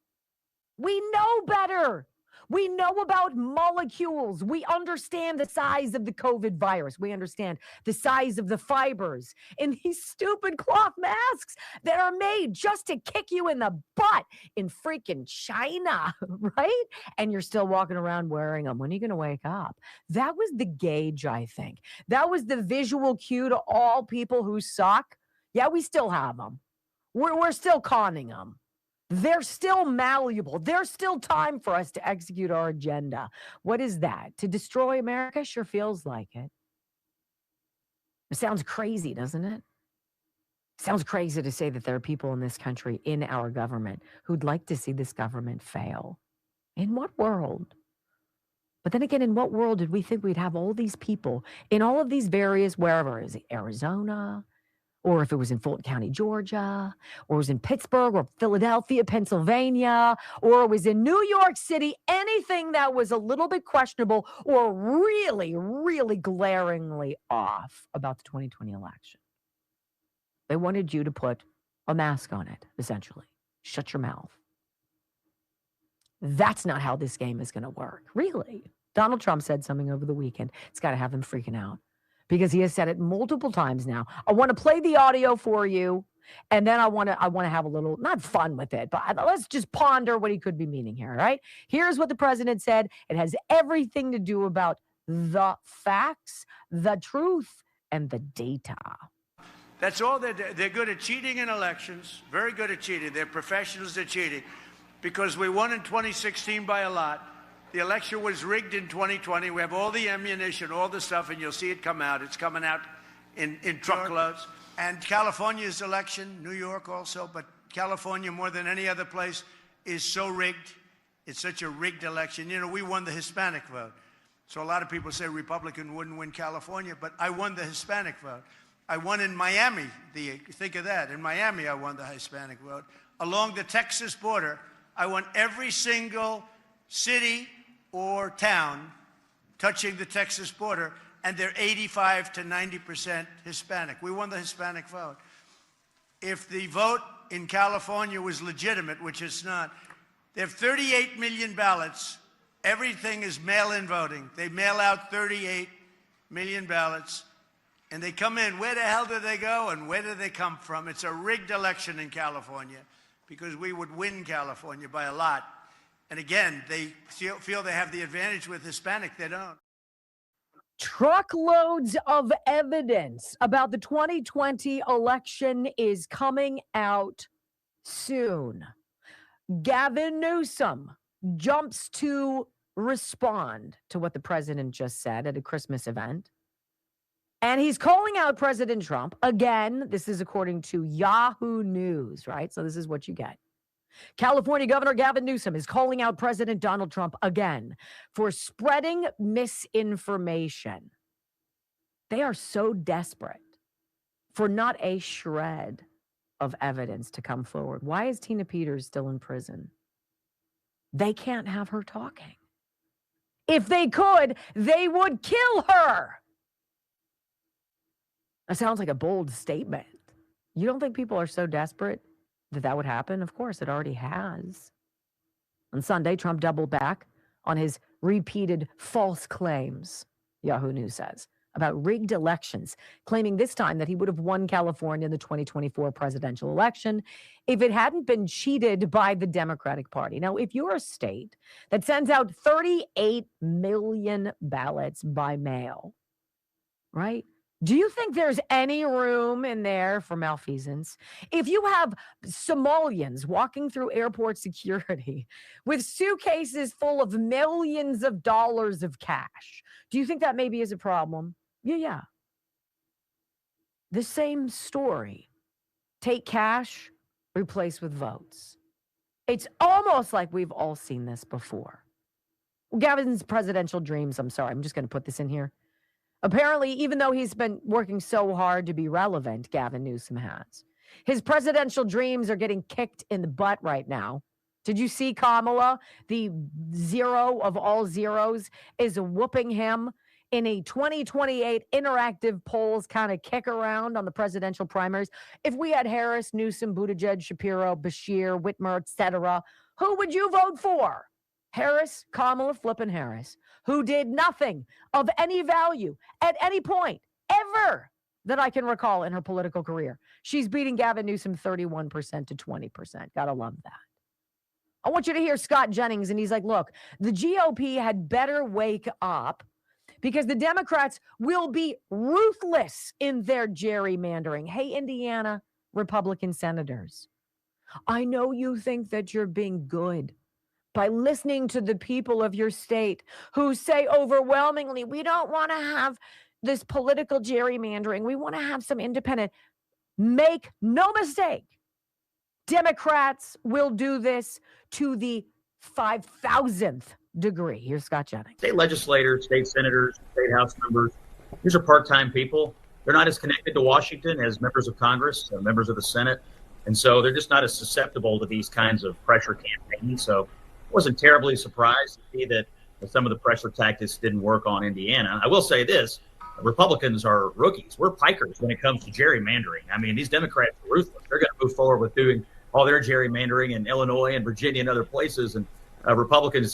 We know better. We know about molecules. We understand the size of the COVID virus. We understand the size of the fibers in these stupid cloth masks that are made just to kick you in the butt in freaking China, right? And you're still walking around wearing them. When are you going to wake up? That was the gauge, I think. That was the visual cue to all people who suck. Yeah, we still have them. We're still conning them. They're still malleable. There's still time for us to execute our agenda. What is that? To destroy America? Sure feels like it. It sounds crazy, doesn't it? Sounds crazy to say that there are people in this country, in our government, who'd like to see this government fail. In what world? But then again, in what world did we think we'd have all these people in all of these various, wherever, is it Arizona, or if it was in Fulton County, Georgia, or it was in Pittsburgh or Philadelphia, Pennsylvania, or it was in New York City, anything that was a little bit questionable or really, really glaringly off about the 2020 election. They wanted you to put a mask on it, essentially. Shut your mouth. That's not how this game is going to work, really. Donald Trump said something over the weekend. It's got to have them freaking out, because he has said it multiple times now. I want to play the audio for you, and then I want to have a little, not fun with it, but let's just ponder what he could be meaning here, all right? Here's what the president said. It has everything to do about the facts, the truth, and the data. That's all they're doing. They're good at cheating in elections, very good at cheating. They're professionals at cheating, because we won in 2016 by a lot. The election was rigged in 2020. We have all the ammunition, all the stuff, and you'll see it come out. It's coming out in truckloads. And California's election, New York also, but California more than any other place is so rigged. It's such a rigged election. You know, we won the Hispanic vote. So a lot of people say Republican wouldn't win California, but I won the Hispanic vote. I won in Miami. Think of that. In Miami, I won the Hispanic vote. Along the Texas border, I won every single city or town touching the Texas border, and they're 85 to 90% Hispanic. We won the Hispanic vote. If the vote in California was legitimate, which it's not, they have 38 million ballots. Everything is mail-in voting. They mail out 38 million ballots, and they come in. Where the hell do they go, and where do they come from? It's a rigged election in California, because we would win California by a lot. And again, they feel they have the advantage with Hispanic. They don't. Truckloads of evidence about the 2020 election is coming out soon. Gavin Newsom jumps to respond to what the president just said at a Christmas event. And he's calling out President Trump. Again, this is according to Yahoo News, right? So this is what you get. California Governor Gavin Newsom is calling out President Donald Trump again for spreading misinformation. They are so desperate for not a shred of evidence to come forward. Why is Tina Peters still in prison? They can't have her talking. If they could, they would kill her. That sounds like a bold statement. You don't think people are so desperate that would happen? Of course, it already has. On Sunday, Trump doubled back on his repeated false claims, Yahoo News says, about rigged elections, claiming this time that he would have won California in the 2024 presidential election if it hadn't been cheated by the Democratic Party. Now, if you're a state that sends out 38 million ballots by mail, right? Do you think there's any room in there for malfeasance? If you have Somalians walking through airport security with suitcases full of millions of dollars of cash, do you think that maybe is a problem? Yeah. The same story. Take cash, replace with votes. It's almost like we've all seen this before. Gavin's presidential dreams, I'm sorry, I'm just going to put this in here. Apparently, even though he's been working so hard to be relevant, Gavin Newsom has, his presidential dreams are getting kicked in the butt right now. Did you see Kamala? The zero of all zeros is whooping him in a 2028 interactive polls kind of kick around on the presidential primaries. If we had Harris, Newsom, Buttigieg, Shapiro, Bashir, Whitmer, etc., who would you vote for? Harris, Kamala flippin' Harris, who did nothing of any value at any point ever that I can recall in her political career. She's beating Gavin Newsom 31% to 20%. Gotta love that. I want you to hear Scott Jennings, and he's like, look, the GOP had better wake up because the Democrats will be ruthless in their gerrymandering. Hey, Indiana Republican senators, I know you think that you're being good by listening to the people of your state who say overwhelmingly, we don't want to have this political gerrymandering. We want to have some independent. Make no mistake, Democrats will do this to the 5,000th degree. Here's Scott Jennings. State legislators, state senators, state house members, these are part-time people. They're not as connected to Washington as members of Congress, members of the Senate. And so they're just not as susceptible to these kinds of pressure campaigns. So I wasn't terribly surprised to see that some of the pressure tactics didn't work on Indiana. I will say this, Republicans are rookies. We're pikers when it comes to gerrymandering. I mean, these Democrats are ruthless. They're going to move forward with doing all their gerrymandering in Illinois and Virginia and other places. And Republicans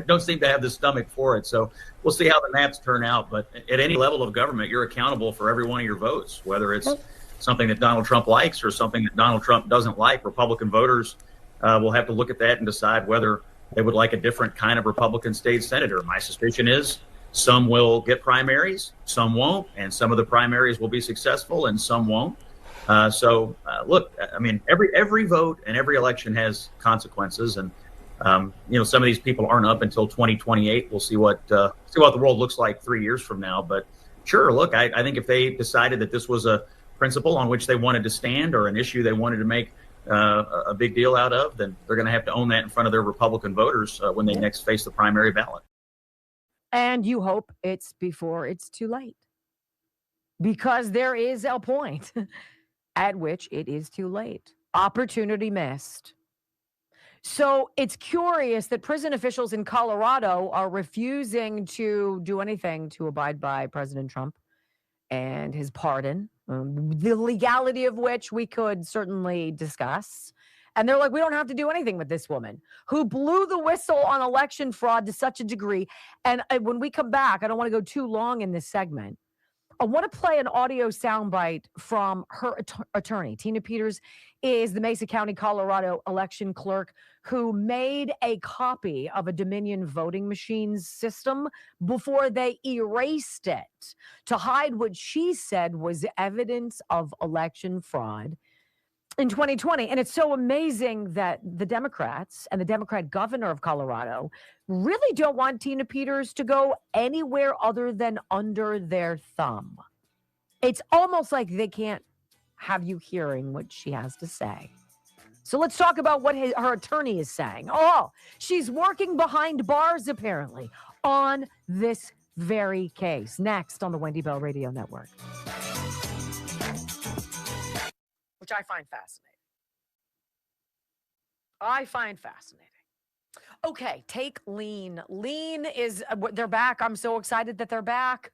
don't seem to have the stomach for it. So we'll see how the maps turn out. But at any level of government, you're accountable for every one of your votes, whether it's something that Donald Trump likes or something that Donald Trump doesn't like. Republican voters will have to look at that and decide whether they would like a different kind of Republican state senator. My suspicion is some will get primaries, some won't, and some of the primaries will be successful and some won't. Look, I mean, every vote and every election has consequences, and some of these people aren't up until 2028. We'll see what the world looks like 3 years from now. But sure, look, I think if they decided that this was a principle on which they wanted to stand or an issue they wanted to make a big deal out of, then they're going to have to own that in front of their Republican voters when they next face the primary ballot. And you hope it's before it's too late, because there is a point at which it is too late. Opportunity missed. So it's curious that prison officials in Colorado are refusing to do anything to abide by President Trump and his pardon, the legality of which we could certainly discuss. And they're like, we don't have to do anything with this woman who blew the whistle on election fraud to such a degree. And when we come back, I don't want to go too long in this segment. I want to play an audio soundbite from her attorney. Tina Peters is the Mesa County, Colorado election clerk who made a copy of a Dominion voting machines system before they erased it to hide what she said was evidence of election fraud in 2020. And it's so amazing that the Democrats and the Democrat governor of Colorado really don't want Tina Peters to go anywhere other than under their thumb. It's almost like they can't have you hearing what she has to say. So let's talk about what her attorney is saying. Oh, she's working behind bars, apparently, on this very case. Next on the Wendy Bell Radio Network. Which I find fascinating. Okay, take Lean. Lean is, they're back. I'm so excited that they're back.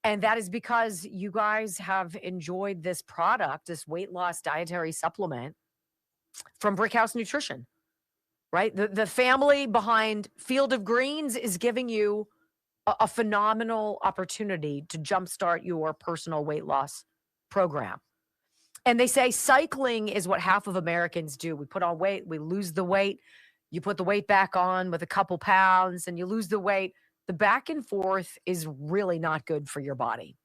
And that is because you guys have enjoyed this product, this weight loss dietary supplement from Brickhouse Nutrition, right? The family behind Field of Greens is giving you a phenomenal opportunity to jumpstart your personal weight loss program. And they say cycling is what half of Americans do. We put on weight, we lose the weight. You put the weight back on with a couple pounds and you lose the weight. The back and forth is really not good for your body.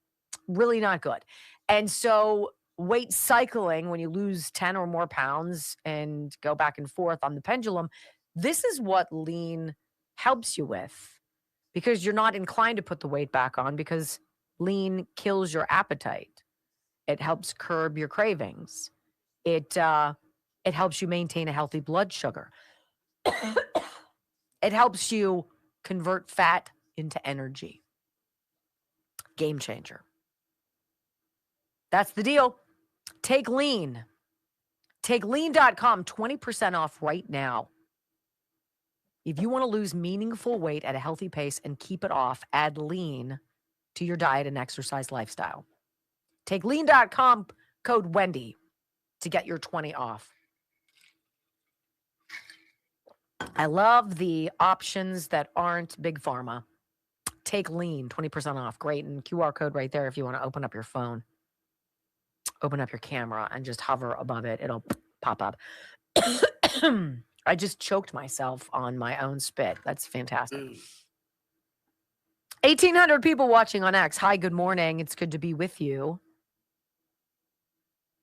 really not good. And so weight cycling, when you lose 10 or more pounds and go back and forth on the pendulum, this is what lean helps you with, because you're not inclined to put the weight back on, because lean kills your appetite. It helps curb your cravings. It helps you maintain a healthy blood sugar. It helps you convert fat into energy. Game changer. That's the deal. Take lean. Take lean.com, 20% off right now. If you want to lose meaningful weight at a healthy pace and keep it off, add lean to your diet and exercise lifestyle. Take lean.com, code Wendy, to get your 20 off. I love the options that aren't big pharma. Take lean, 20% off. Great. And QR code right there if you want to open up your phone. Open up your camera and just hover above it. It'll pop up. I just choked myself on my own spit. That's fantastic. 1,800 people watching on X. Hi, good morning. It's good to be with you.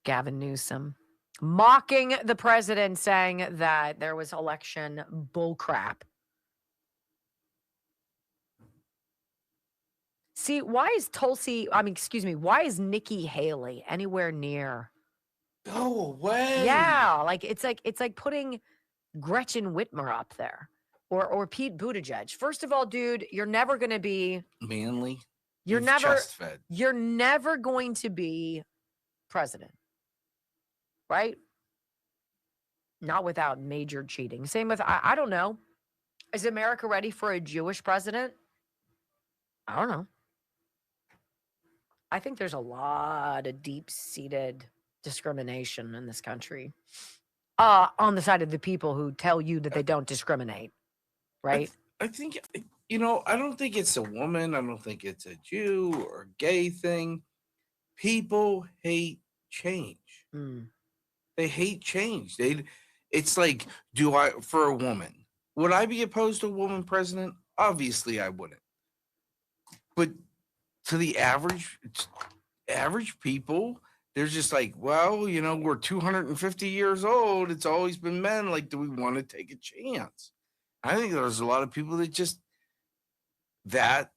Gavin Newsom mocking the president, saying that there was election bullcrap. See, why is why is Nikki Haley anywhere near? Go away. Yeah, it's like putting Gretchen Whitmer up there or Pete Buttigieg. First of all, dude, you're never going to be manly. You're You've never chest-fed. You're never going to be president. Right? Not without major cheating. Same with I don't know. Is America ready for a Jewish president? I don't know. I think there's a lot of deep-seated discrimination in this country on the side of the people who tell you that they don't discriminate, right? I think, I don't think it's a woman. I don't think it's a Jew or a gay thing. People hate change. They hate change. It's like, for a woman, would I be opposed to a woman president? Obviously, I wouldn't. But to the average people, they're just like, well, we're 250 years old. It's always been men. Like, do we want to take a chance? I think there's a lot of people that just, that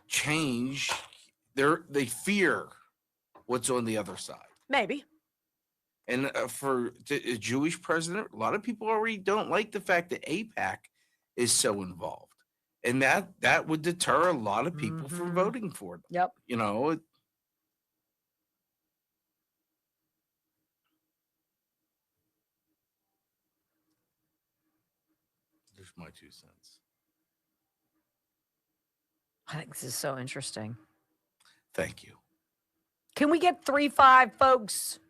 change, they fear what's on the other side. Maybe. And for a Jewish president, a lot of people already don't like the fact that AIPAC is so involved. And that would deter a lot of people from voting for them. Yep. There's my 2 cents. I think this is so interesting. Thank you. Can we get 3-5, folks?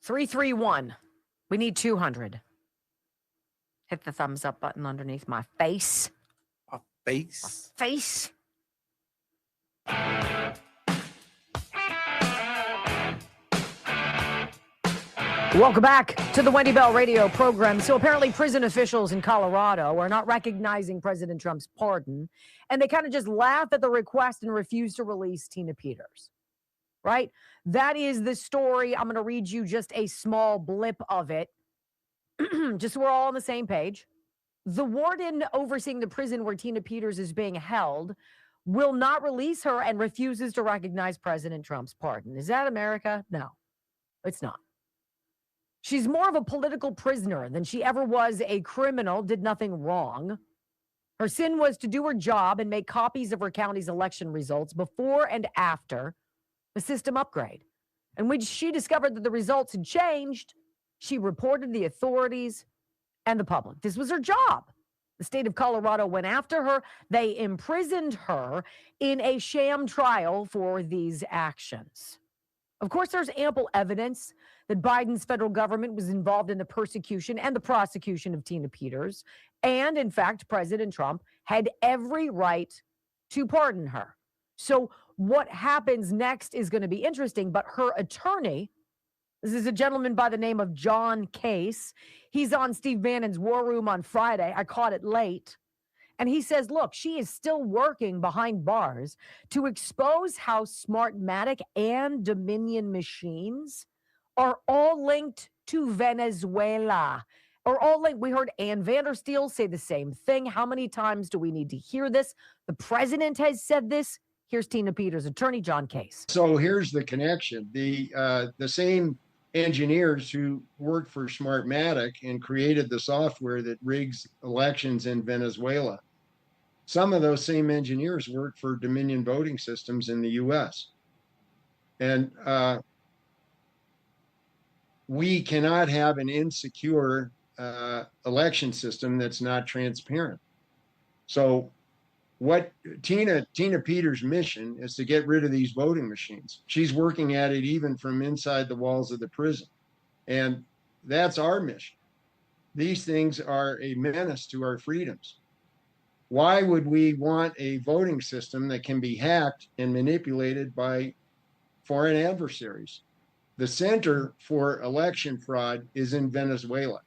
331. We need 200. Hit the thumbs up button underneath my face. My face? My face. Welcome back to the Wendy Bell radio program. So apparently prison officials in Colorado are not recognizing President Trump's pardon, and they kind of just laugh at the request and refuse to release Tina Peters, right? That is the story. I'm going to read you just a small blip of it, just so we're all on the same page. The warden overseeing the prison where Tina Peters is being held will not release her and refuses to recognize President Trump's pardon. Is that America? No, it's not. She's more of a political prisoner than she ever was a criminal, did nothing wrong. Her sin was to do her job and make copies of her county's election results before and after the system upgrade. And when she discovered that the results had changed, she reported the authorities and the public. This was her job. The state of Colorado went after her. They imprisoned her in a sham trial for these actions. Of course, there's ample evidence that Biden's federal government was involved in the persecution and the prosecution of Tina Peters. And in fact, President Trump had every right to pardon her. So what happens next is going to be interesting, but her attorney, this is a gentleman by the name of John Case. He's on Steve Bannon's War Room on Friday. I caught it late. And he says, look, she is still working behind bars to expose how Smartmatic and Dominion machines are all linked to Venezuela. Or all linked. We heard Ann Vandersteel say the same thing. How many times do we need to hear this? The president has said this. Here's Tina Peters, attorney John Case. So here's the connection. The same engineers who worked for Smartmatic and created the software that rigs elections in Venezuela, some of those same engineers work for Dominion voting systems in the U.S. And we cannot have an insecure election system that's not transparent. So what Tina Peters' mission is to get rid of these voting machines. She's working at it even from inside the walls of the prison. And that's our mission. These things are a menace to our freedoms. Why would we want a voting system that can be hacked and manipulated by foreign adversaries? The center for election fraud is in Venezuela.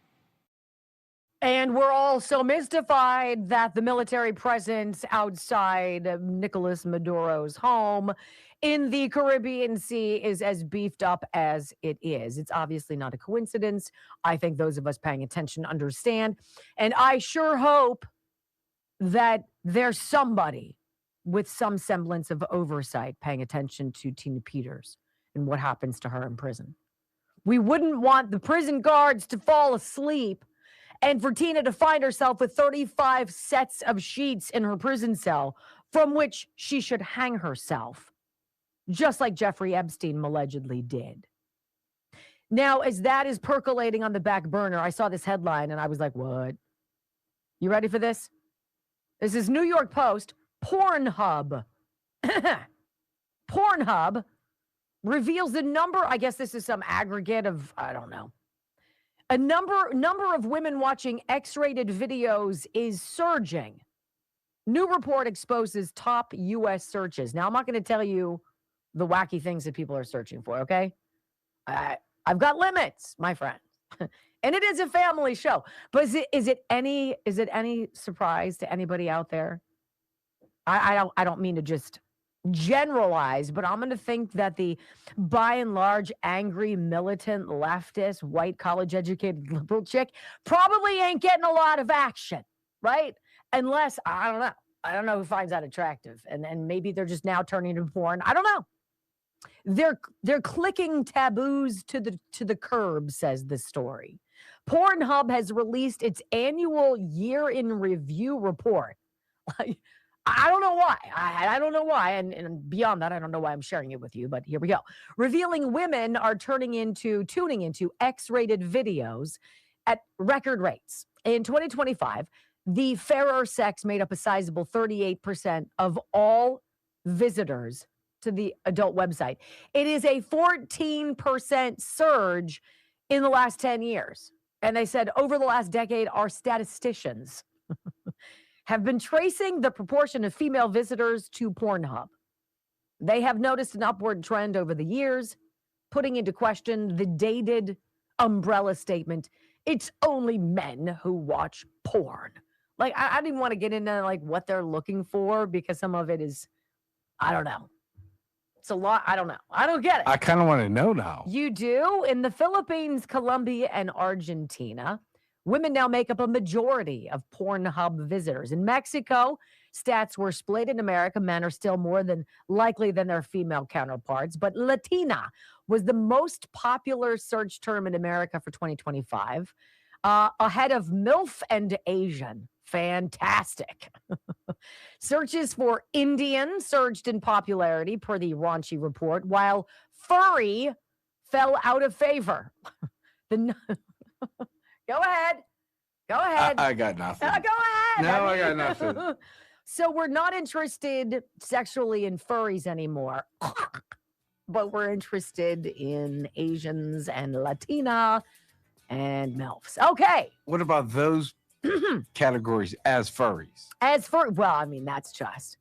And we're all so mystified that the military presence outside of Nicolas Maduro's home in the Caribbean Sea is as beefed up as it is. It's obviously not a coincidence. I think those of us paying attention understand. And I sure hope that there's somebody with some semblance of oversight paying attention to Tina Peters and what happens to her in prison. We wouldn't want the prison guards to fall asleep and for Tina to find herself with 35 sets of sheets in her prison cell from which she should hang herself, just like Jeffrey Epstein allegedly did. Now, as that is percolating on the back burner, I saw this headline and I was like, what? You ready for this? This is New York Post. Pornhub. Pornhub reveals the number, I guess this is some aggregate of, I don't know. A number of women watching X-rated videos is surging. New report exposes top U.S. searches. Now, I'm not going to tell you the wacky things that people are searching for, okay? I've got limits, my friend. And it is a family show. But is it any surprise to anybody out there? I don't mean to just generalize, but I'm going to think that the by and large angry militant leftist white college educated liberal chick probably ain't getting a lot of action, right? Unless I don't know who finds that attractive, and maybe they're just now turning to porn. I don't know. They're clicking taboos to the curb, says the story. Pornhub has released its annual year in review report. I don't know why. I don't know why. And beyond that, I don't know why I'm sharing it with you, but here we go. Revealing women are tuning into X-rated videos at record rates. In 2025, the fairer sex made up a sizable 38% of all visitors to the adult website. It is a 14% surge in the last 10 years. And they said over the last decade, our statisticians have been tracing the proportion of female visitors to Pornhub. They have noticed an upward trend over the years, putting into question the dated umbrella statement, it's only men who watch porn. Like, I didn't want to get into like what they're looking for because some of it is, I don't know. It's a lot. I don't know. I don't get it. I kind of want to know now. You do? In the Philippines, Colombia, and Argentina, women now make up a majority of Pornhub visitors. In Mexico, stats were split. In America, men are still more than likely than their female counterparts. But Latina was the most popular search term in America for 2025, ahead of MILF and Asian. Fantastic. Searches for Indian surged in popularity per the raunchy report, while furry fell out of favor. Go ahead. Go ahead. I got nothing. Go ahead. No, I got nothing. So we're not interested sexually in furries anymore, but we're interested in Asians and Latina and MILFs. Okay. What about those categories as furries? Well, I mean, that's just.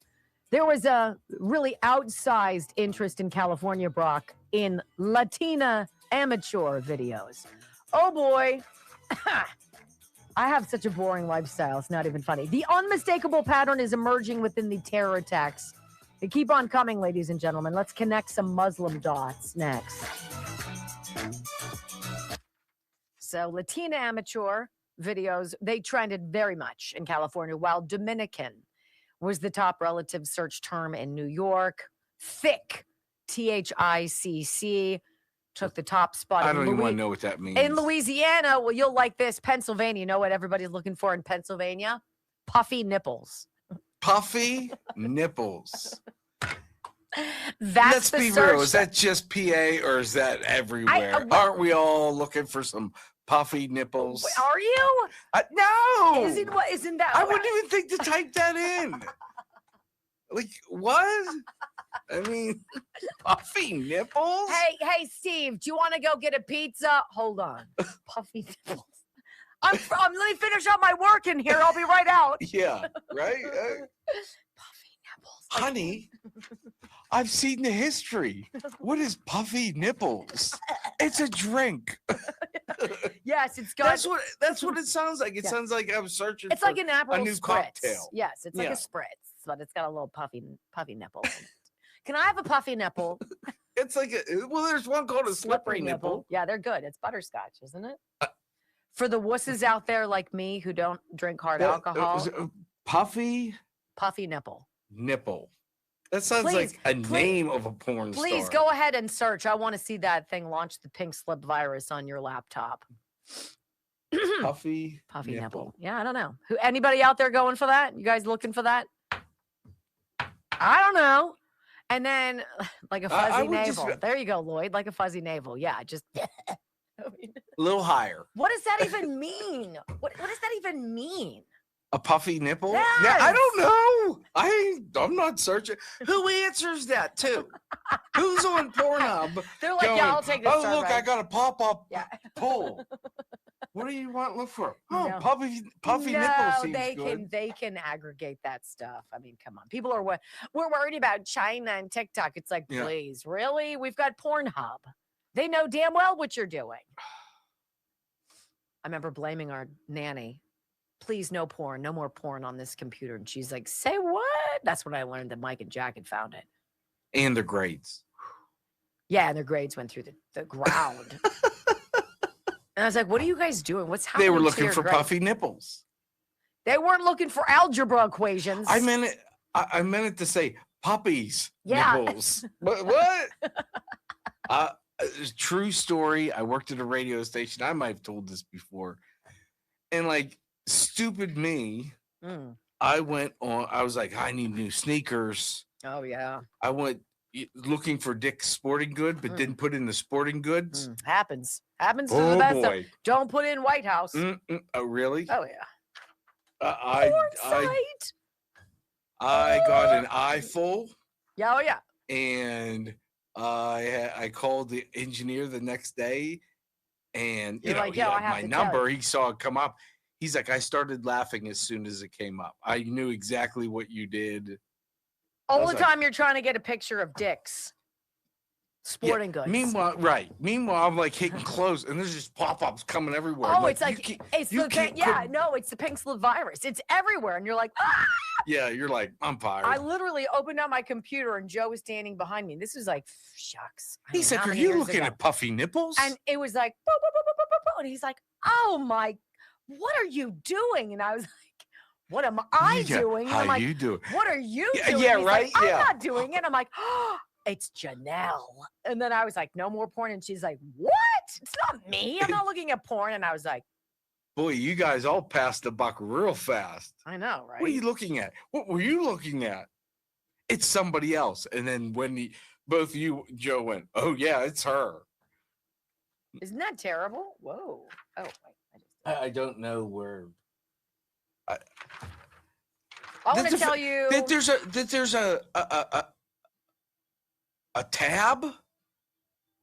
There was a really outsized interest in California, Brock, in Latina amateur videos. Oh boy. I have such a boring lifestyle. It's not even funny. The unmistakable pattern is emerging within the terror attacks. They keep on coming, ladies and gentlemen. Let's connect some Muslim dots next. So Latina amateur videos, they trended very much in California, while Dominican was the top relative search term in New York. Thick, THICC, took the top spot. I don't even want to know what that means. In Louisiana, well, you'll like this. Pennsylvania, you know what everybody's looking for in Pennsylvania? Puffy nipples. Puffy nipples. That's Let's be real. Is that just PA or is that everywhere? Aren't we all looking for some puffy nipples? Are you? No. Isn't that? I wouldn't even think to type that in. Like, what? I mean, puffy nipples? Hey, Steve, do you want to go get a pizza? Hold on. Puffy nipples. Let me finish up my work in here. I'll be right out. Yeah, right? Puffy nipples. Honey, I've seen the history. What is puffy nipples? It's a drink. Yes, it's got. That's what it sounds like. It sounds like I'm searching. It's for like an Aperol a new spritz. cocktail. Yes, it's like a spritz, but it's got a little puffy nipple in it. Can I have a puffy nipple? It's like there's one called a slippery nipple. Yeah, they're good. It's butterscotch, isn't it? For the wusses out there like me who don't drink hard alcohol, puffy nipple. That sounds like a name of a porn star. Please go ahead and search. I want to see that thing launch the pink slip virus on your laptop. Puffy nipple. Yeah, I don't know. Anybody out there going for that? You guys looking for that? I don't know. And then like a fuzzy navel. There you go, Lloyd. Like a fuzzy navel. Yeah, just a little higher. What does that even mean? What does that even mean? A puffy nipple? Yes. Yeah, I don't know. I'm not searching. Who answers that too? Who's on Pornhub? They're like, yeah, I'll take this. Oh, look, I got a pop-up pull. What do you want to look for? Oh, No. puffy nipples seems they can aggregate that stuff. I mean, come on. People are we're worried about China and TikTok. It's like, please, really? We've got Pornhub. They know damn well what you're doing. I remember blaming our nanny. Please, no porn, no more porn on this computer. And she's like, say what? That's when I learned that Mike and Jack had found it. And their grades. Yeah, and their grades went through the ground. And I was like, what are you guys doing? What's happening? They were to looking your for grades? puffy nipples. They weren't looking for algebra equations. I meant it to say puppies nipples. What? True story. I worked at a radio station. I might have told this before. And like stupid me, I was like, I need new sneakers. Oh yeah. I went looking for Dick's Sporting Good, but didn't put in the sporting goods. Happens to the best of them. Don't put in White House. Oh really? Oh yeah. I got an eyeful. Yeah, oh yeah. And I called the engineer the next day, and You're like, he "Yo, I had have my to tell number. you." He saw it come up. He's like, I started laughing as soon as it came up. I knew exactly what you did. All the time you're trying to get a picture of Dick's Sporting Goods. Meanwhile, I'm like hitting close, and there's just pop-ups coming everywhere. Oh, it's like it's the it's the pink slip virus. It's everywhere, and you're like, ah! Yeah, you're like, I'm fired. I literally opened up my computer, and Joe was standing behind me. This was like, shucks. He's like, are you looking at puffy nipples? And it was like, boop, boop, boop, boop, boop, boop, and he's like, oh my, what are you doing? And I was like, what am I doing? And I'm like, you doing? What are you Yeah, doing? yeah, He's right? Like, I'm Yeah. not doing it. I'm like, oh, it's Janelle. And then I was like, no more porn. And she's like, what? It's not me. I'm not looking at porn. And I was like, boy, you guys all passed the buck real fast. I know, right? What are you looking at? What were you looking at? It's somebody else. And then when both you, Joe, went, oh yeah, it's her. Isn't that terrible? Whoa. Oh, wait. I don't know where. I want to tell you that there's a tab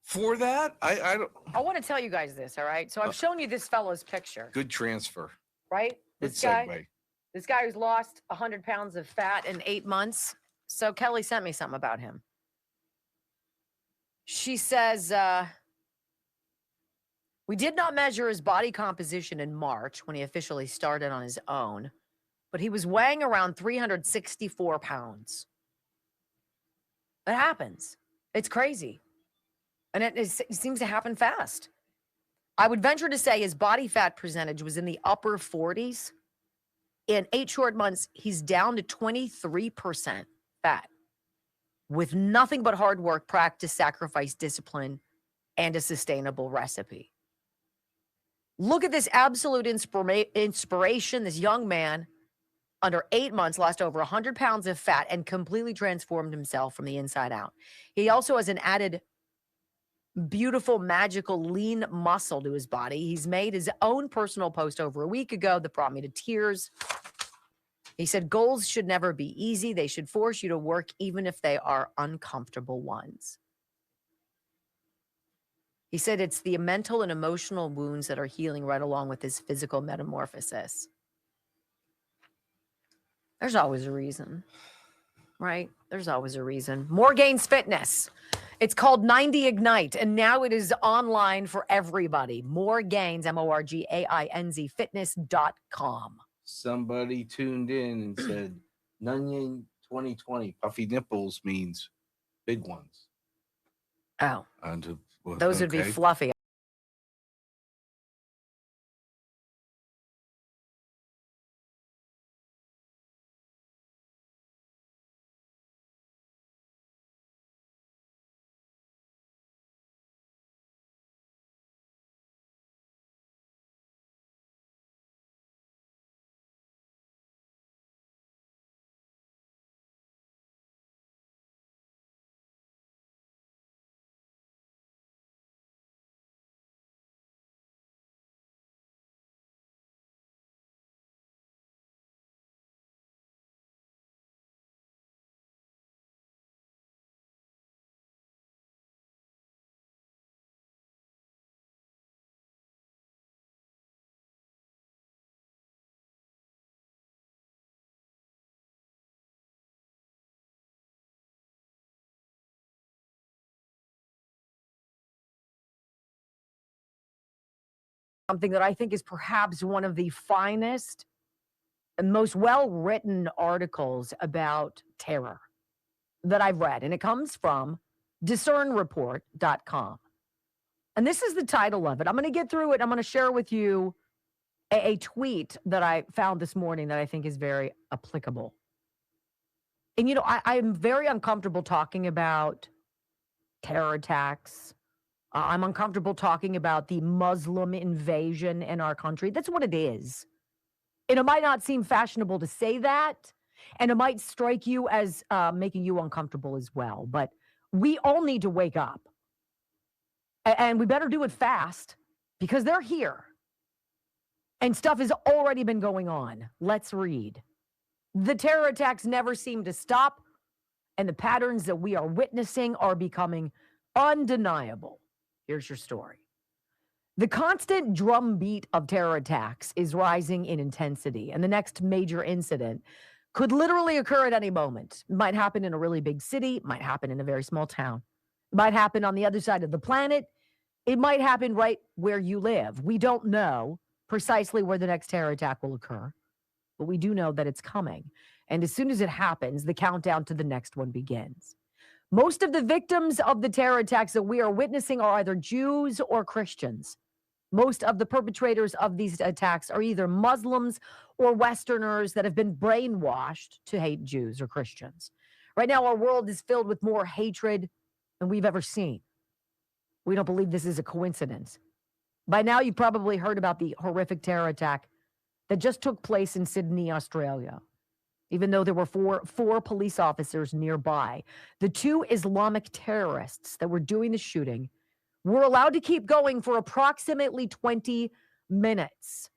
for that. I don't. I want to tell you guys this. All right. So I've shown you this fellow's picture. Good transfer. Right. Good This guy. segue. This guy who's lost 100 pounds of fat in 8 months. So Kelly sent me something about him. She says, We did not measure his body composition in March when he officially started on his own, but he was weighing around 364 pounds. It happens. It's crazy. And it seems to happen fast. I would venture to say his body fat percentage was in the upper 40s. In 8 short months, he's down to 23% fat with nothing but hard work, practice, sacrifice, discipline, and a sustainable recipe. Look at this absolute inspiration. This young man, under 8 months, lost over 100 pounds of fat and completely transformed himself from the inside out. He also has an added beautiful, magical, lean muscle to his body. He's made his own personal post over a week ago that brought me to tears. He said, goals should never be easy. They should force you to work even if they are uncomfortable ones. He said it's the mental and emotional wounds that are healing right along with his physical metamorphosis. There's always a reason, right? There's always a reason. More Gains Fitness. It's called 90 Ignite, and now it is online for everybody. More Gains, MORGAINZ, fitness.com. Somebody tuned in and said, Nunyan 2020, puffy nipples means big ones. Oh. Those would be fluffy. Something that I think is perhaps one of the finest and most well-written articles about terror that I've read. And it comes from discernreport.com. And this is the title of it. I'm going to get through it. I'm going to share with you a tweet that I found this morning that I think is very applicable. And, you know, I'm very uncomfortable talking about terror attacks. I'm uncomfortable talking about the Muslim invasion in our country. That's what it is. And it might not seem fashionable to say that, and it might strike you as making you uncomfortable as well. But we all need to wake up. And we better do it fast because they're here. And stuff has already been going on. Let's read. The terror attacks never seem to stop, and the patterns that we are witnessing are becoming undeniable. Here's your story. The constant drumbeat of terror attacks is rising in intensity, and the next major incident could literally occur at any moment. It might happen in a really big city, it might happen in a very small town. It might happen on the other side of the planet. It might happen right where you live. We don't know precisely where the next terror attack will occur, but we do know that it's coming. And as soon as it happens, the countdown to the next one begins. Most of the victims of the terror attacks that we are witnessing are either Jews or Christians. Most of the perpetrators of these attacks are either Muslims or Westerners that have been brainwashed to hate Jews or Christians. Right now, our world is filled with more hatred than we've ever seen. We don't believe this is a coincidence. By now, you've probably heard about the horrific terror attack that just took place in Sydney, Australia. Even though there were four police officers nearby, the 2 Islamic terrorists that were doing the shooting were allowed to keep going for approximately 20 minutes.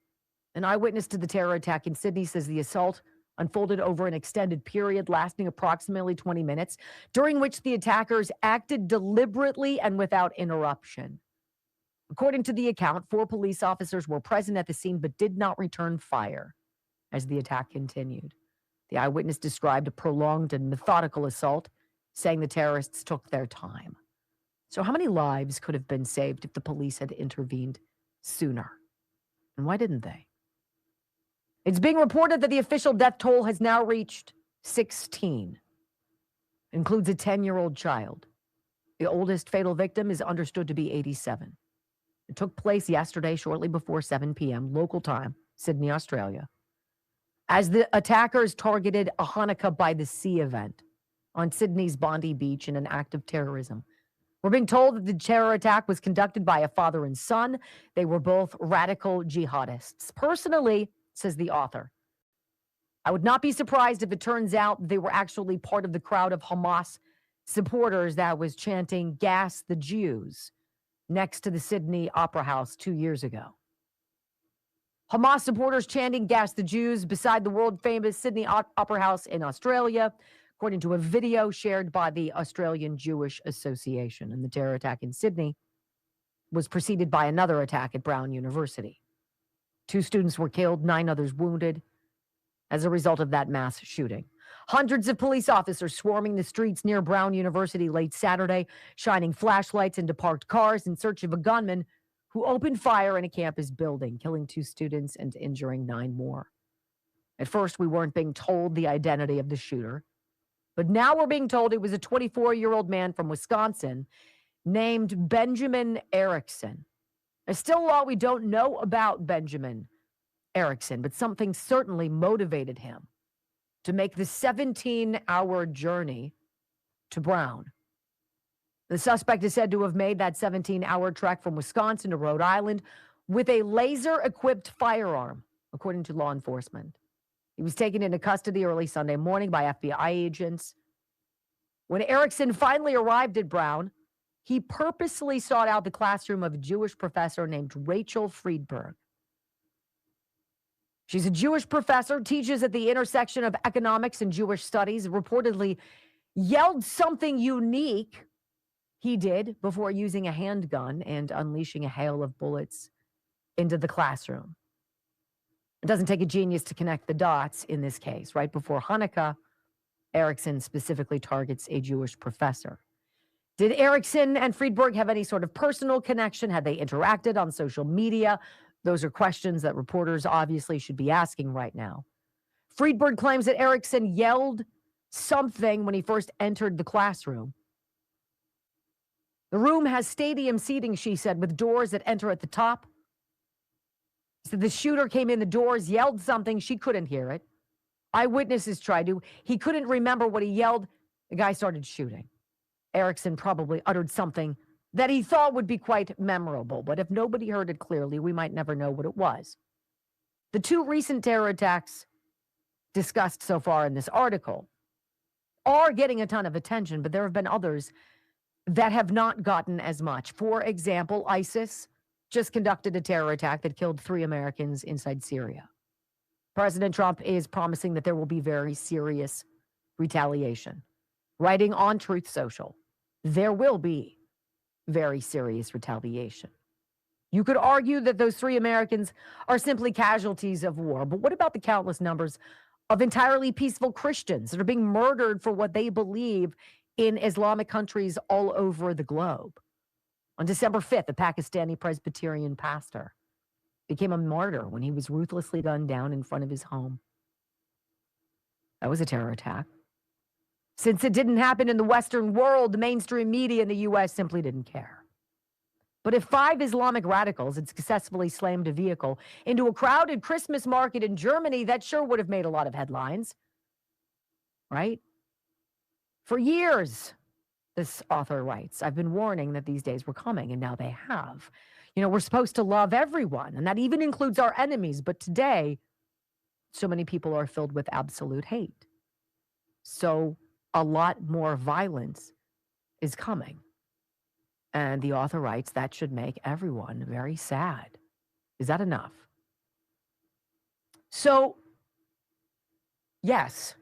An eyewitness to the terror attack in Sydney says the assault unfolded over an extended period lasting approximately 20 minutes, during which the attackers acted deliberately and without interruption. According to the account, 4 police officers were present at the scene but did not return fire as the attack continued. The eyewitness described a prolonged and methodical assault, saying the terrorists took their time. So how many lives could have been saved if the police had intervened sooner. And why didn't they? It's being reported that the official death toll has now reached 16. Includes a 10-year-old child. The oldest fatal victim is understood to be 87. It took place yesterday, shortly before 7 p.m. local time, Sydney, Australia, as the attackers targeted a Hanukkah by the Sea event on Sydney's Bondi Beach in an act of terrorism. We're being told that the terror attack was conducted by a father and son. They were both radical jihadists. Personally, says the author, I would not be surprised if it turns out they were actually part of the crowd of Hamas supporters that was chanting "Gas the Jews" next to the Sydney Opera House 2 years ago. Hamas supporters chanting "Gas the Jews" beside the world-famous Sydney Opera House in Australia, according to a video shared by the Australian Jewish Association. And the terror attack in Sydney was preceded by another attack at Brown University. 2 students were killed, 9 others wounded as a result of that mass shooting. Hundreds of police officers swarming the streets near Brown University late Saturday, shining flashlights into parked cars in search of a gunman who opened fire in a campus building, killing 2 students and injuring 9 more. At first, we weren't being told the identity of the shooter, but now we're being told it was a 24-year-old man from Wisconsin named Benjamin Erickson. There's still a lot we don't know about Benjamin Erickson, but something certainly motivated him to make the 17-hour journey to Brown. The suspect is said to have made that 17-hour trek from Wisconsin to Rhode Island with a laser-equipped firearm, according to law enforcement. He was taken into custody early Sunday morning by FBI agents. When Erickson finally arrived at Brown, he purposely sought out the classroom of a Jewish professor named Rachel Friedberg. She's a Jewish professor, teaches at the intersection of economics and Jewish studies, reportedly yelled something unique he did before using a handgun and unleashing a hail of bullets into the classroom. It doesn't take a genius to connect the dots in this case. Right before Hanukkah, Erickson specifically targets a Jewish professor. Did Erickson and Friedberg have any sort of personal connection? Had they interacted on social media? Those are questions that reporters obviously should be asking right now. Friedberg claims that Erickson yelled something when he first entered the classroom. The room has stadium seating, she said, with doors that enter at the top. So the shooter came in the doors, yelled something. She couldn't hear it. Eyewitnesses tried to. He couldn't remember what he yelled. The guy started shooting. Erickson probably uttered something that he thought would be quite memorable, but if nobody heard it clearly, we might never know what it was. The 2 recent terror attacks discussed so far in this article are getting a ton of attention, but there have been others that have not gotten as much. For example, ISIS just conducted a terror attack that killed 3 Americans inside Syria. President Trump is promising that there will be very serious retaliation. Writing on Truth Social, there will be very serious retaliation. You could argue that those 3 Americans are simply casualties of war, but what about the countless numbers of entirely peaceful Christians that are being murdered for what they believe in Islamic countries all over the globe? On December 5th, a Pakistani Presbyterian pastor became a martyr when he was ruthlessly gunned down in front of his home. That was a terror attack. Since it didn't happen in the Western world, the mainstream media in the U.S. simply didn't care. But if 5 Islamic radicals had successfully slammed a vehicle into a crowded Christmas market in Germany, that sure would have made a lot of headlines, right? For years, this author writes, I've been warning that these days were coming, and now they have. You know, we're supposed to love everyone, and that even includes our enemies. But today, so many people are filled with absolute hate. So a lot more violence is coming. And the author writes that should make everyone very sad. Is that enough? So, yes,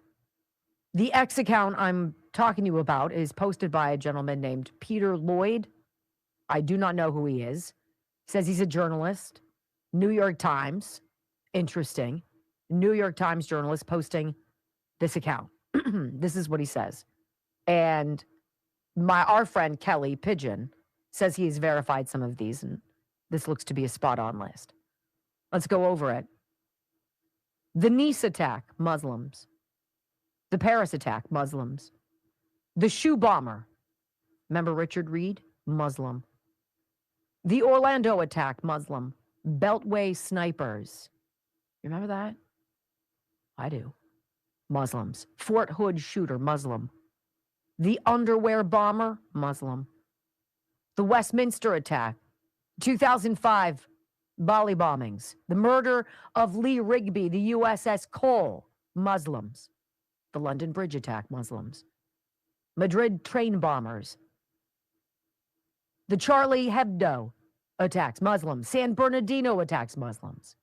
the X account I'm talking to you about is posted by a gentleman named Peter Lloyd. I do not know who he is. Says he's a journalist. New York Times. Interesting. New York Times journalist posting this account. This is what he says. And our friend Kelly Pigeon says he's verified some of these. And This looks to be a spot-on list. Let's go over it. The Nice attack, Muslims. The Paris attack, Muslims. The shoe bomber, remember Richard Reed? Muslim. The Orlando attack, Muslim. Beltway snipers. You remember that? I do. Muslims. Fort Hood shooter, Muslim. The underwear bomber, Muslim. The Westminster attack, 2005 Bali bombings. The murder of Lee Rigby, the USS Cole, Muslims. The London Bridge attack, Muslims. Madrid train bombers. The Charlie Hebdo attacks, Muslims. San Bernardino attacks, Muslims.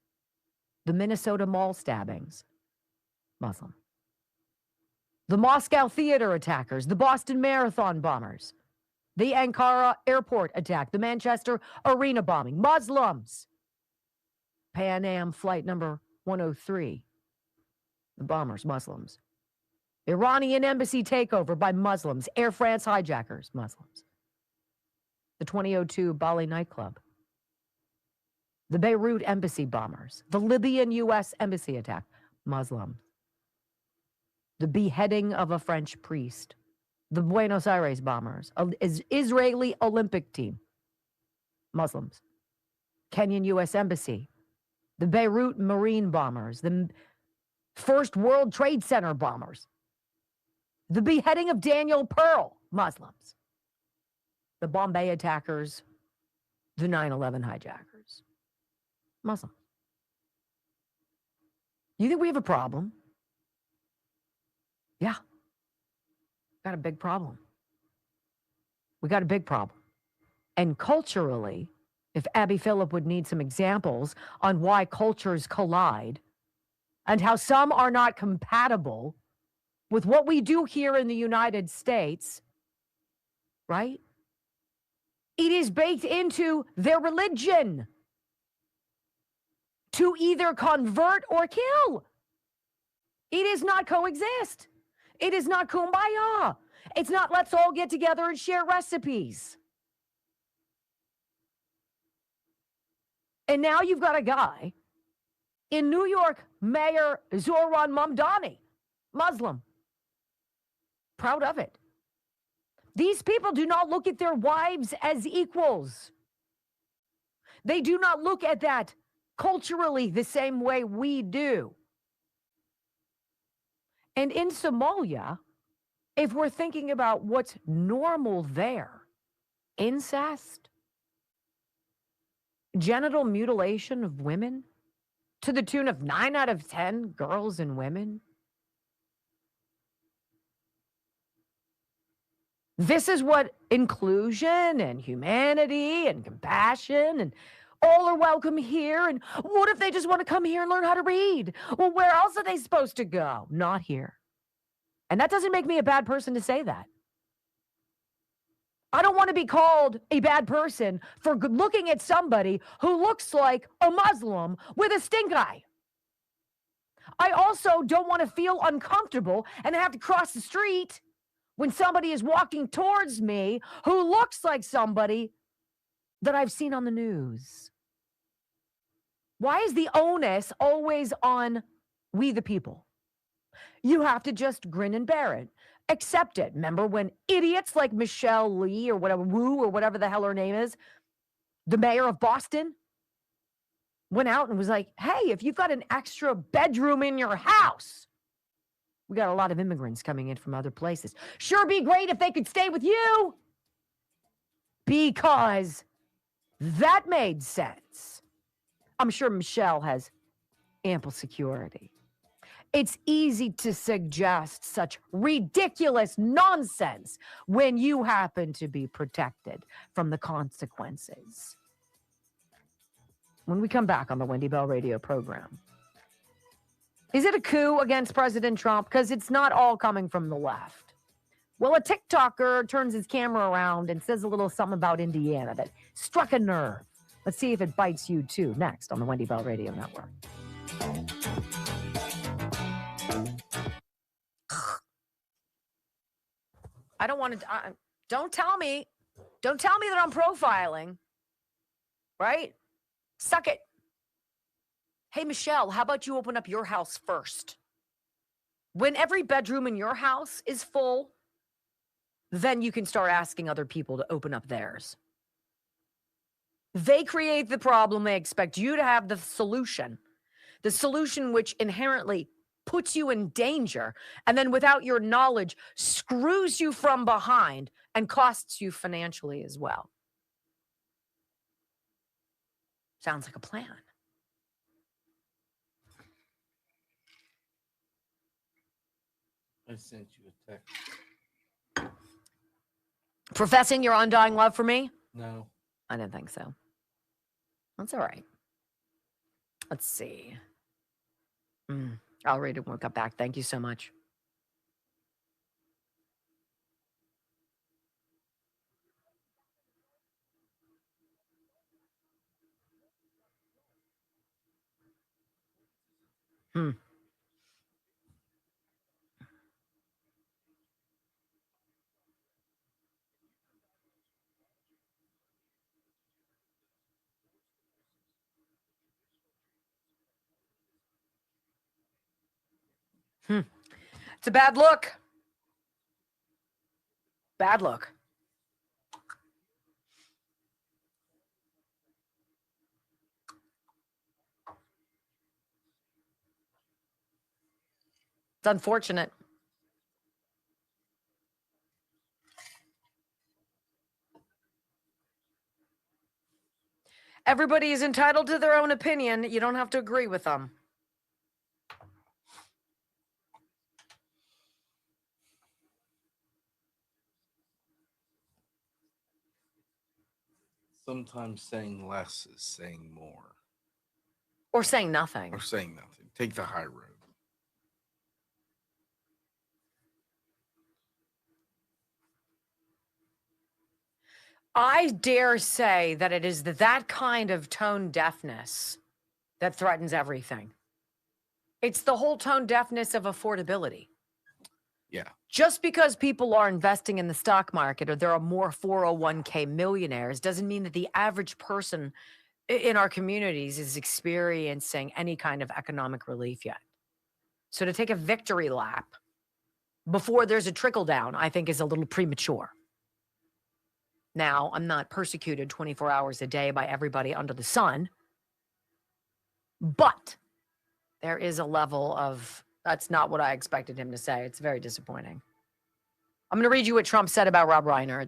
The Minnesota mall stabbings, Muslim. The Moscow theater attackers, the Boston Marathon bombers, the Ankara airport attack, the Manchester arena bombing, Muslims. Pan Am flight number 103, the bombers, Muslims. Iranian embassy takeover by Muslims, Air France hijackers, Muslims. The 2002 Bali nightclub. The Beirut embassy bombers, the Libyan U.S. embassy attack, Muslims. The beheading of a French priest, the Buenos Aires bombers, Israeli Olympic team, Muslims. Kenyan U.S. embassy, the Beirut Marine bombers, the First World Trade Center bombers, the beheading of Daniel Pearl, Muslims. The Bombay attackers, the 9/11 hijackers, Muslims. You think we have a problem? Yeah. Got a big problem. We got a big problem. And culturally, if Abby Phillip would need some examples on why cultures collide and how some are not compatible with what we do here in the United States, right? It is baked into their religion to either convert or kill. It is not coexist. It is not kumbaya. It's not let's all get together and share recipes. And now you've got a guy in New York, Mayor Zohran Mamdani, Muslim. Proud of it. These people do not look at their wives as equals. They do not look at that culturally the same way we do. And in Somalia, if we're thinking about what's normal there, incest, genital mutilation of women to the tune of 9 out of 10 girls and women. This is what inclusion and humanity and compassion and all are welcome here. And what if they just want to come here and learn how to read? Well, where else are they supposed to go? Not here. And that doesn't make me a bad person to say that. I don't want to be called a bad person for looking at somebody who looks like a Muslim with a stink eye. I also don't want to feel uncomfortable and have to cross the street when somebody is walking towards me who looks like somebody that I've seen on the news. Why is the onus always on we the people? You have to just grin and bear it. Accept it. Remember when idiots like Michelle Lee or whatever, Wu or whatever the hell her name is, the mayor of Boston, went out and was like, hey, if you've got an extra bedroom in your house, we got a lot of immigrants coming in from other places. Sure be great if they could stay with you. Because that made sense. I'm sure Michelle has ample security. It's easy to suggest such ridiculous nonsense when you happen to be protected from the consequences. When we come back on the Wendy Bell radio program, is it a coup against President Trump? Because it's not all coming from the left. Well, a TikToker turns his camera around and says a little something about Indiana that struck a nerve. Let's see if it bites you too. Next on the Wendy Bell Radio Network. I don't want to. Don't tell me that I'm profiling. right? Suck it. Hey, Michelle, how about you open up your house first? When every bedroom in your house is full, then you can start asking other people to open up theirs. They create the problem. They expect you to have the solution which inherently puts you in danger, and then without your knowledge, screws you from behind and costs you financially as well. Sounds like a plan. I sent you a text. Professing your undying love for me? No. I didn't think so. That's all right. Let's see. I'll read it when we come back. Thank you so much. It's a bad look. Bad look. It's unfortunate. Everybody is entitled to their own opinion. You don't have to agree with them. Sometimes saying less is saying more. Or saying nothing. Or saying nothing. Take the high road. I dare say that it is that kind of tone deafness that threatens everything. It's the whole tone deafness of affordability. Yeah. Just because people are investing in the stock market or there are more 401k millionaires doesn't mean that the average person in our communities is experiencing any kind of economic relief yet. So to take a victory lap before there's a trickle down, I think is a little premature. Now, I'm not persecuted 24 hours a day by everybody under the sun, but there is a level of, that's not what I expected him to say. It's very disappointing. I'm going to read you what Trump said about Rob Reiner.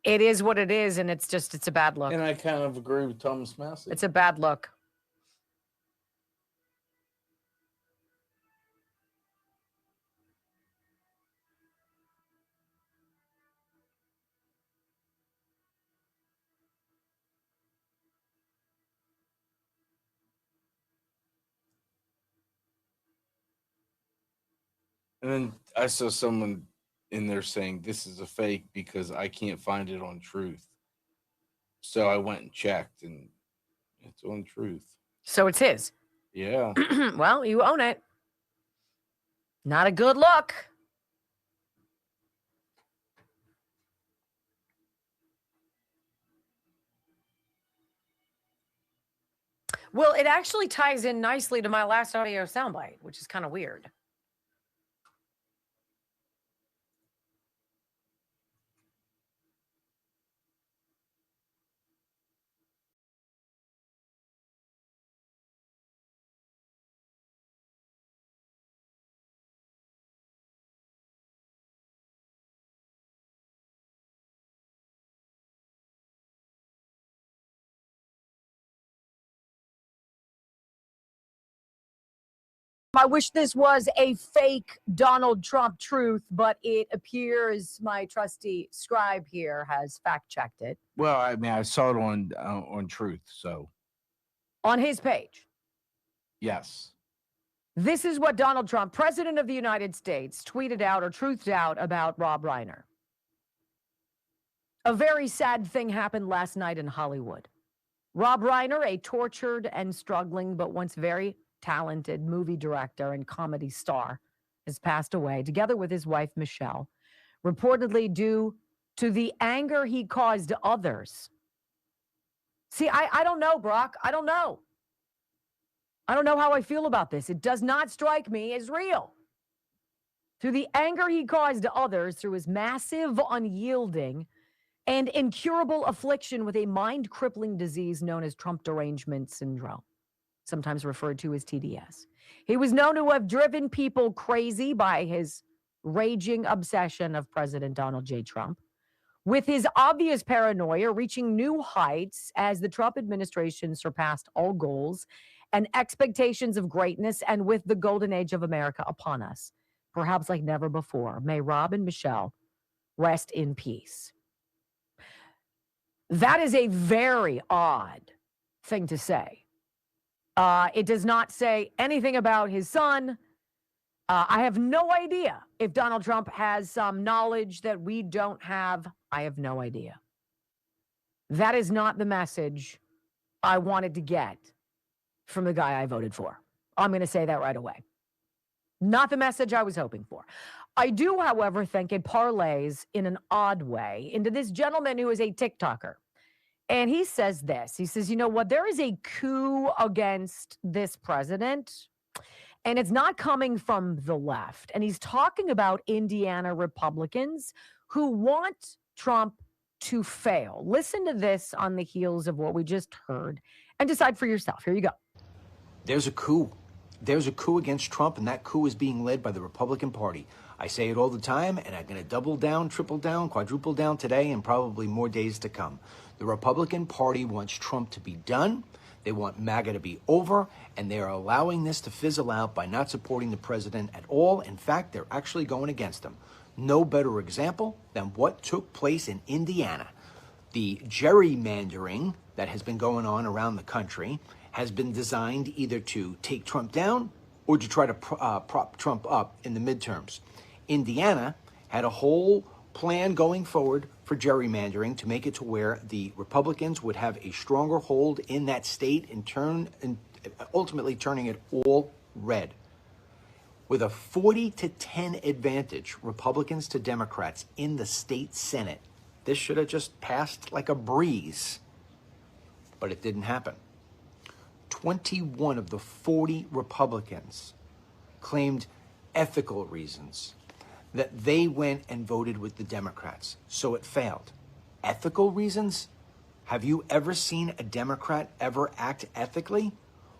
It is what it is, and it's a bad look. And I kind of agree with Thomas Massey. It's a bad look. And then I saw someone in there saying this is a fake because I can't find it on Truth. So I went and checked, and it's on Truth. So it's his. Yeah. Well, you own it. Not a good look. Well, it actually ties in nicely to my last audio soundbite, which is kind of weird. I wish this was a fake Donald Trump truth, but it appears my trusty scribe here has fact-checked it. Well, I mean, I saw it on Truth, so. On his page. Yes. This is what Donald Trump, President of the United States, tweeted out or truthed out about Rob Reiner. A very sad thing happened last night in Hollywood. Rob Reiner, a tortured and struggling but once very talented movie director and comedy star, has passed away, together with his wife, Michelle, reportedly due to the anger he caused others See, I don't know, Brock. I don't know. I don't know how I feel about this. It does not strike me as real. Through the anger he caused to others, through his massive, unyielding, and incurable affliction with a mind-crippling disease known as Trump derangement syndrome, sometimes referred to as TDS. He was known to have driven people crazy by his raging obsession of President Donald J. Trump, with his obvious paranoia reaching new heights as the Trump administration surpassed all goals and expectations of greatness, and with the golden age of America upon us, perhaps like never before. May Rob and Michelle rest in peace. That is a very odd thing to say. It does not say anything about his son. I have no idea if Donald Trump has some knowledge that we don't have. I have no idea. That is not the message I wanted to get from the guy I voted for. I'm going to say that right away. Not the message I was hoping for. I do, however, think it parlays in an odd way into this gentleman who is a TikToker. And he says this. He says, you know what? There is a coup against this president, and it's not coming from the left. And he's talking about Indiana Republicans who want Trump to fail. Listen to this on the heels of what we just heard and decide for yourself. Here you go. There's a coup. There's a coup against Trump, and that coup is being led by the Republican Party. I say it all the time, and I'm going to double down, triple down, quadruple down today, and probably more days to come. The Republican Party wants Trump to be done. They want MAGA to be over, and they are allowing this to fizzle out by not supporting the president at all. In fact, they're actually going against him. No better example than what took place in Indiana. The gerrymandering that has been going on around the country has been designed either to take Trump down or to try to prop Trump up in the midterms. Indiana had a whole plan going forward for gerrymandering to make it to where the Republicans would have a stronger hold in that state and ultimately turning it all red. With a 40-10 advantage, Republicans to Democrats in the state Senate, this should have just passed like a breeze, but it didn't happen. 21 of the 40 Republicans claimed ethical reasons that they went and voted with the Democrats, so it failed. Ethical reasons? Have you ever seen a Democrat ever act ethically?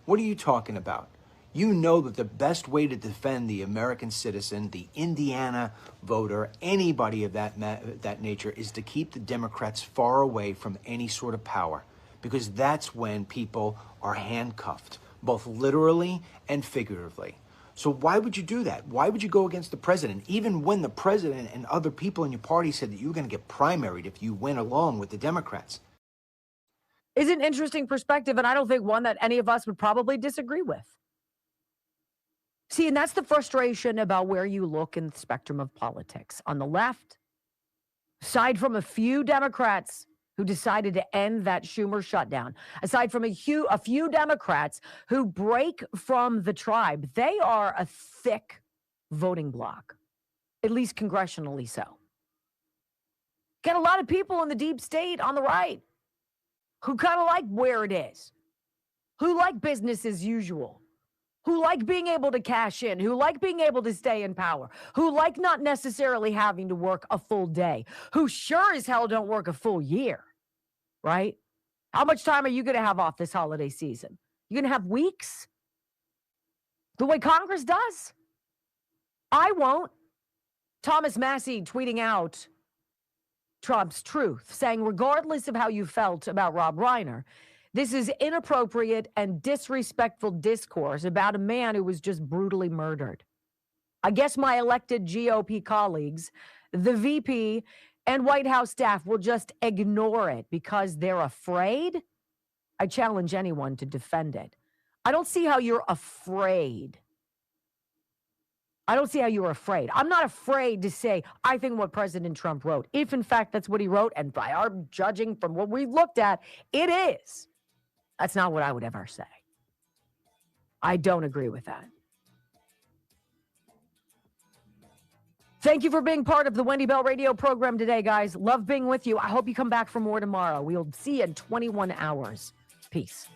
What are you talking about? You know that the best way to defend the American citizen, the Indiana voter, anybody of that nature, is to keep the Democrats far away from any sort of power, because that's when people are handcuffed, both literally and figuratively. So why would you do that? Why would you go against the president, even when the president and other people in your party said that you were going to get primaried if you went along with the Democrats? It's an interesting perspective, and I don't think one that any of us would probably disagree with. See, and that's the frustration about where you look in the spectrum of politics. On the left, aside from a few Democrats who decided to end that Schumer shutdown, aside from a few Democrats who break from the tribe, they are a thick voting bloc, at least congressionally so. Got a lot of people in the deep state on the right who kind of like where it is, who like business as usual, who like being able to cash in, who like being able to stay in power, who like not necessarily having to work a full day, who sure as hell don't work a full year, right? How much time are you going to have off this holiday season? You're going to have weeks? The way Congress does? I won't. Thomas Massey tweeting out Trump's truth, saying regardless of how you felt about Rob Reiner, this is inappropriate and disrespectful discourse about a man who was just brutally murdered. I guess my elected GOP colleagues, the VP, and White House staff will just ignore it because they're afraid. I challenge anyone to defend it. I don't see how you're afraid. I don't see how you're afraid. I'm not afraid to say, I think what President Trump wrote, if in fact that's what he wrote, and by our judging from what we've looked at, it is. That's not what I would ever say. I don't agree with that. Thank you for being part of the Wendy Bell radio program today, guys. Love being with you. I hope you come back for more tomorrow. We'll see you in 21 hours. Peace.